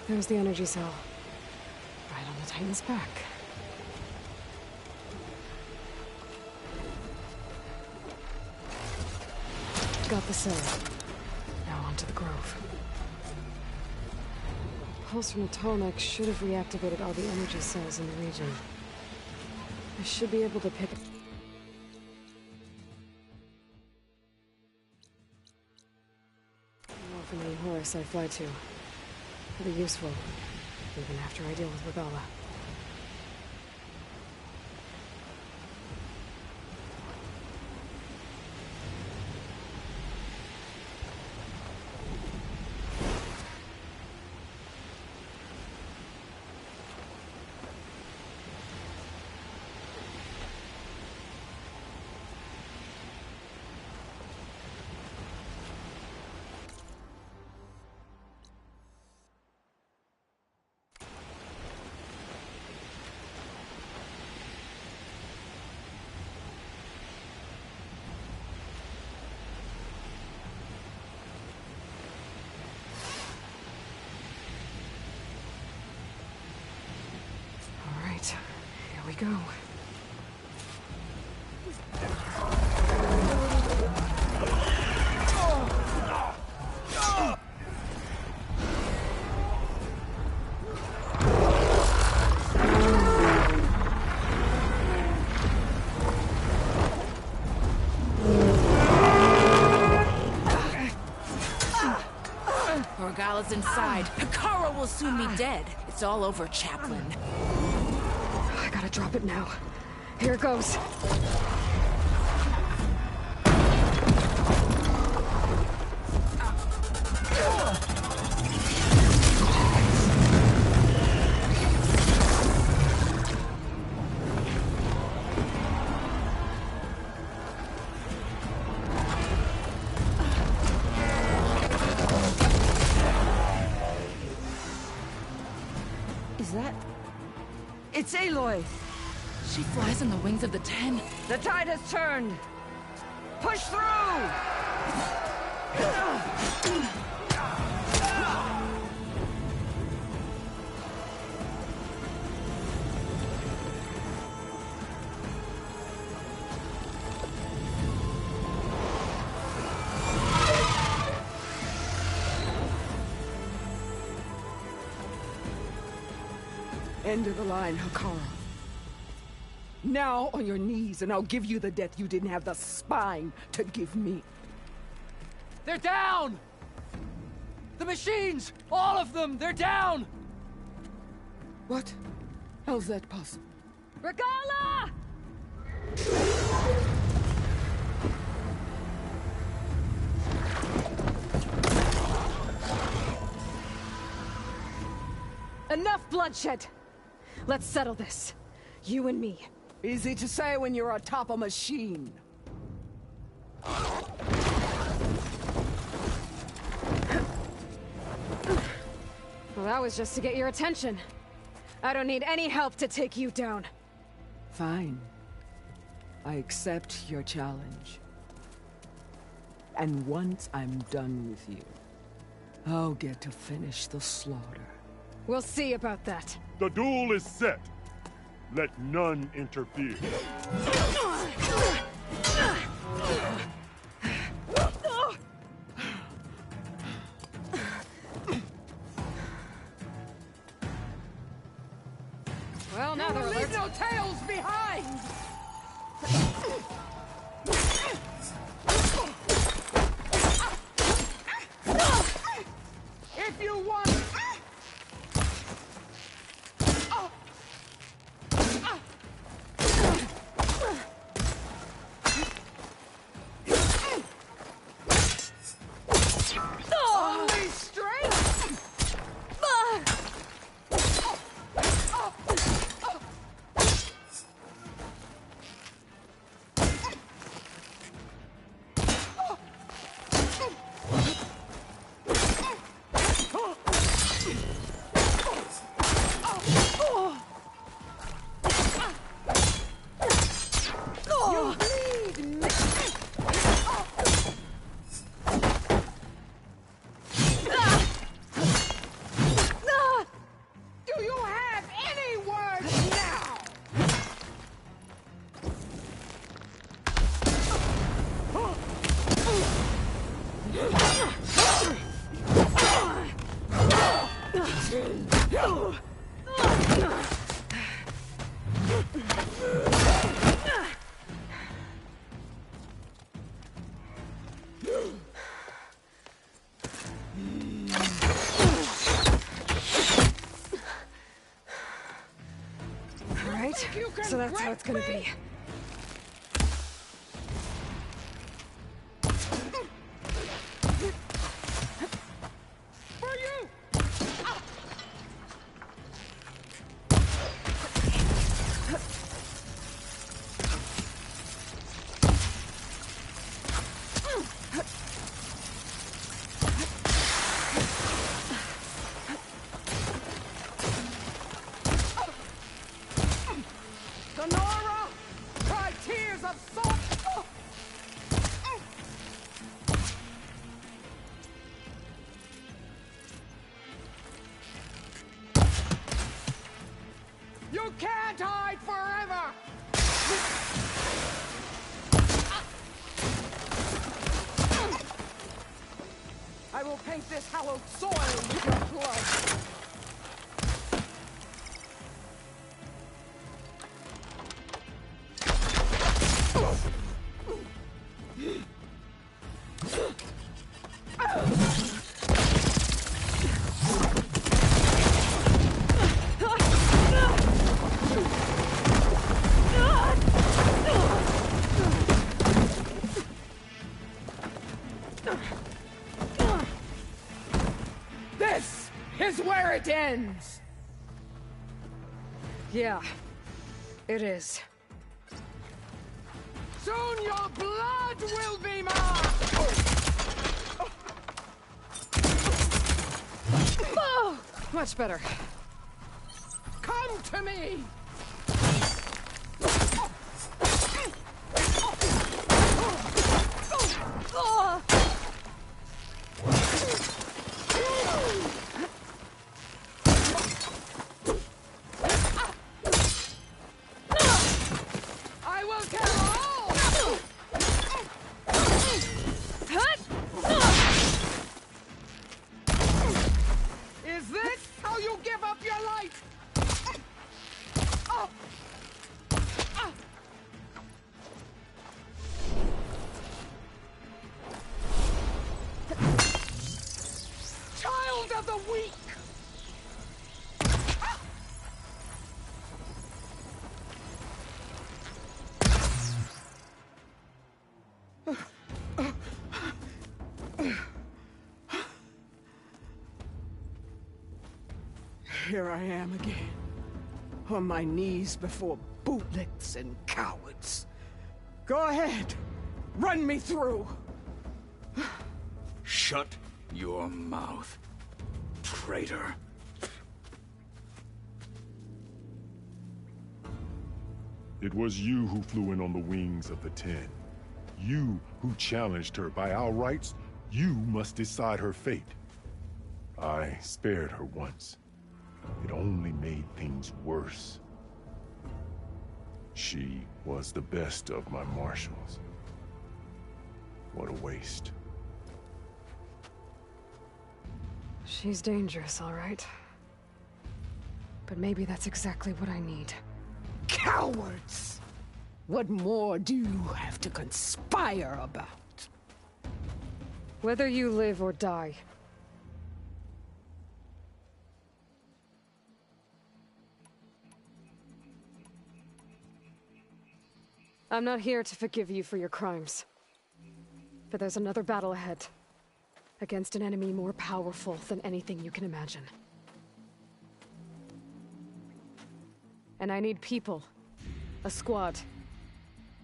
There's the energy cell. Right on the Titan's back. Got the cell. Now on to the grove. Pulse from the Tolmec should have reactivated all the energy cells in the region. I should be able to pick up. More from any Horus I fly to. It'll be useful, even after I deal with Regala. Here we go. Regala's inside. Hikara will soon be dead. It's all over, Chaplain. I gotta drop it now. Here it goes. Is that... It's Aloy! She flies on the wings of the Ten. The tide has turned! Push through! End of the line, Hikara. Now on your knees, and I'll give you the death you didn't have the spine to give me. They're down! The machines! All of them! They're down! What? How's that possible? Regala! Enough bloodshed! Let's settle this. You and me. Easy to say when you're atop a machine. Well, that was just to get your attention. I don't need any help to take you down. Fine. I accept your challenge. And once I'm done with you, I'll get to finish the slaughter. We'll see about that. The duel is set. Let none interfere. Well, now they're leave no tails behind! If you want... Only strength! right, so that's how it's gonna be. You can't hide forever! I will paint this hallowed soil with your blood! This is where it ends! Yeah, it is. Soon your blood will be mine! Oh, much better. Come to me! I will kill all! Is this how you give up your life? Child of the weak! Here I am again, on my knees before bootlicks and cowards. Go ahead, run me through. Shut your mouth, traitor. It was you who flew in on the wings of the 10. You who challenged her. By our rights, you must decide her fate. I spared her once. It only made things worse. She was the best of my marshals. What a waste. She's dangerous, all right. But maybe that's exactly what I need. Cowards! What more do you have to conspire about? Whether you live or die. I'm not here to forgive you for your crimes. But there's another battle ahead. Against an enemy more powerful than anything you can imagine. And I need people. A squad.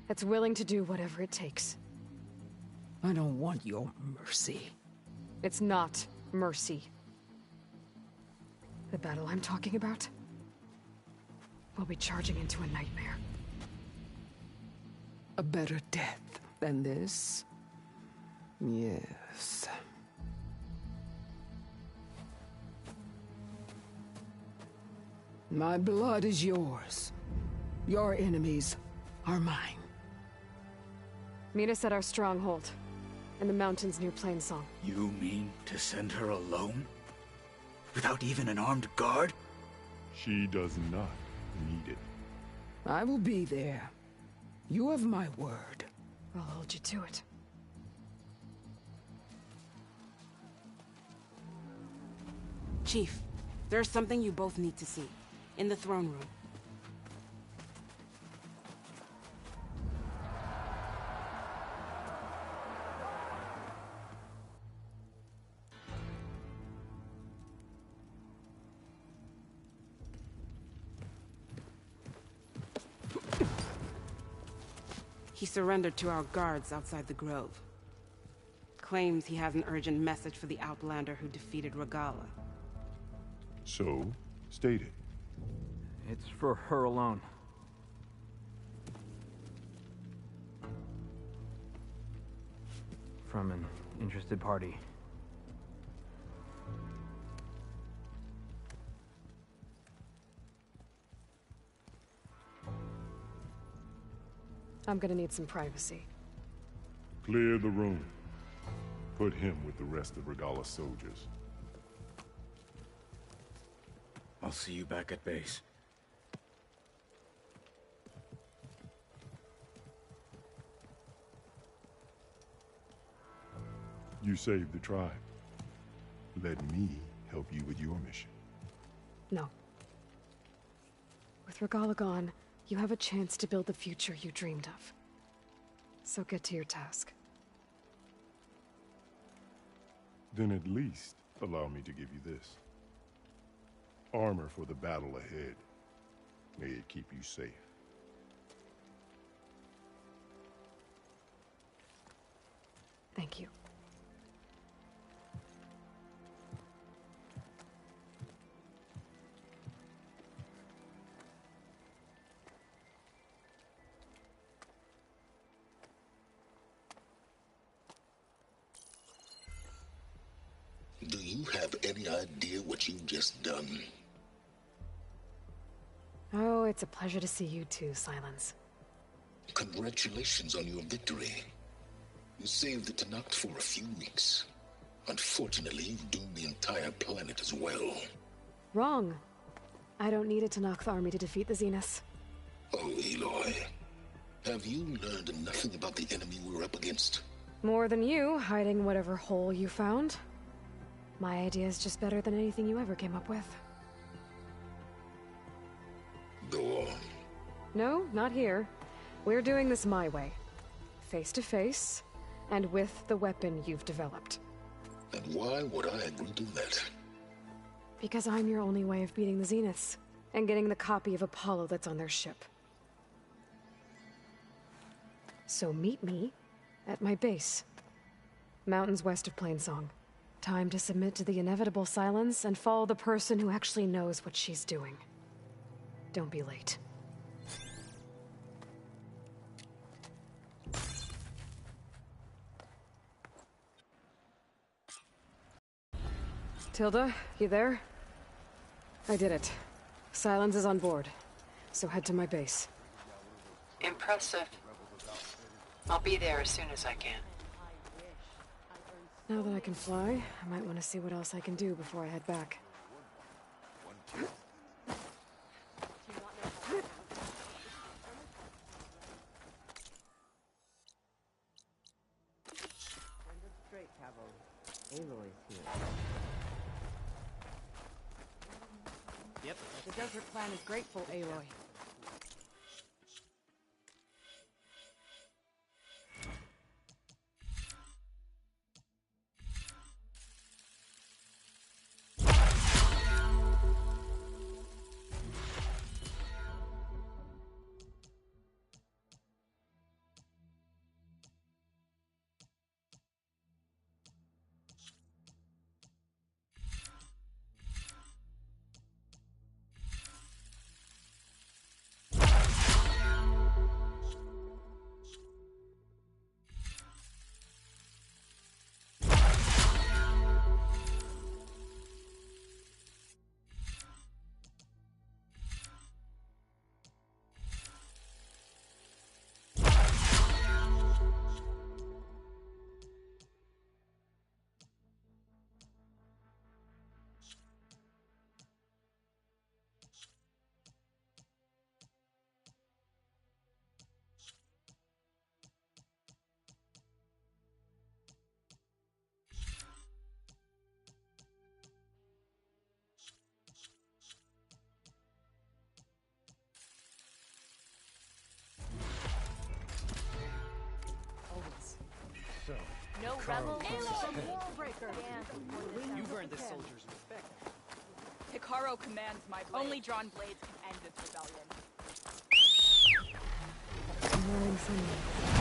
That's willing to do whatever it takes. I don't want your mercy. It's not mercy. The battle I'm talking about will be charging into a nightmare. A better death than this? Yes. My blood is yours. Your enemies are mine. Meet us at our stronghold, in the mountains near Plainsong. You mean to send her alone? Without even an armed guard? She does not need it. I will be there. You have my word. I'll hold you to it. Chief, there's something you both need to see. In the throne room. He surrendered to our guards outside the grove. Claims he has an urgent message for the Outlander who defeated Regala. So, state it. It's for her alone. From an interested party. I'm gonna need some privacy. Clear the room. Put him with the rest of Regala's soldiers. I'll see you back at base. You saved the tribe. Let me help you with your mission. No. With Regala gone, you have a chance to build the future you dreamed of. So get to your task. Then at least allow me to give you this. Armor for the battle ahead. May it keep you safe. Thank you. Do you have any idea what you've just done? Oh, it's a pleasure to see you too, Silence. Congratulations on your victory. You saved the Tenakth for a few weeks. Unfortunately, you've doomed the entire planet as well. Wrong. I don't need a Tenakth army to defeat the Zeniths. Oh, Aloy. Have you learned nothing about the enemy we're up against? More than you, hiding whatever hole you found. My idea is just better than anything you ever came up with. Go on. No, not here. We're doing this my way. Face to face, and with the weapon you've developed. And why would I agree to that? Because I'm your only way of beating the Zeniths, and getting the copy of Apollo that's on their ship. So meet me at my base. Mountains west of Plainsong. Time to submit to the inevitable silence and follow the person who actually knows what she's doing. Don't be late. Tilda, you there? I did it. Silence is on board. So head to my base. Impressive. I'll be there as soon as I can. Now that I can fly, I might want to see what else I can do before I head back. Straight, Cabo. Aloy's here. Yep. The desert plan is grateful, Aloy. So, No rebels. You've earned this soldier's respect. Hikaru commands my blade. Only drawn blades can end this rebellion. I'm wearing some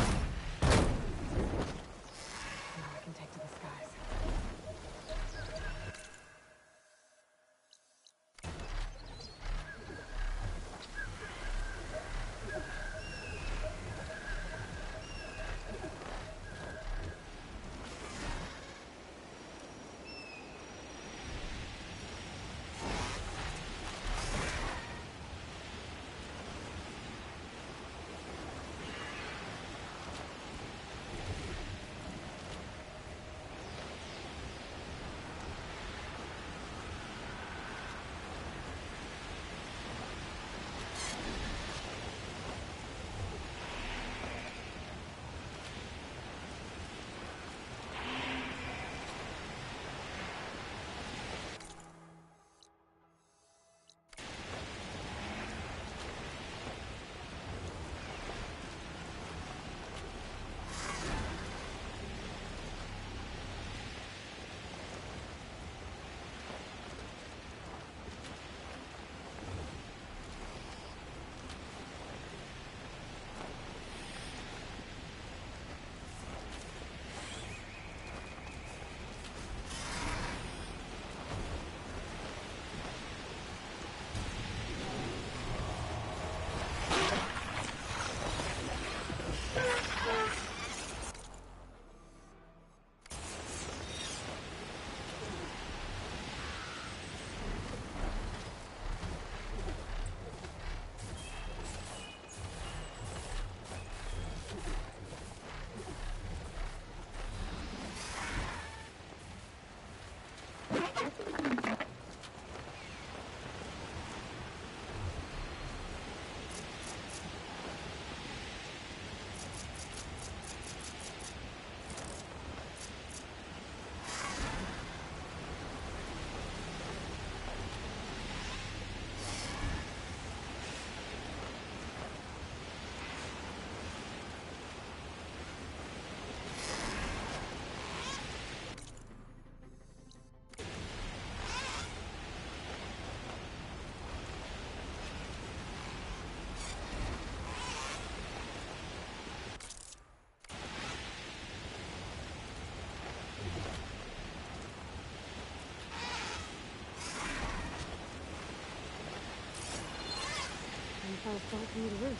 and found a fall through the roof.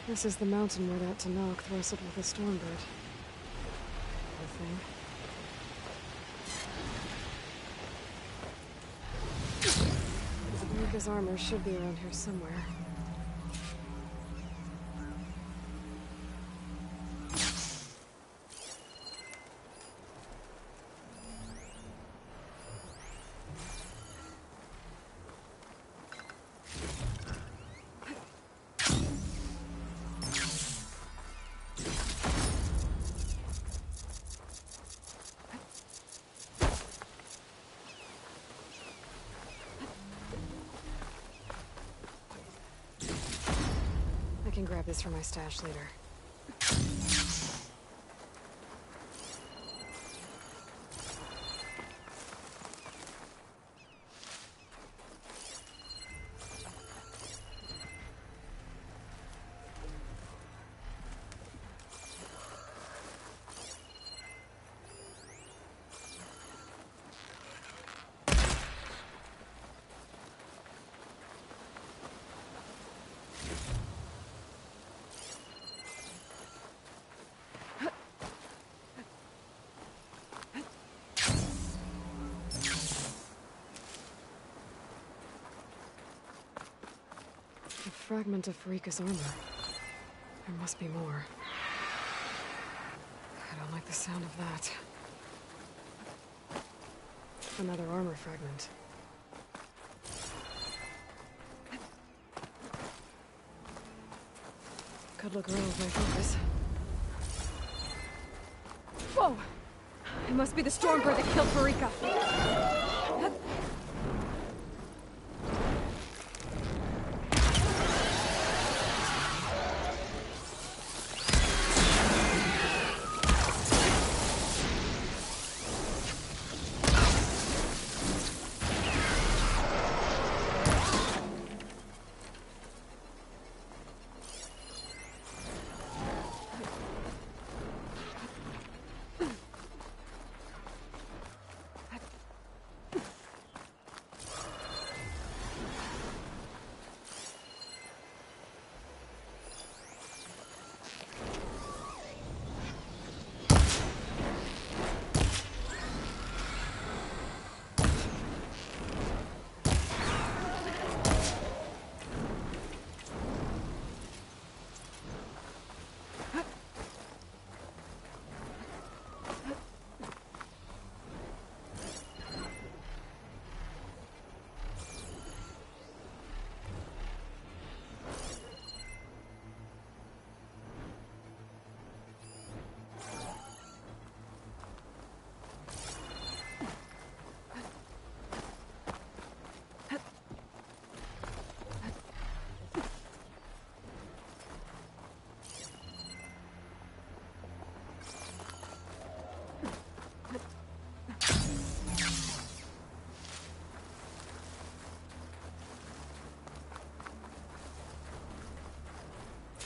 This is the mountain where that Tanakh wrestled with the Stormbird. Poor thing. America's armor should be around here somewhere. I can grab this for my stash later. A fragment of Farika's armor. There must be more. I don't like the sound of that. Another armor fragment. Could look real if I focus. Whoa! It must be the Stormbird that killed Farika.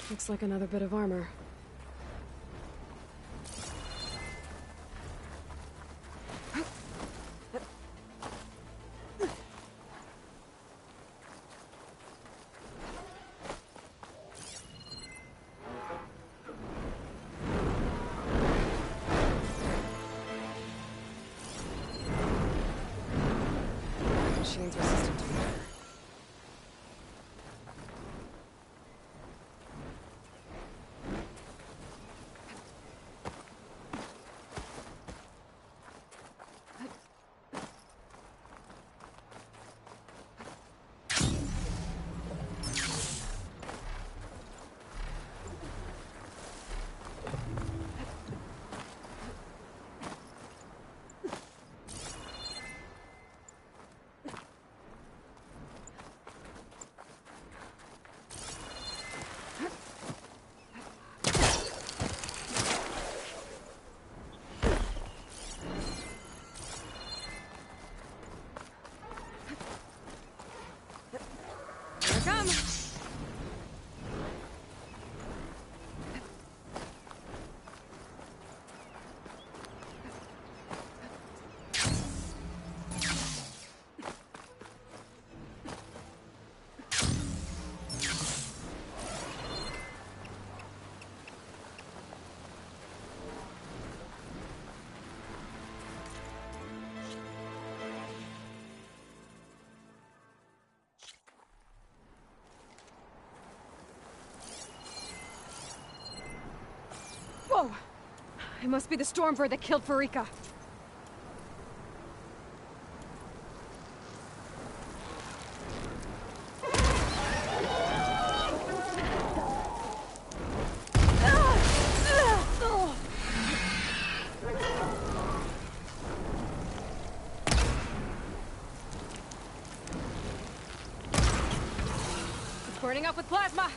Looks like another bit of armor. Machine's resistant to water. It must be the Stormbird that killed Farika. It's burning up with plasma!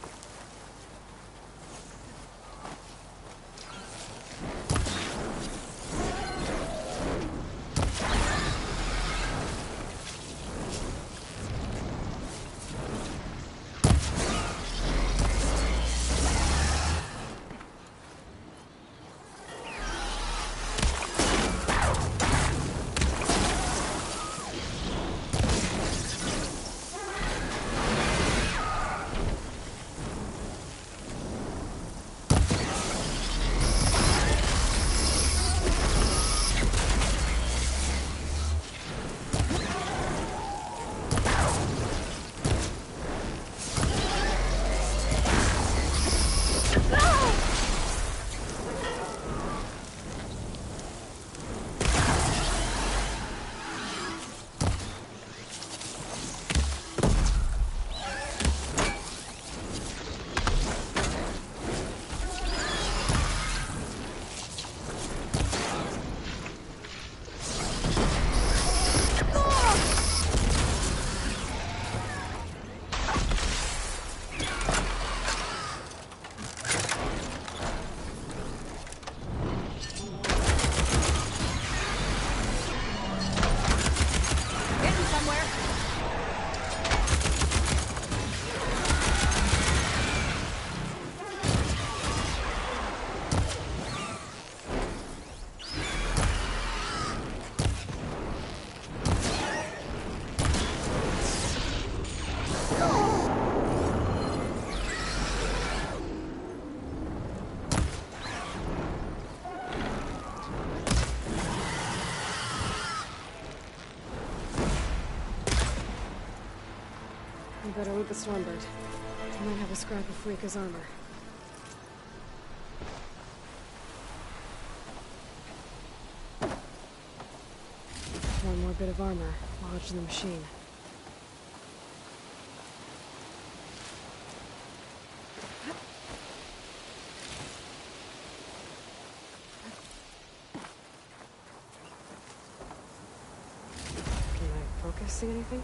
Better loot the Stormbird. I might have a scrap of Farika's armor. One more bit of armor lodged in the machine. Can I focus, see anything?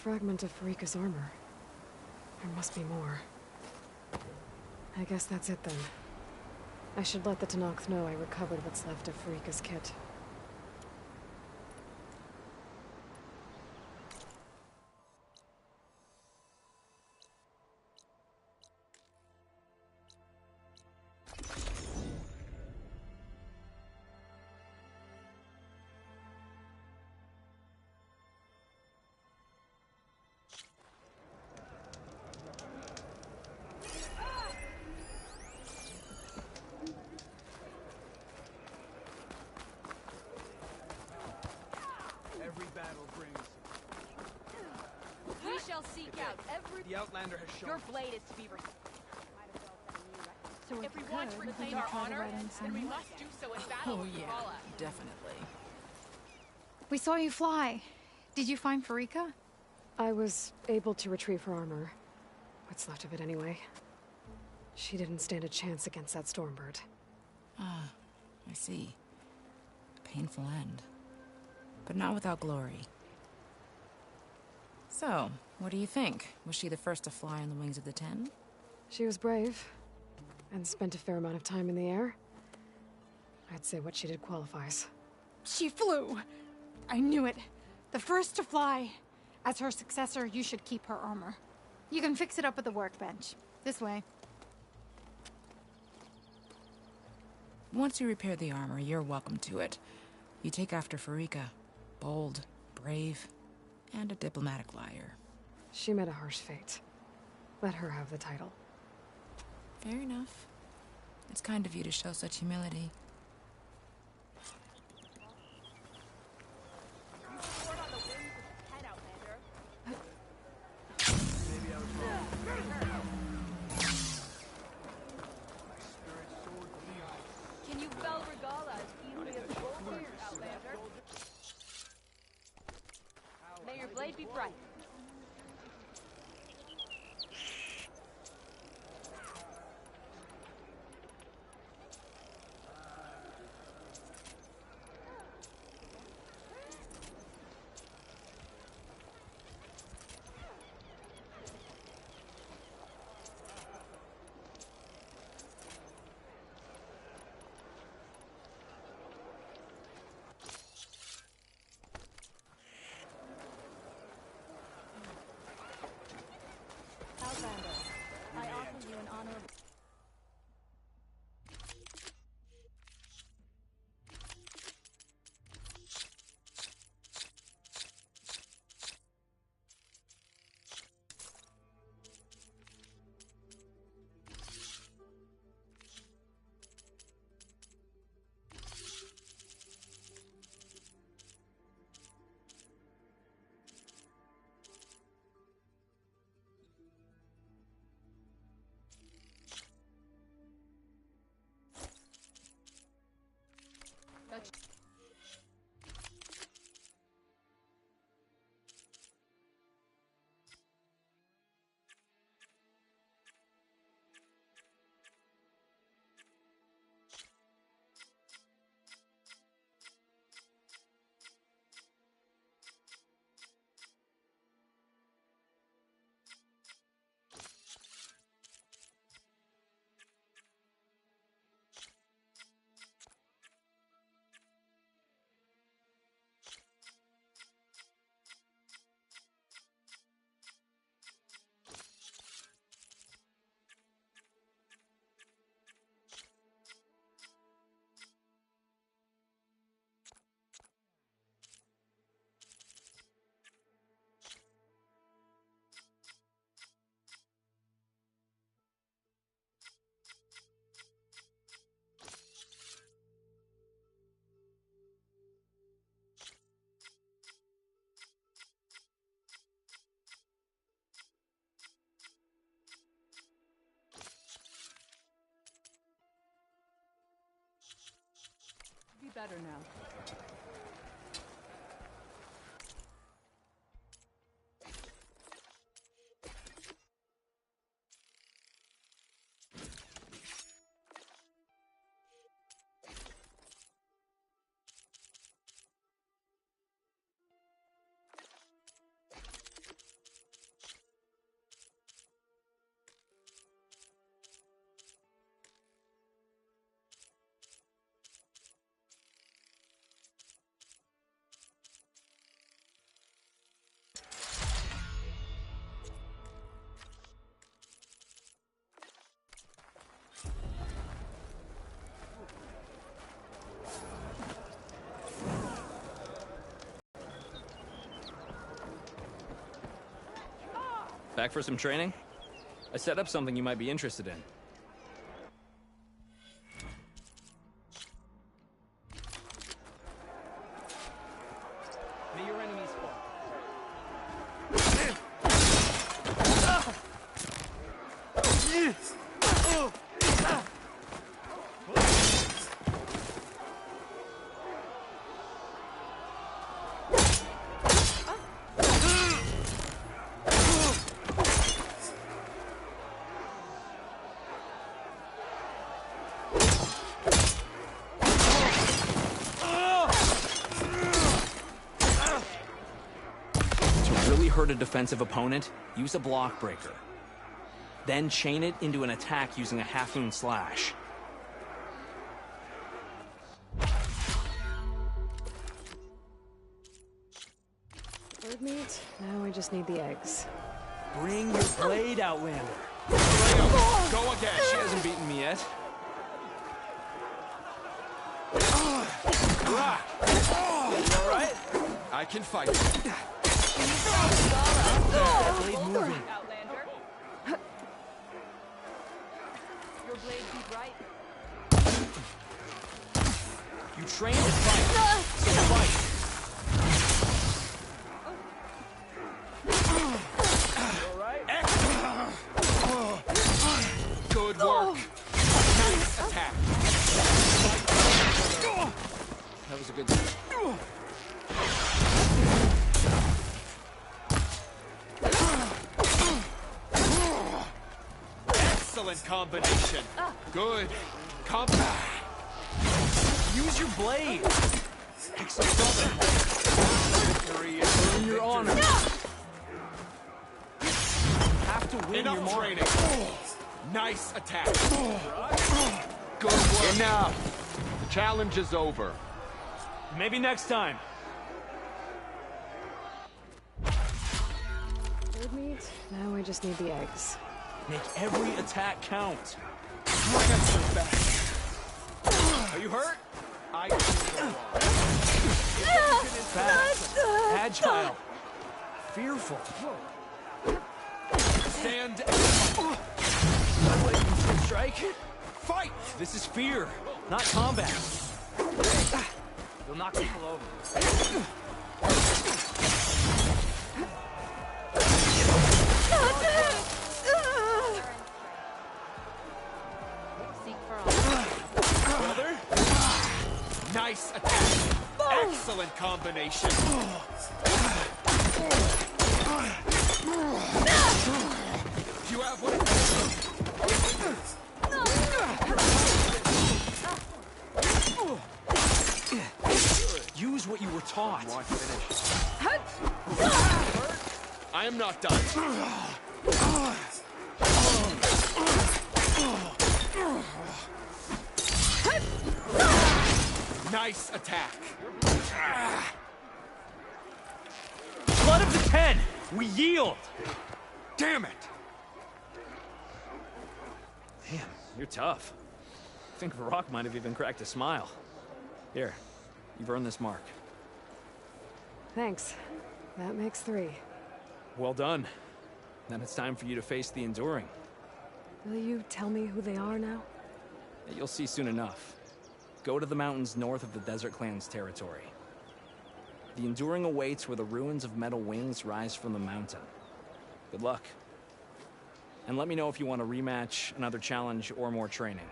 Fragment of Farika's armor. There must be more. I guess that's it then. I should let the Tenakth know I recovered what's left of Farika's kit. The Outlander has shown. Your blade is to be So if we want to reclaim our honor, then we must do so in battle with Valhalla. Definitely. We saw you fly. Did you find Farika? I was able to retrieve her armor. What's left of it anyway. She didn't stand a chance against that Stormbird. Ah, I see. Painful end. But not without glory. So, what do you think? Was she the first to fly on the wings of the Ten? She was brave, and spent a fair amount of time in the air. I'd say what she did qualifies. She flew! I knew it. The first to fly. As her successor, you should keep her armor. You can fix it up at the workbench. This way. Once you repair the armor, you're welcome to it. You take after Farika. Bold, brave, and a diplomatic liar. She met a harsh fate. Let her have the title. Fair enough. It's kind of you to show such humility. Can you fell Regala as easily as the Goldfinger, Outlander? May your blade be bright. Outlander, I offer you an honorable... Be better now. Back for some training? I set up something you might be interested in. May your enemies fall. Hurt a defensive opponent, use a block breaker. Then chain it into an attack using a half-moon slash. Bird meat? Now I just need the eggs. Bring your blade, Outlander. Go again. She hasn't beaten me yet. You all right? I can fight. That blade moving. your blade be bright. You train to fight. So fight. Good work. Nice attack. That was a good one. Excellent combination. Good. Use your blade. Victory is Earn your honor. Have to win enough your mark. training. Nice attack. Good work. Enough. The challenge is over. Maybe next time. Bird meat? Now I just need the eggs. Make every attack count. Bring us your best. Are you hurt? I can Fast. Agile. Fearful. stand. Strike. Fight. This is fear, not combat. You'll knock people over. Brother. Nice attack. Excellent combination. You have what? Use what you were taught. I am not done. Nice attack. Blood of the 10! We yield! Damn it! Damn, you're tough. I think Varrock might have even cracked a smile. Here, you've earned this mark. Thanks. That makes 3. Well done. Then it's time for you to face the Enduring. Will you tell me who they are now? You'll see soon enough. Go to the mountains north of the Desert Clan's territory. The Enduring awaits where the ruins of Metal Wings rise from the mountain. Good luck. And let me know if you want a rematch, another challenge, or more training.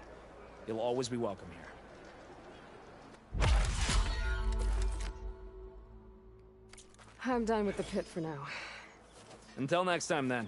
You'll always be welcome here. I'm done with the pit for now. Until next time, then.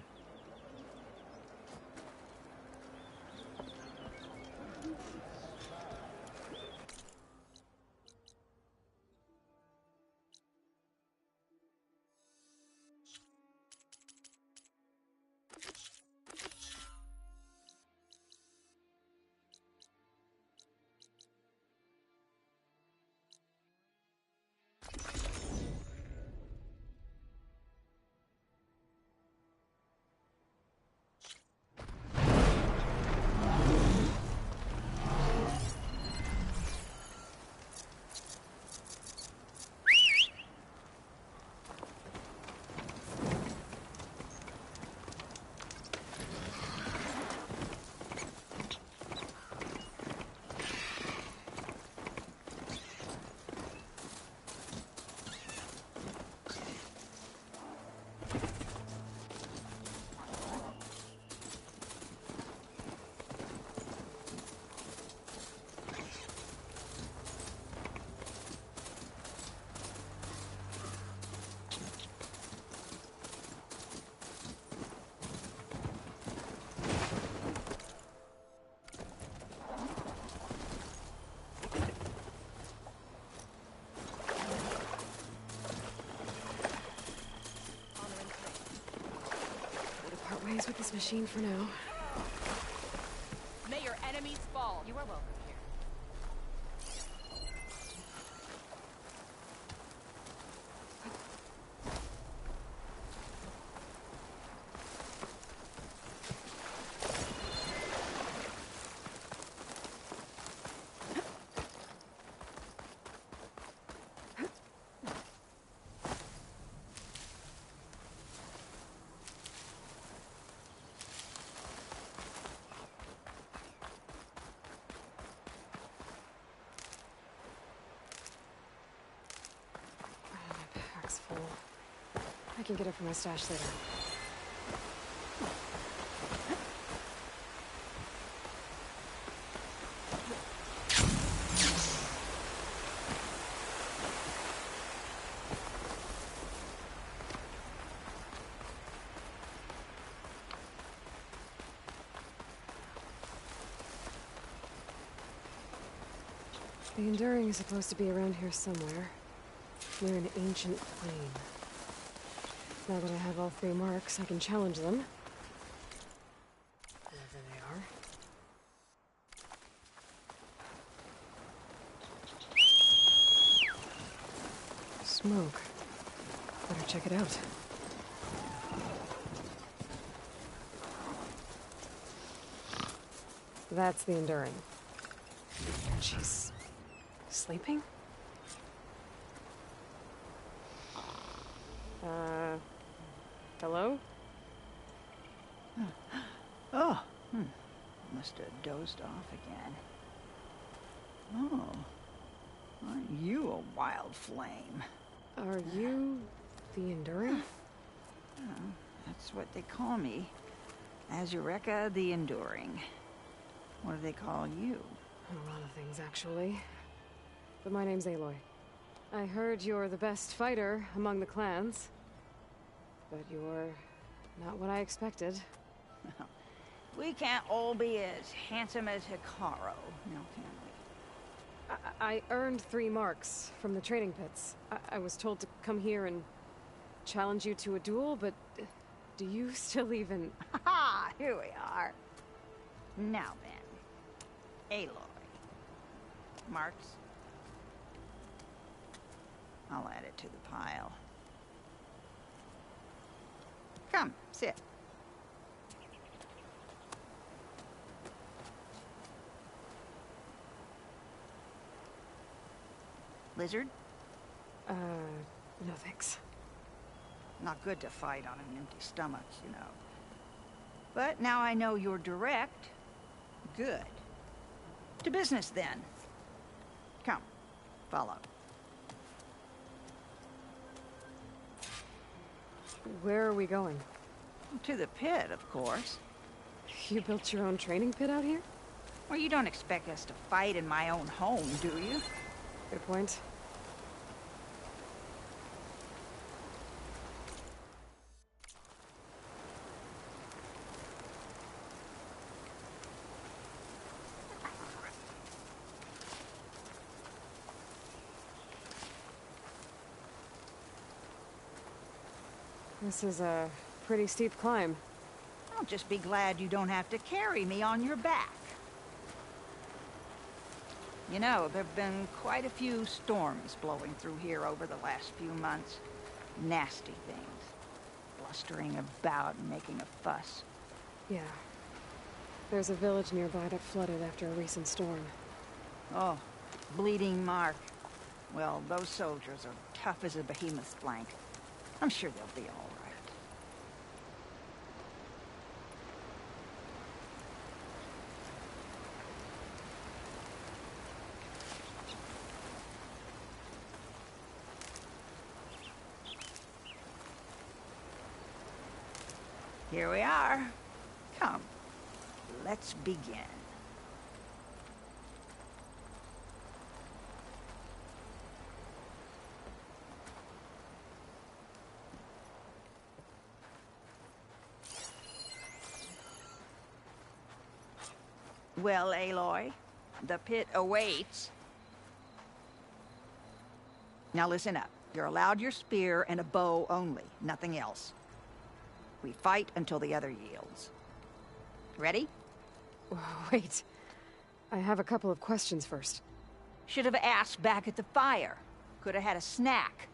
Ways with this machine for now. May your enemies fall. You are welcome here. can get it from my stash later. The Enduring is supposed to be around here somewhere, near an ancient plain. Now that I have all 3 marks, I can challenge them. Wherever they are. Smoke. Better check it out. That's the Enduring. She's sleeping? Hello? Oh, must have dozed off again. Oh, aren't you a wild flame? Are you the Enduring? Oh, that's what they call me. Azureka the Enduring. What do they call you? A lot of things, actually. But my name's Aloy. I heard you're the best fighter among the clans. But you're not what I expected. We can't all be as handsome as Hikaru, now can we? I earned 3 marks from the training pits. I was told to come here and challenge you to a duel, but do you still even... Ha! Here we are. Now then, Aloy. Marks? I'll add it to the pile. Come, sit. Lizard? No thanks. Not good to fight on an empty stomach, you know. But now I know you're direct. Good. To business, then. Come, follow. Where are we going? To the pit, of course. You built your own training pit out here? Well, you don't expect us to fight in my own home, do you? Good point. This is a pretty steep climb. I'll just be glad you don't have to carry me on your back. You know, there've been quite a few storms blowing through here over the last few months. Nasty things. Blustering about and making a fuss. Yeah. There's a village nearby that flooded after a recent storm. Oh, Bleeding Mark. Well, those soldiers are tough as a behemoth's flank. I'm sure they'll be all right. Here we are. Come, let's begin. Well, Aloy, the pit awaits. Now listen up. You're allowed your spear and a bow only, nothing else. We fight until the other yields. Ready? Wait. I have a couple of questions first. Should have asked back at the fire. Could have had a snack.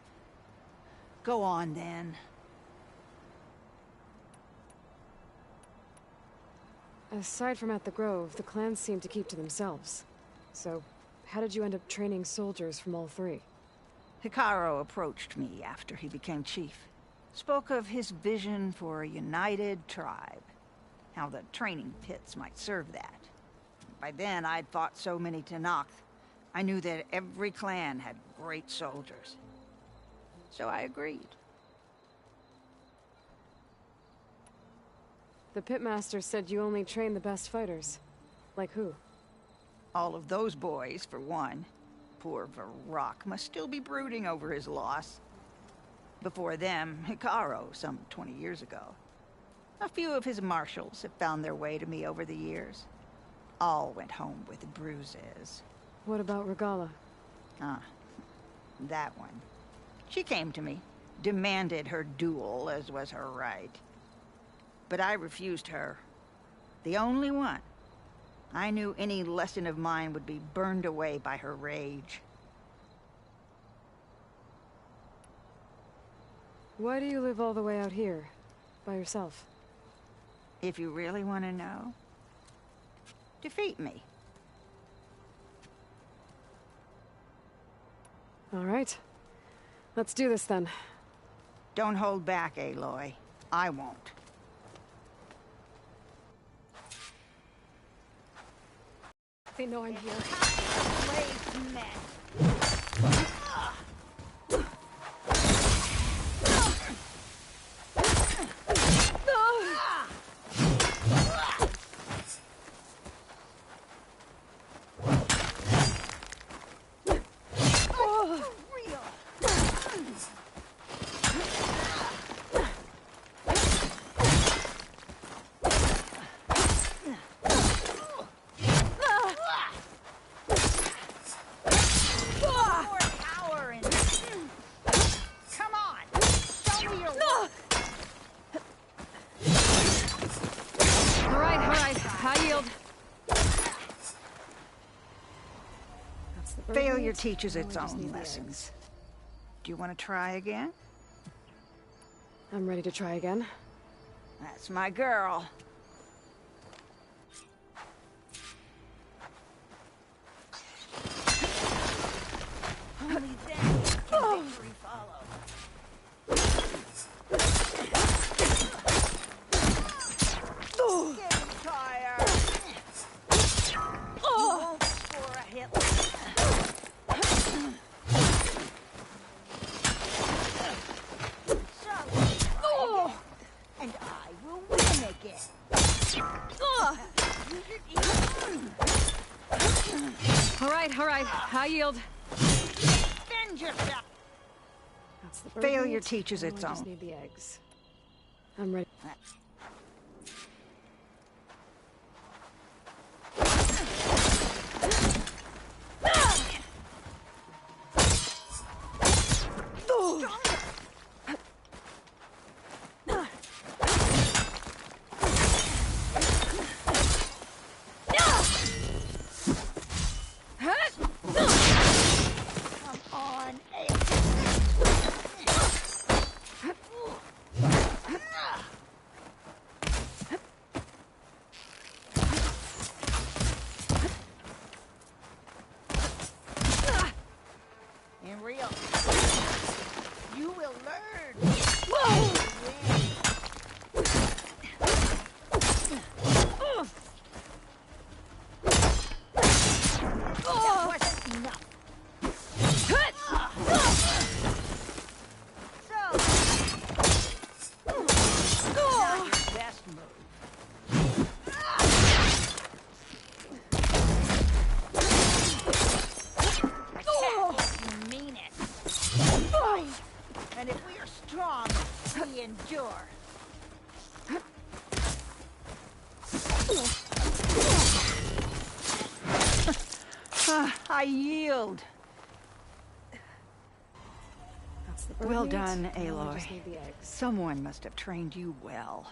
Go on, then. Aside from at the Grove, the clans seem to keep to themselves. So, how did you end up training soldiers from all 3? Hikaru approached me after he became chief. Spoke of his vision for a united tribe. How the training pits might serve that. By then, I'd fought so many Tenakth. I knew that every clan had great soldiers. So I agreed. The pitmaster said you only train the best fighters. Like who? All of those boys, for one. Poor Varrock must still be brooding over his loss. Before them, Hikaru, some 20 years ago. A few of his marshals have found their way to me over the years. All went home with bruises. What about Regala? Ah, that one. She came to me, demanded her duel, as was her right. But I refused her. The only one. I knew any lesson of mine would be burned away by her rage. Why do you live all the way out here? By yourself? If you really want to know, defeat me. All right. Let's do this then. Don't hold back, Aloy. I won't. They know I'm here. Blade men. Failure teaches its own lessons. Do you want to try again? I'm ready to try again. That's my girl. Only then can victory follow. Getting tired. You won't score a hit. And I will win again. All right. I yield. Defend yourself. That's the Failure teaches its I just own. need the eggs. I'm ready. And if we are strong, we endure. I yield. Well done, Aloy. Someone must have trained you well.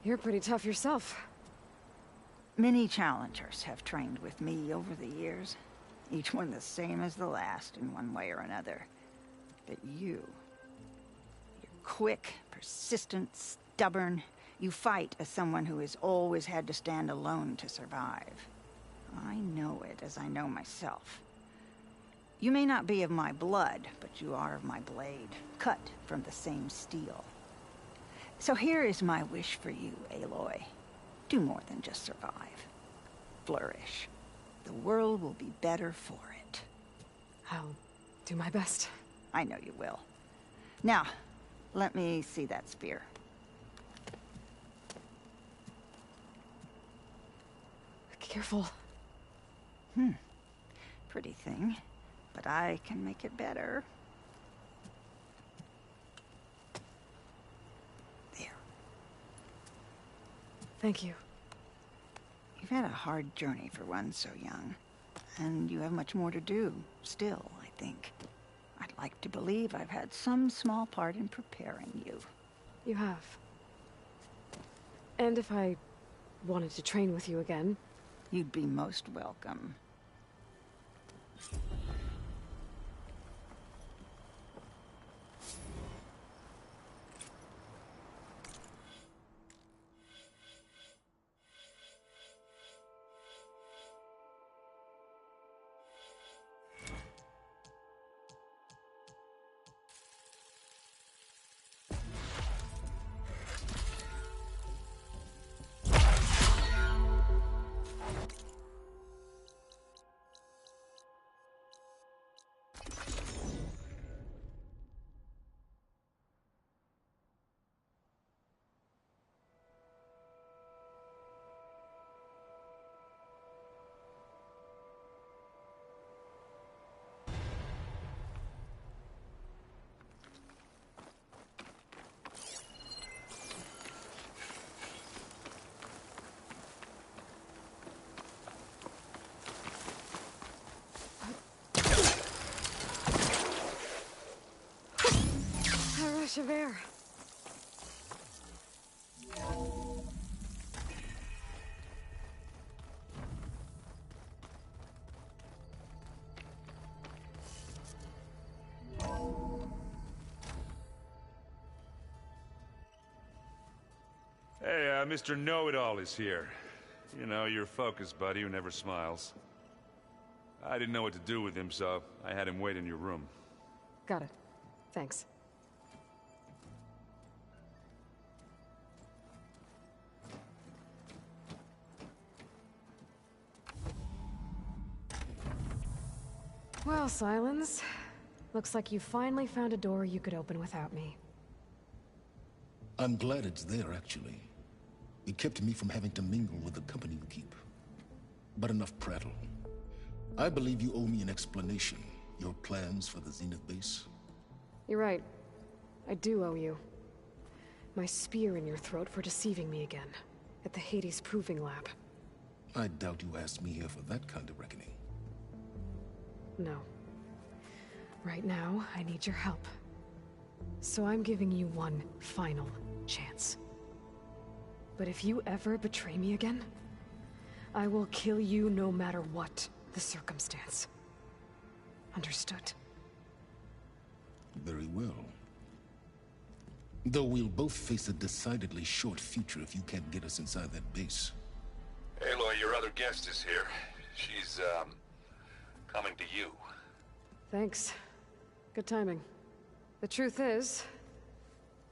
You're pretty tough yourself. Many challengers have trained with me over the years. Each one the same as the last in one way or another. But you're quick, persistent, stubborn. You fight as someone who has always had to stand alone to survive. I know it as I know myself. You may not be of my blood, but you are of my blade, cut from the same steel. So here is my wish for you, Aloy. Do more than just survive. Flourish. The world will be better for it. I'll do my best. I know you will. Now, let me see that spear. Careful. Pretty thing. But I can make it better. There. Thank you. You've had a hard journey for one so young. And you have much more to do, still, I think. I'd like to believe I've had some small part in preparing you. You have. And if I wanted to train with you again... You'd be most welcome. rush of air. Hey, Mr. Know-It-All is here. You know, your focus buddy who never smiles. I didn't know what to do with him, so I had him wait in your room. Got it. Thanks. Well, Silence. Looks like you finally found a door you could open without me. I'm glad it's there, actually. It kept me from having to mingle with the company you keep. But enough prattle. I believe you owe me an explanation. Your plans for the Zenith base? You're right. I do owe you. My spear in your throat for deceiving me again. At the Hades Proving Lab. I doubt you asked me here for that kind of reckoning. No. Right now, I need your help. So I'm giving you one final chance. But if you ever betray me again, I will kill you no matter what the circumstance. Understood? Very well. Though we'll both face a decidedly short future if you can't get us inside that base. Aloy, your other guest is here. She's, coming to you. Thanks. Good timing. The truth is,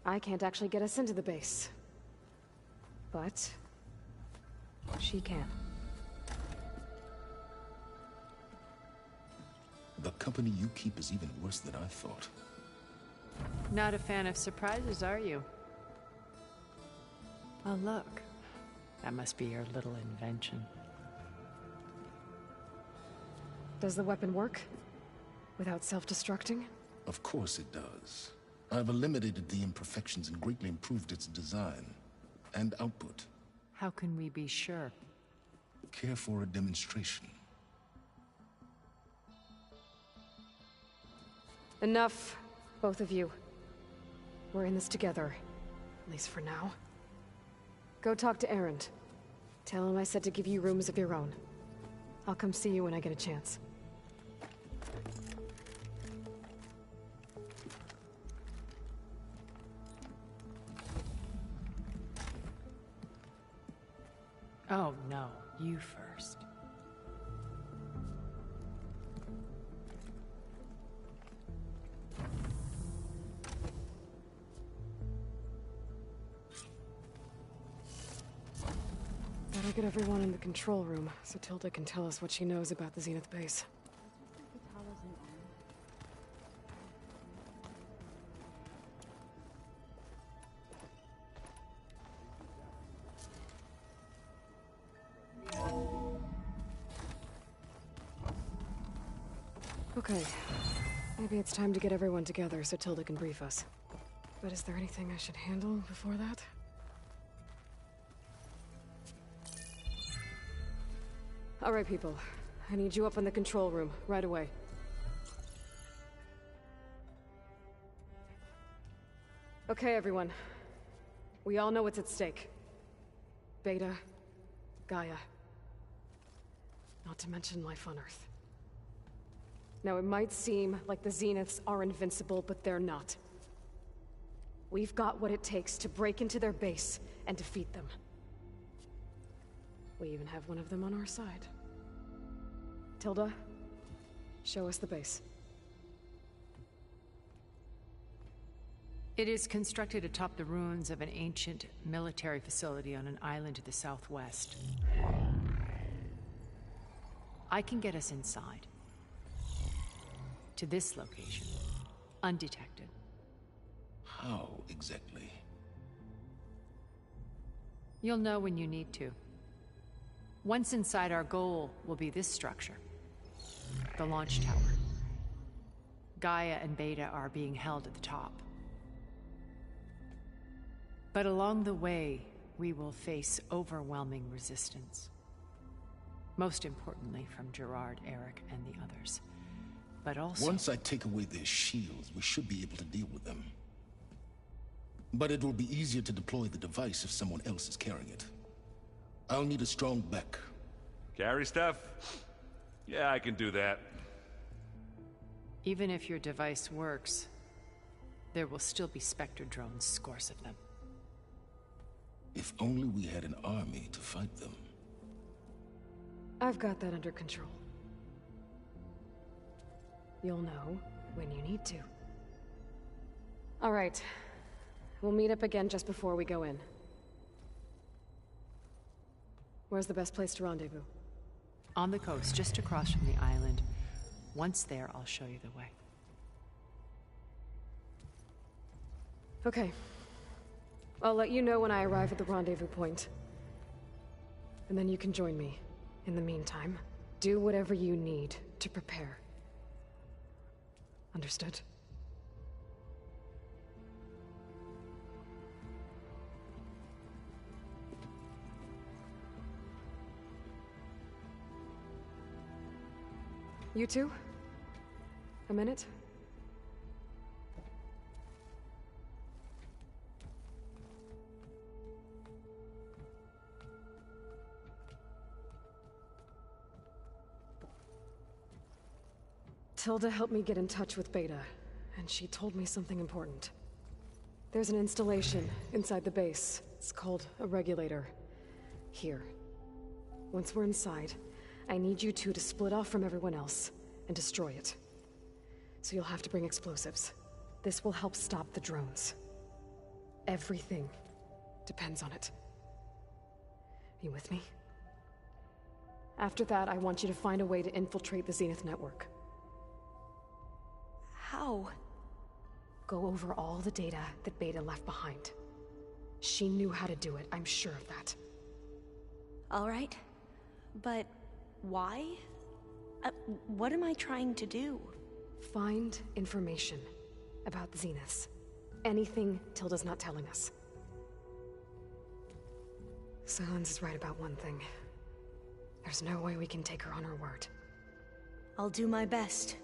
I can't actually get us into the base. But she can. The company you keep is even worse than I thought. Not a fan of surprises, are you? Oh, look. That must be your little invention. Does the weapon work? Without self-destructing? Of course it does. I've eliminated the imperfections and greatly improved its design and output. How can we be sure? Care for a demonstration? Enough, both of you. We're in this together, at least for now. Go talk to Erend. Tell him I said to give you rooms of your own. I'll come see you when I get a chance. Oh, no. You first. Better get everyone in the control room, so Tilda can tell us what she knows about the Zenith base. Okay. Maybe it's time to get everyone together so Tilda can brief us. But is there anything I should handle before that? All right, people. I need you up in the control room, right away. Okay, everyone. We all know what's at stake. Beta, Gaia. Not to mention life on Earth. Now, it might seem like the Zeniths are invincible, but they're not. We've got what it takes to break into their base and defeat them. We even have one of them on our side. Tilda, show us the base. It is constructed atop the ruins of an ancient military facility on an island to the southwest. I can get us inside. To this location, undetected. How exactly? You'll know when you need to. Once inside, our goal will be this structure. The launch tower. Gaia and Beta are being held at the top. But along the way, we will face overwhelming resistance. Most importantly from Gerard, Eric, and the others. But also... Once I take away their shields, we should be able to deal with them. But it will be easier to deploy the device if someone else is carrying it. I'll need a strong back. Carry stuff? Yeah, I can do that. Even if your device works, there will still be Spectre drones, scores of them. If only we had an army to fight them. I've got that under control. You'll know when you need to. All right. We'll meet up again just before we go in. Where's the best place to rendezvous? On the coast, just across from the island. Once there, I'll show you the way. Okay. I'll let you know when I arrive at the rendezvous point. And then you can join me. In the meantime, do whatever you need to prepare. Understood? You two? A minute? Tilda helped me get in touch with Beta, and she told me something important. There's an installation inside the base. It's called a regulator. Here. Once we're inside, I need you two to split off from everyone else and destroy it. So you'll have to bring explosives. This will help stop the drones. Everything depends on it. You with me? After that, I want you to find a way to infiltrate the Zenith network. How? Go over all the data that Beta left behind. She knew how to do it, I'm sure of that. All right. But why? What am I trying to do? Find information about the Zeniths. Anything Tilda's not telling us. Silence is right about one thing. There's no way we can take her on her word. I'll do my best.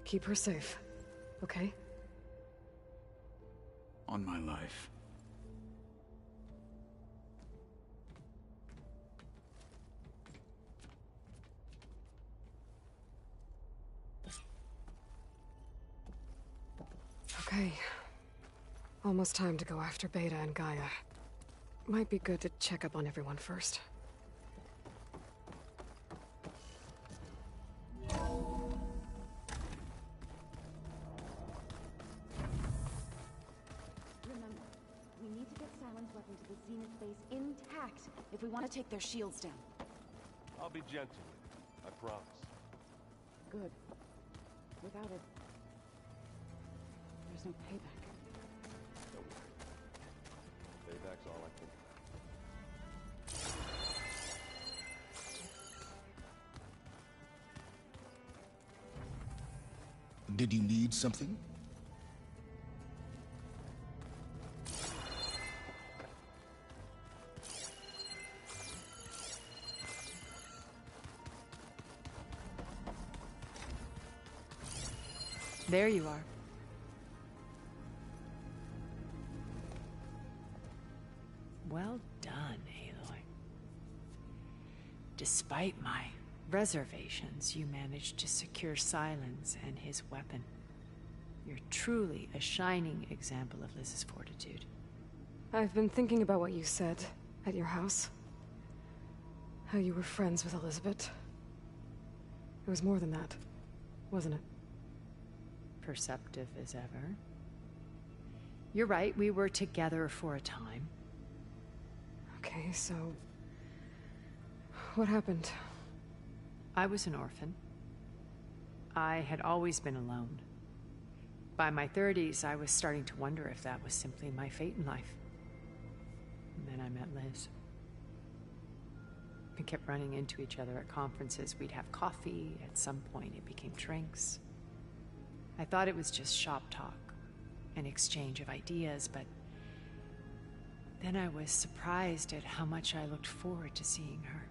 Keep her safe, okay? On my life. Okay. Almost time to go after Beta and Gaia. Might be good to check up on everyone first. Remember, we need to get Silent's weapon to the Zenith base intact if we want to take their shields down. I'll be gentle with it, I promise. Good. Without it, there's no payback. Don't worry. Payback's all I think about. Did you need something? There you are. Well done, Aloy. Despite my reservations, you managed to secure Silence and his weapon. You're truly a shining example of Liz's fortitude. I've been thinking about what you said at your house. How you were friends with Elizabeth. It was more than that, wasn't it? Perceptive as ever. You're right, we were together for a time. Okay, so... what happened? I was an orphan. I had always been alone. By my 30s, I was starting to wonder if that was simply my fate in life. And then I met Liz. We kept running into each other at conferences. We'd have coffee. At some point, it became drinks. I thought it was just shop talk, an exchange of ideas, but then I was surprised at how much I looked forward to seeing her.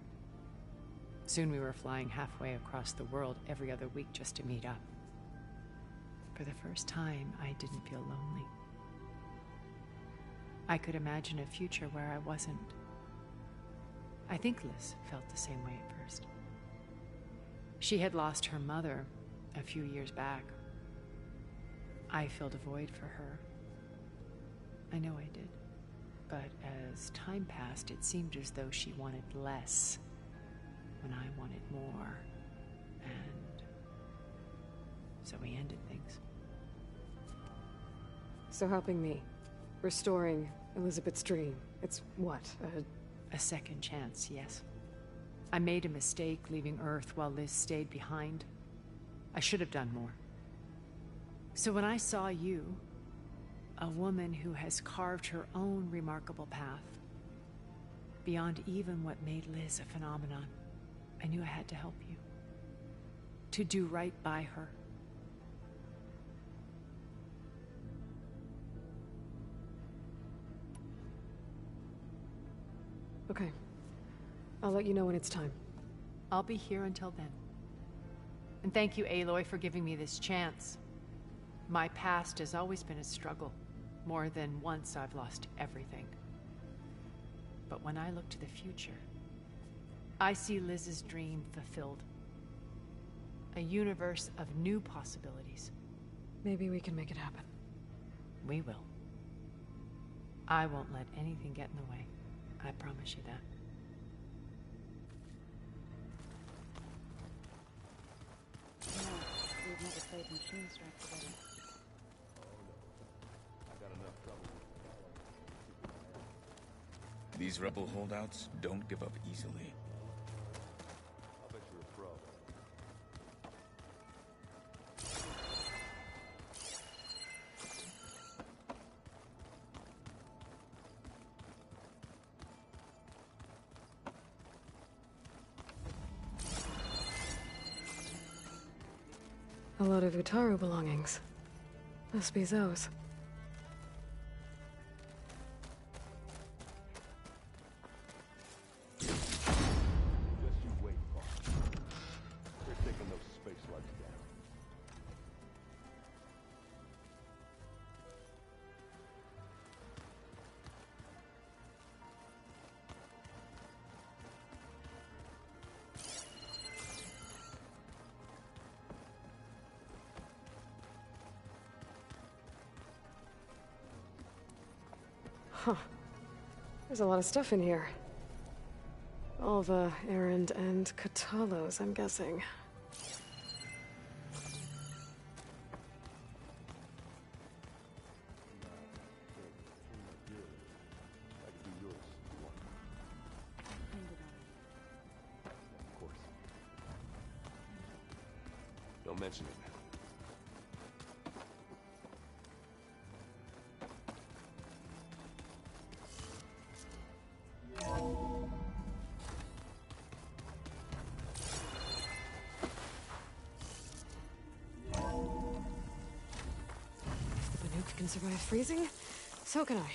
Soon we were flying halfway across the world every other week just to meet up. For the first time, I didn't feel lonely. I could imagine a future where I wasn't. I think Liz felt the same way at first. She had lost her mother a few years back. I filled a void for her. I know I did. But as time passed, it seemed as though she wanted less when I wanted more. And so we ended things. So helping me, restoring Elizabeth's dream, it's what, a second chance, yes. I made a mistake leaving Earth while Liz stayed behind. I should have done more. So when I saw you, a woman who has carved her own remarkable path, beyond even what made Liz a phenomenon, I knew I had to help you. To do right by her. Okay. I'll let you know when it's time. I'll be here until then. And thank you, Aloy, for giving me this chance. My past has always been a struggle. More than once I've lost everything. But when I look to the future, I see Liz's dream fulfilled. A universe of new possibilities. Maybe we can make it happen. We will. I won't let anything get in the way. I promise you that. No, we've never played Machine Strike together. These rebel holdouts don't give up easily. I'll bet you're a pro. A lot of Utaru belongings. Must be those. Huh. There's a lot of stuff in here. Alva, Erend, and Katalos, I'm guessing. Of course. Don't mention it. survive freezing, so can I.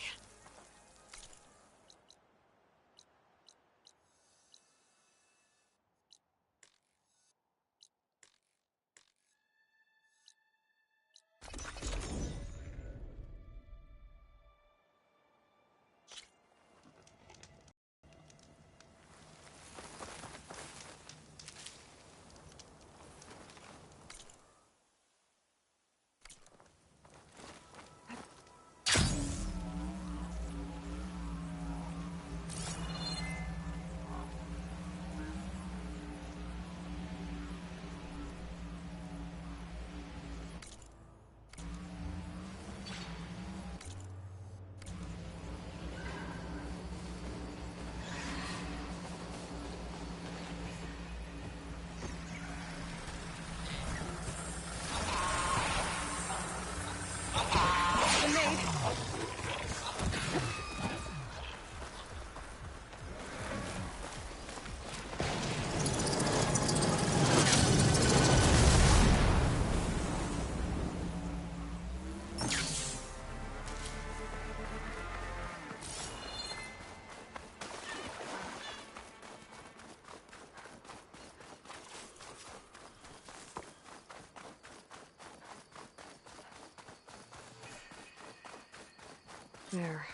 There.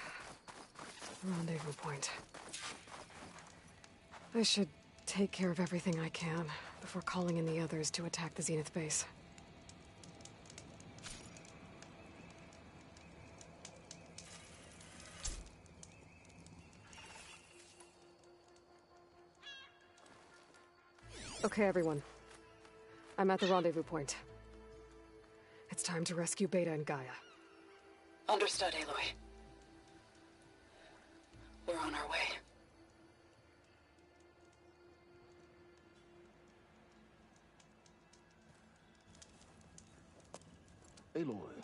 Rendezvous point. I should take care of everything I can before calling in the others to attack the Zenith base. Okay, everyone. I'm at the rendezvous point. It's time to rescue Beta and Gaia. Understood, Aloy. We're on our way. Aloy.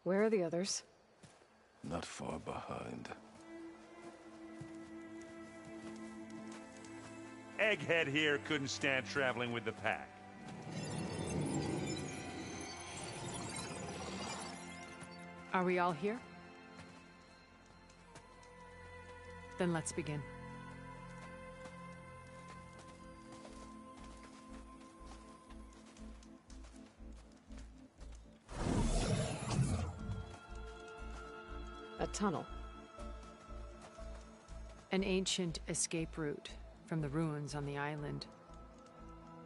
Where are the others? Not far behind. Egghead here couldn't stand traveling with the pack. Are we all here? Then let's begin. A tunnel. An ancient escape route from the ruins on the island.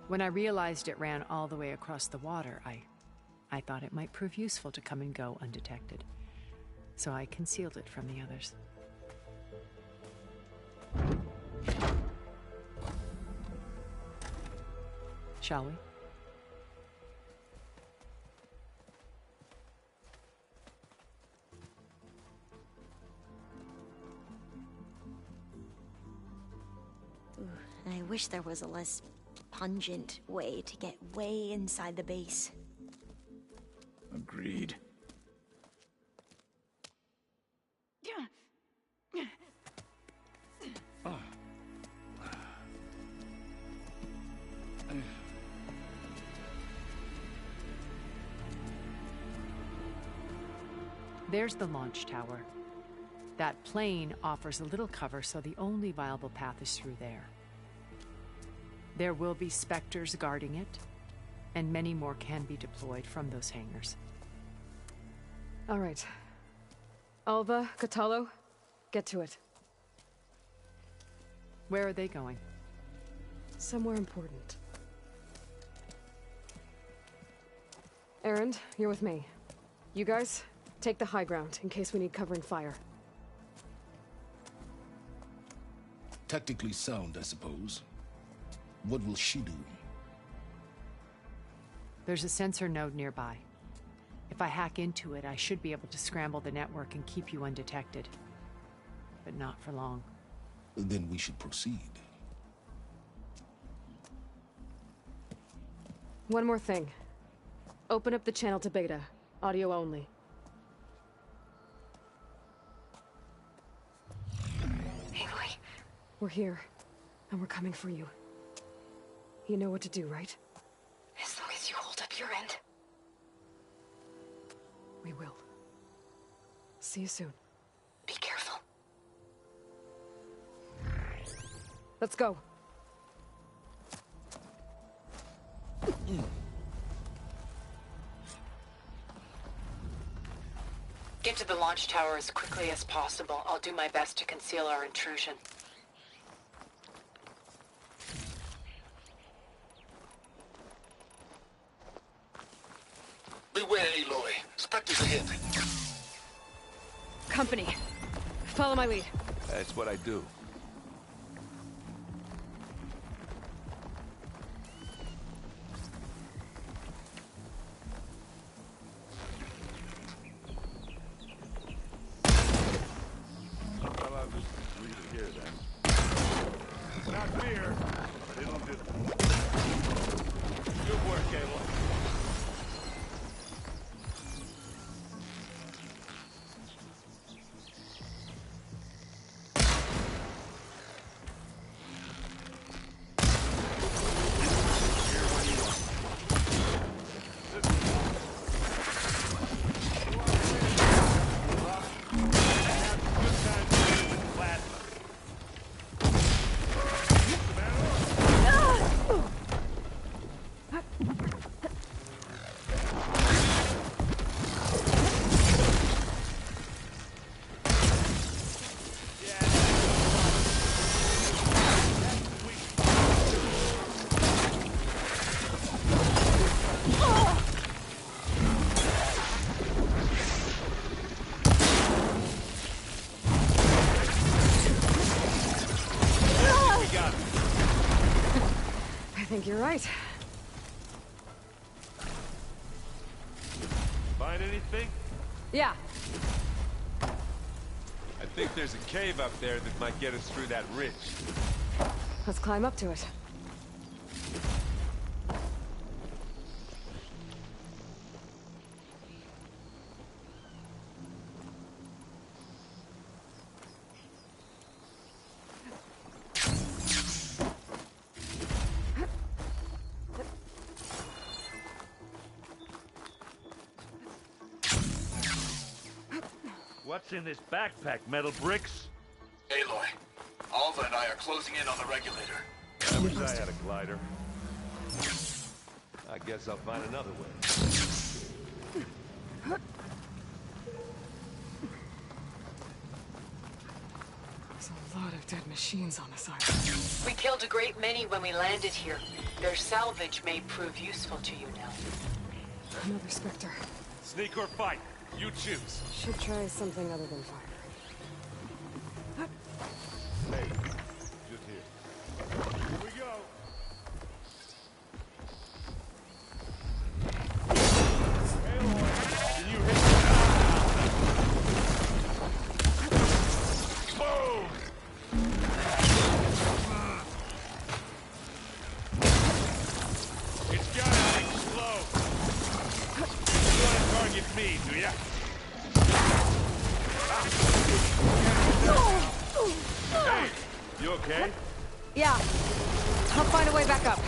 When I realized it ran all the way across the water, I thought it might prove useful to come and go undetected. So I concealed it from the others. Shall we? I wish there was a less pungent way to get way inside the base. Agreed. There's the launch tower. That plane offers a little cover, so the only viable path is through there. There will be Spectres guarding it, and many more can be deployed from those hangars. All right. Alva, Catalo, get to it. Where are they going? Somewhere important. Erend, you're with me. You guys, take the high ground in case we need covering fire. Tactically sound, I suppose. What will she do? There's a sensor node nearby. If I hack into it, I should be able to scramble the network and keep you undetected. But not for long. Then we should proceed. One more thing. Open up the channel to Beta. Audio only. Aloy. We're here, and we're coming for you. You know what to do, right? As long as you hold up your end. We will. See you soon. Be careful. Let's go. Get to the launch tower as quickly as possible. I'll do my best to conceal our intrusion. Beware, Aloy. Spectres ahead. Company. Follow my lead. That's what I do. Well, I'll just leave it here then. It's not fear, but it'll do. Good work, Aloy. I think you're right. Find anything? Yeah. I think there's a cave up there that might get us through that ridge. Let's climb up to it. What's in this backpack, metal bricks? Aloy, Alva and I are closing in on the regulator. I wish I had a glider. I guess I'll find another way. There's a lot of dead machines on this island. We killed a great many when we landed here. Their salvage may prove useful to you now. Another Spectre. Sneak or fight? You choose. Should try something other than fire. Hey, just here. Here we go. Aloy, can you hit boom! It's gotta be slow. You wanna target me, do ya? Hey, you okay? Yeah. I'll find a way back up.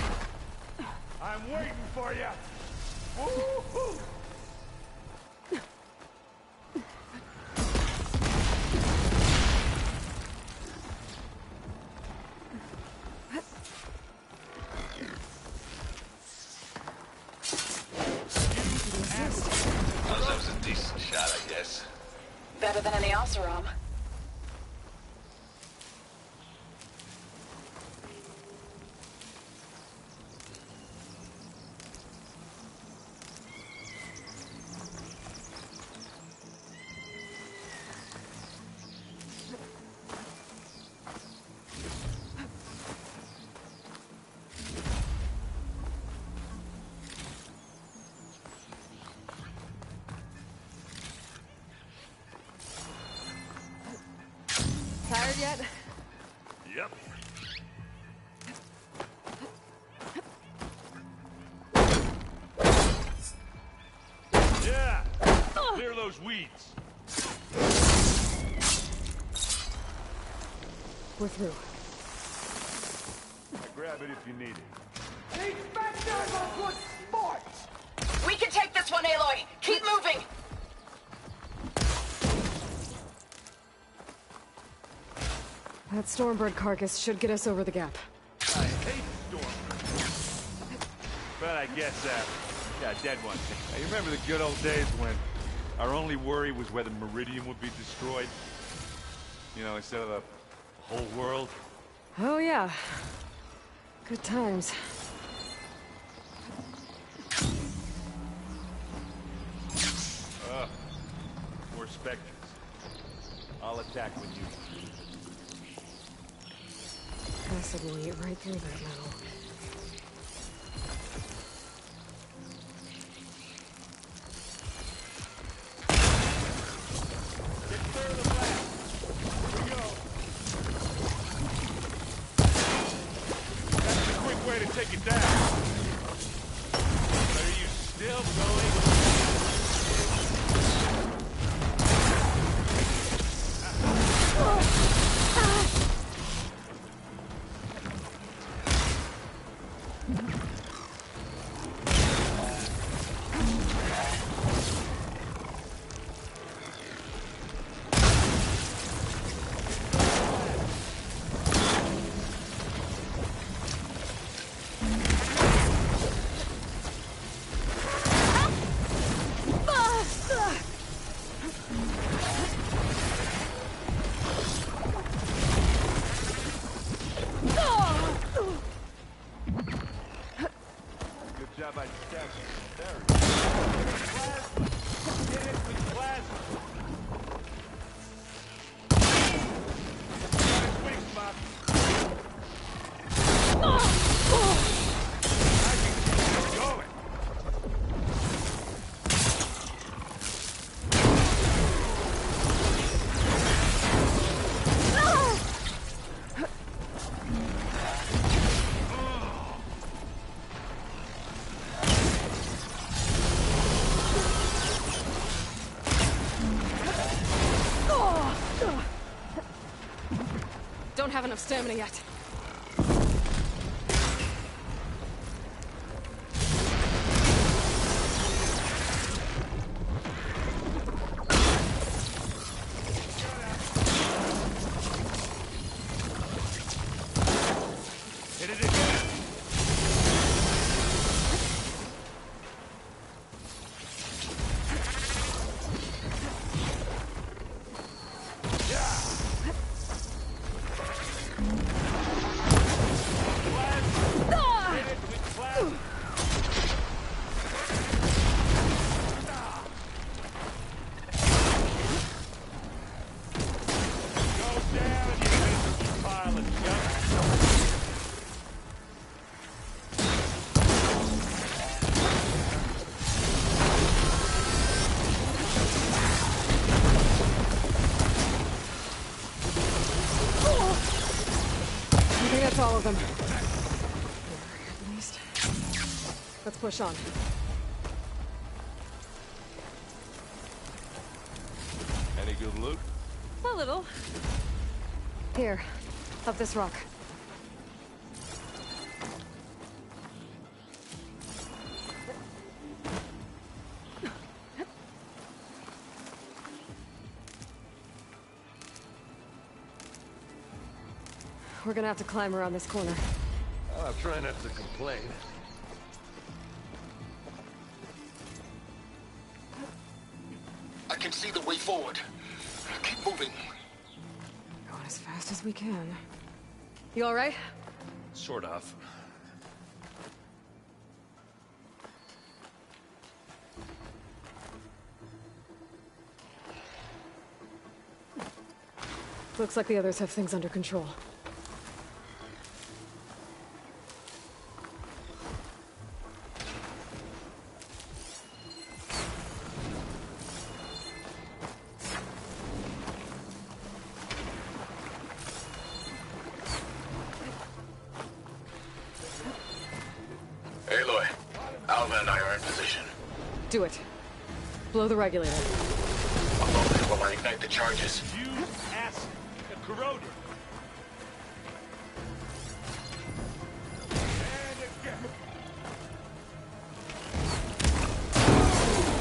I'm waiting for you. Woo-hoo. Well, that was a decent shot, I guess. Better than any Oseram. Tired yet? Yep. Yeah! Clear those weeds. We're through. Grab it if you need it. These Spectres are good sports! We can take this one, Aloy! Keep moving! That Stormbird carcass should get us over the gap. I hate Stormbird. But I guess, yeah, dead one. Now, you remember the good old days when our only worry was whether Meridian would be destroyed? You know, instead of the whole world? Oh yeah. Good times. More specters. I'll attack when you... Acid will eat right through that metal. Get clear of the blast. Here we go. That's a quick way to take it down. But are you still going? Don't have enough stamina yet. Hit it again. All of them. At least. Let's push on. Any good loot? A little. Here, up this rock. We're gonna have to climb around this corner. I'll try not to complain. I can see the way forward. Keep moving. Going as fast as we can. You all right? Sort of. Looks like the others have things under control. Aloy, Alva and I are in position. Do it. Blow the regulator. A moment while I ignite the charges. Use acid, a corroder. And again.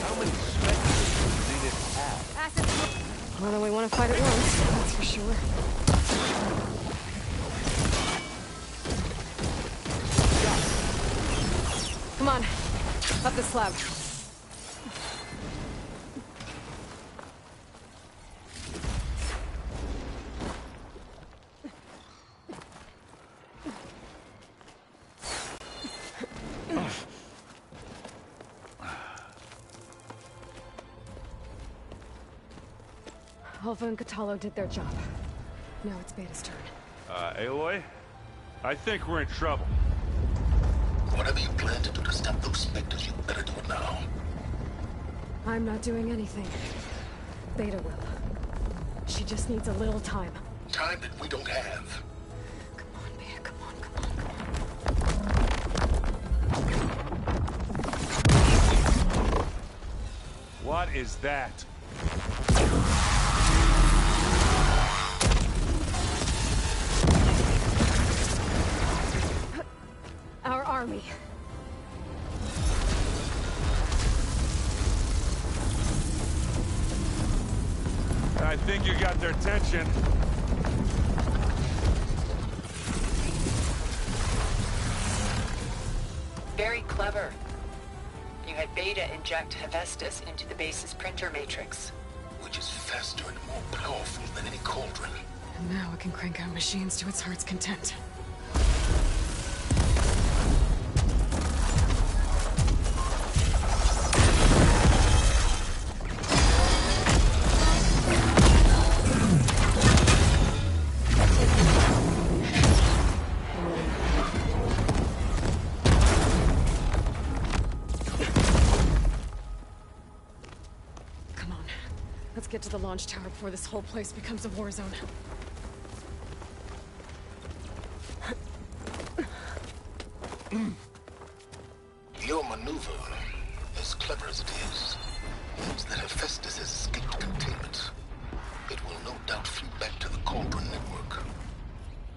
How many specters does Zenith have? More than we want to fight at once, that's for sure. Come on. Up the slab. Alpha and Catalo did their job. Now it's Beta's turn. Aloy? I think we're in trouble. Whatever you plan to do to stop those specters, you better do it now. I'm not doing anything. Beta will. She just needs a little time. Time that we don't have. Come on, Beta, come on, come on. What is that? Our army. I think you got their attention. Very clever. You had Beta inject Hephaestus into the base's printer matrix. Which is faster and more powerful than any cauldron. And now it can crank out machines to its heart's content. Let's get to the launch tower before this whole place becomes a war zone. Your maneuver, as clever as it is, means that Hephaestus has escaped containment. It will no doubt flee back to the Cauldron network.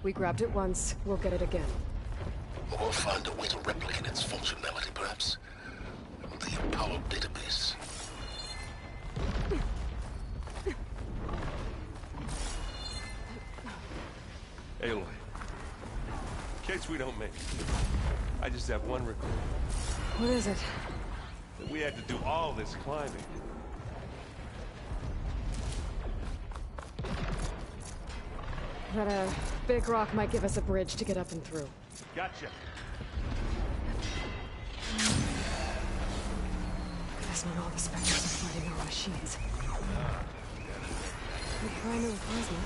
We grabbed it once, we'll get it again. Or find a way to replicate its functionality, perhaps. The Apollo database. Aloy, in case we don't make it, I just have one request. What is it? That we had to do all this climbing. That a big rock might give us a bridge to get up and through. Gotcha. That's not all the specters are fighting our machines. We primary plasma.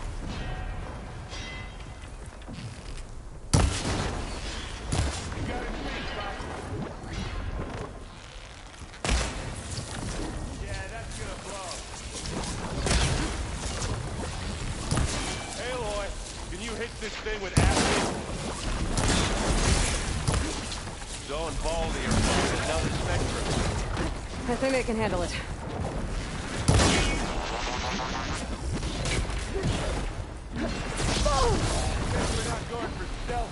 This thing with acid. Zoe and Baldy are fighting another spectrum. I think they can handle it. We're not going for stealth.